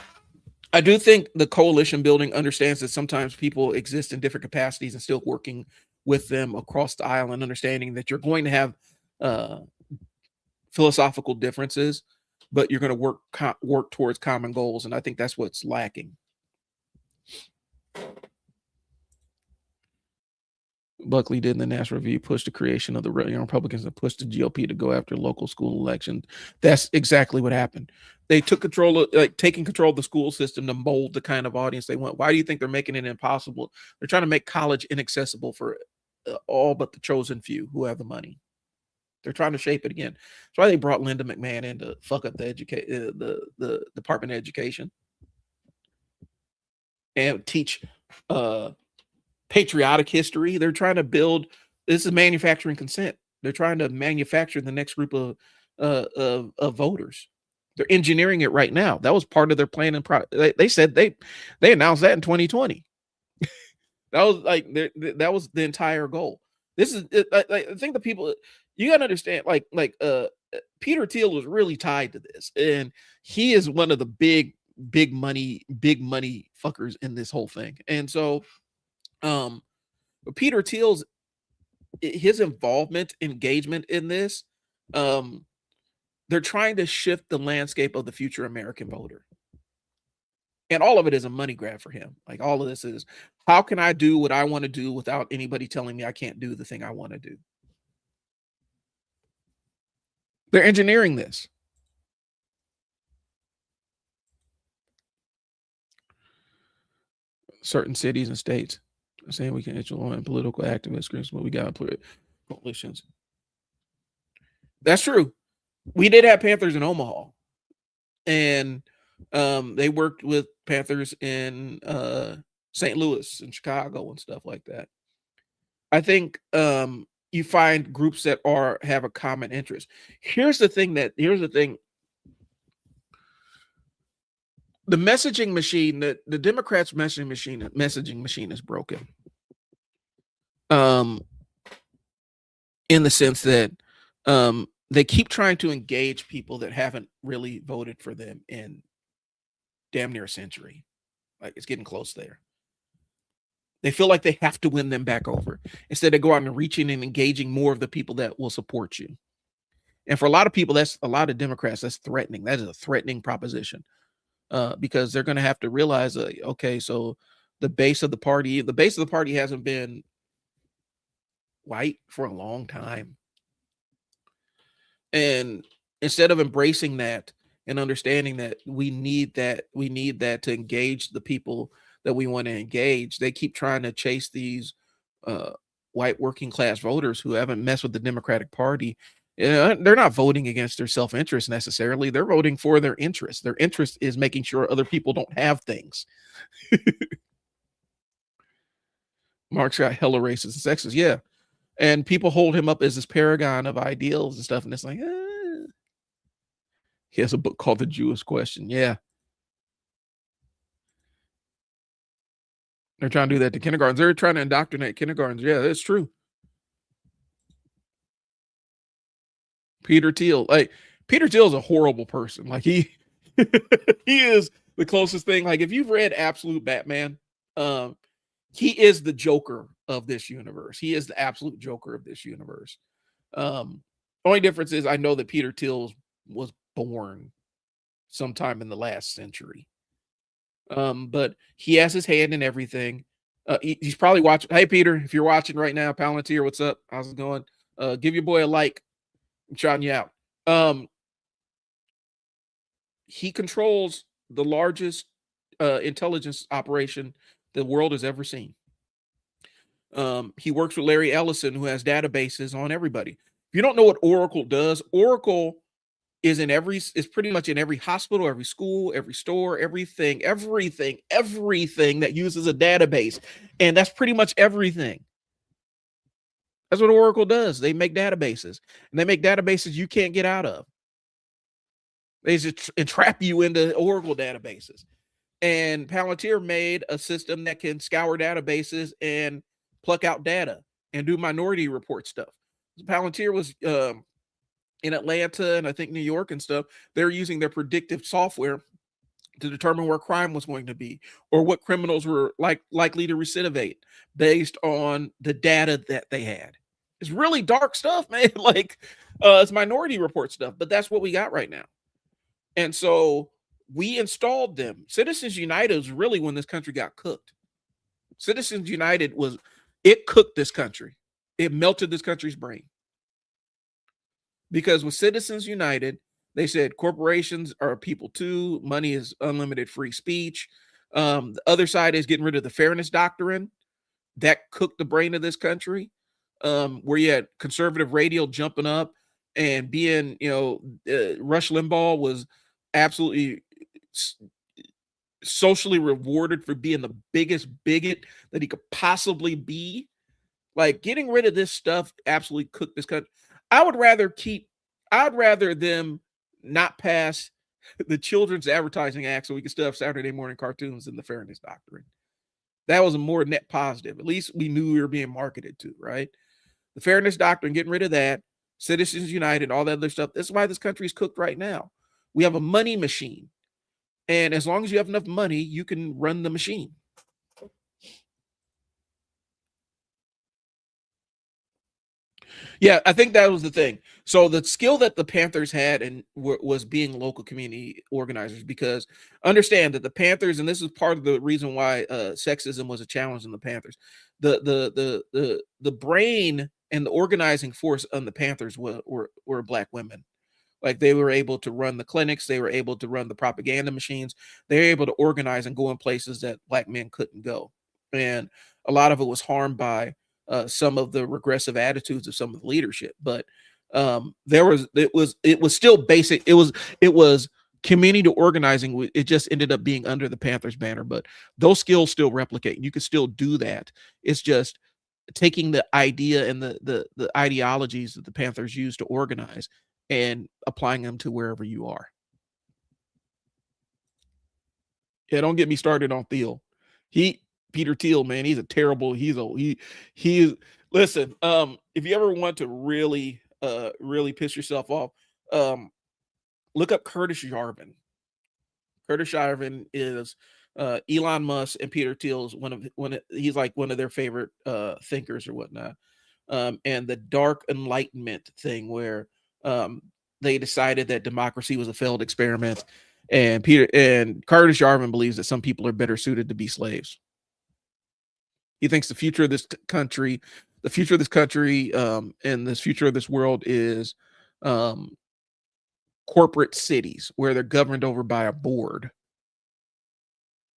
I do think the coalition building understands that sometimes people exist in different capacities and still working with them across the aisle and understanding that you're going to have uh, philosophical differences, but you're going to work towards common goals, and I think that's what's lacking. Buckley did in the National Review push the creation of the Republicans and pushed the GOP to go after local school elections. That's exactly what happened. They took taking control of the school system to mold the kind of audience they want. Why do you think they're making it impossible? They're trying to make college inaccessible for all but the chosen few who have the money. They're trying to shape it again. That's why they brought Linda McMahon in to fuck up the Department of Education and teach patriotic history. They're trying to build. This is manufacturing consent. They're trying to manufacture the next group of voters. They're engineering it right now. That was part of their plan and they said they announced that in 2020. That was that was the entire goal. This is I think the people, you gotta understand, Peter Thiel was really tied to this, and he is one of the big money fuckers in this whole thing. And so Peter Thiel's his involvement, engagement in this, they're trying to shift the landscape of the future American voter. And all of it is a money grab for him. Like all of this is, how can I do what I want to do without anybody telling me I can't do the thing I want to do? They're engineering this. Certain cities and states are saying we can influence political activists, but we got coalitions. That's true. We did have Panthers in Omaha, and they worked with Panthers in St. Louis and Chicago and stuff like that. I think you find groups that have a common interest. Here's the thing. The messaging machine, the Democrats' messaging machine is broken. In the sense that they keep trying to engage people that haven't really voted for them in damn near a century. Like, it's getting close there. They feel like they have to win them back over instead of go out and reaching and engaging more of the people that will support you. And for a lot of people, that's a lot of Democrats, that's threatening. That is a threatening proposition because they're going to have to realize, okay, so the base of the party hasn't been white for a long time. And instead of embracing that and understanding that we need that to engage the people that we want to engage, they keep trying to chase these white working class voters who haven't messed with the Democratic Party. They're not voting against their self-interest necessarily. They're voting for their interest. Their interest is making sure other people don't have things. Mark's got hella racist and sexist. Yeah. And people hold him up as this paragon of ideals and stuff. And it's like, he has a book called The Jewish Question. Yeah. They're trying to do that to kindergartens. They're trying to indoctrinate kindergartens. Yeah, that's true. Peter Thiel. Peter Thiel is a horrible person. Like he is the closest thing. Like if you've read Absolute Batman, he is the Joker of this universe. He is the absolute Joker of this universe. Only difference is I know that Peter Thiel was born sometime in the last century. But he has his hand in everything. He's probably watching. Hey, Peter, if you're watching right now, Palantir, what's up? How's it going? Give your boy a like. I'm shouting you out. He controls the largest intelligence operation the world has ever seen. He works with Larry Ellison, who has databases on everybody. If you don't know what Oracle does, Oracle is pretty much in every hospital, every school, every store, everything that uses a database. And that's pretty much everything. That's what Oracle does. They make databases, and they make databases you can't get out of. They just entrap you into Oracle databases. And Palantir made a system that can scour databases and pluck out data and do Minority Report stuff. Palantir was in Atlanta and I think New York and stuff. They're using their predictive software to determine where crime was going to be or what criminals were likely to recidivate based on the data that they had. It's really dark stuff, man. It's Minority Report stuff, but that's what we got right now. And so we installed them. Citizens United was really when this country got cooked. Citizens United it cooked this country. It melted this country's brain. Because with Citizens United, they said corporations are people too. Money is unlimited free speech. The other side is getting rid of the fairness doctrine. That cooked the brain of this country. Where you had conservative radio jumping up and being, Rush Limbaugh was absolutely socially rewarded for being the biggest bigot that he could possibly be. Like, getting rid of this stuff absolutely cooked this country. I'd rather them not pass the Children's Advertising Act so we can still have Saturday morning cartoons than the fairness doctrine. That was a more net positive. At least we knew we were being marketed to, right? The fairness doctrine, getting rid of that, Citizens United, all that other stuff. This is why this country is cooked right now. We have a money machine. And as long as you have enough money, you can run the machine. Yeah, I think that was the thing. So the skill that the Panthers had and was being local community organizers, because understand that the Panthers, and this is part of the reason why sexism was a challenge in the Panthers. The brain and the organizing force on the Panthers were black women. Like they were able to run the clinics, they were able to run the propaganda machines, they were able to organize and go in places that black men couldn't go. And a lot of it was harmed by some of the regressive attitudes of some of the leadership. But it was still basic. It was community organizing. It just ended up being under the Panthers banner, but those skills still replicate. You can still do that. It's just taking the idea and the ideologies that the Panthers use to organize and applying them to wherever you are. Yeah, don't get me started on Thiel. He Peter Thiel, man, he's a terrible. He is. Listen, if you ever want to really piss yourself off, um, look up Curtis Yarvin. Curtis Yarvin is Elon Musk and Peter Thiel's he's like one of their favorite thinkers or whatnot. And the dark enlightenment thing where they decided that democracy was a failed experiment, and Curtis Yarvin believes that some people are better suited to be slaves. He thinks the future of this country, and this future of this world is um, corporate cities where they're governed over by a board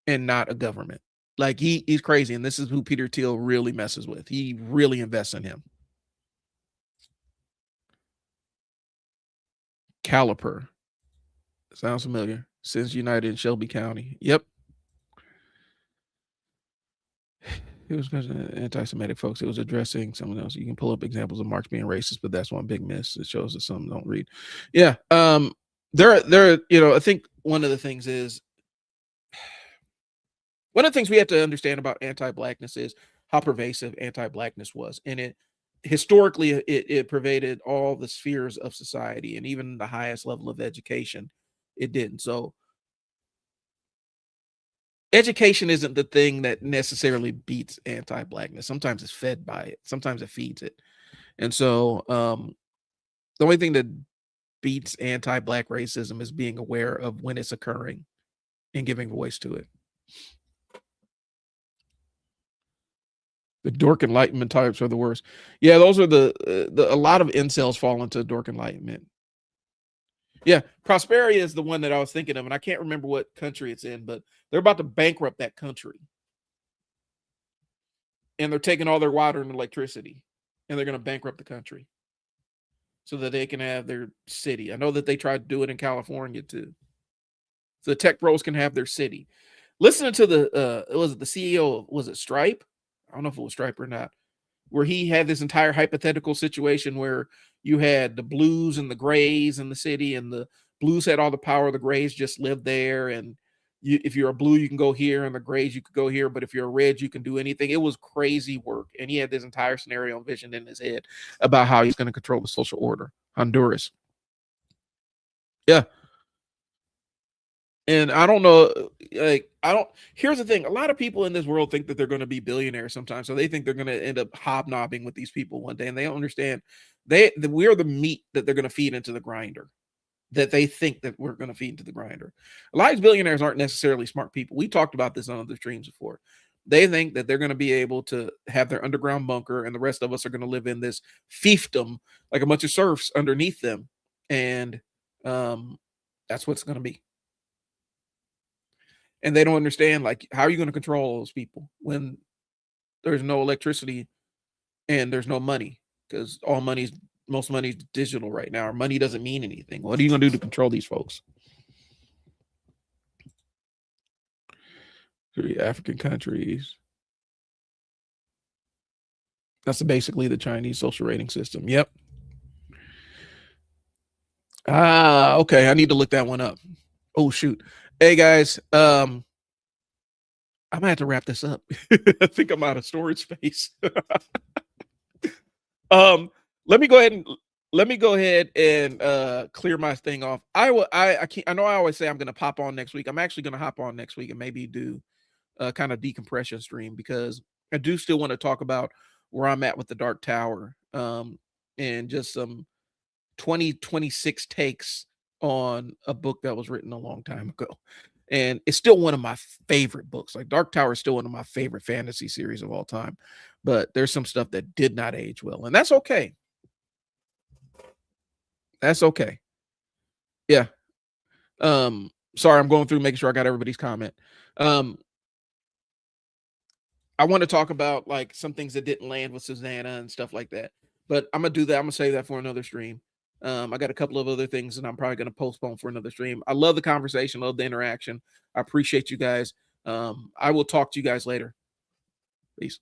and not a government. Like he's crazy, and this is who Peter Thiel really messes with. He really invests in him. Caliper. Sounds familiar. Since United in Shelby County. Yep. It was anti-Semitic folks. It was addressing someone else. You can pull up examples of Marx being racist, but that's one big miss. It shows that some don't read. Yeah. I think one of the things we have to understand about anti-blackness is how pervasive anti-blackness was. And historically it pervaded all the spheres of society, and even the highest level of education it didn't. So education isn't the thing that necessarily beats anti-blackness. Sometimes it's fed by it, sometimes it feeds it. And so the only thing that beats anti-black racism is being aware of when it's occurring and giving voice to it. The dork enlightenment types are the worst. Yeah, those are a lot of incels fall into dork enlightenment. Yeah, Prosperia is the one that I was thinking of, and I can't remember what country it's in, but they're about to bankrupt that country. And they're taking all their water and electricity, and they're going to bankrupt the country so that they can have their city. I know that they tried to do it in California too. So the tech bros can have their city. Listening to the CEO, was it Stripe? I don't know if it was Stripe or not, where he had this entire hypothetical situation where you had the blues and the grays in the city, and the blues had all the power, the grays just lived there, and if you're a blue you can go here, and the grays you could go here, but if you're a red you can do anything. It was crazy work, and he had this entire scenario envisioned in his head about how he's going to control the social order. Honduras. Yeah. And I don't know, here's the thing. A lot of people in this world think that they're going to be billionaires sometimes. So they think they're going to end up hobnobbing with these people one day. And they don't understand we are the meat that they're going to feed into the grinder, that they think that we're going to feed into the grinder. A lot of billionaires aren't necessarily smart people. We talked about this on other streams before. They think that they're going to be able to have their underground bunker, and the rest of us are going to live in this fiefdom, like a bunch of serfs underneath them. And that's what's going to be. And they don't understand, like, how are you going to control those people when there's no electricity and there's no money? Because most money's digital right now. Our money doesn't mean anything. What are you going to do to control these folks? 3 African countries. That's basically the Chinese social rating system. Yep. Okay. I need to look that one up. Oh shoot. Hey guys, I'm gonna have to wrap this up. I think I'm out of storage space. Let me go ahead and clear my thing off. I know I always say I'm gonna pop on next week. I'm actually gonna hop on next week and maybe do a kind of decompression stream, because I do still want to talk about where I'm at with the Dark Tower. and just some 2026 takes on a book that was written a long time ago. And it's still one of my favorite books. Like Dark Tower is still one of my favorite fantasy series of all time. But there's some stuff that did not age well, and that's okay. That's okay. Yeah. Sorry, I'm going through making sure I got everybody's comment. I want to talk about like some things that didn't land with Susanna and stuff like that. But I'm gonna do that. I'm gonna save that for another stream. I got a couple of other things that I'm probably gonna postpone for another stream. I love the conversation, love the interaction. I appreciate you guys. I will talk to you guys later. Peace.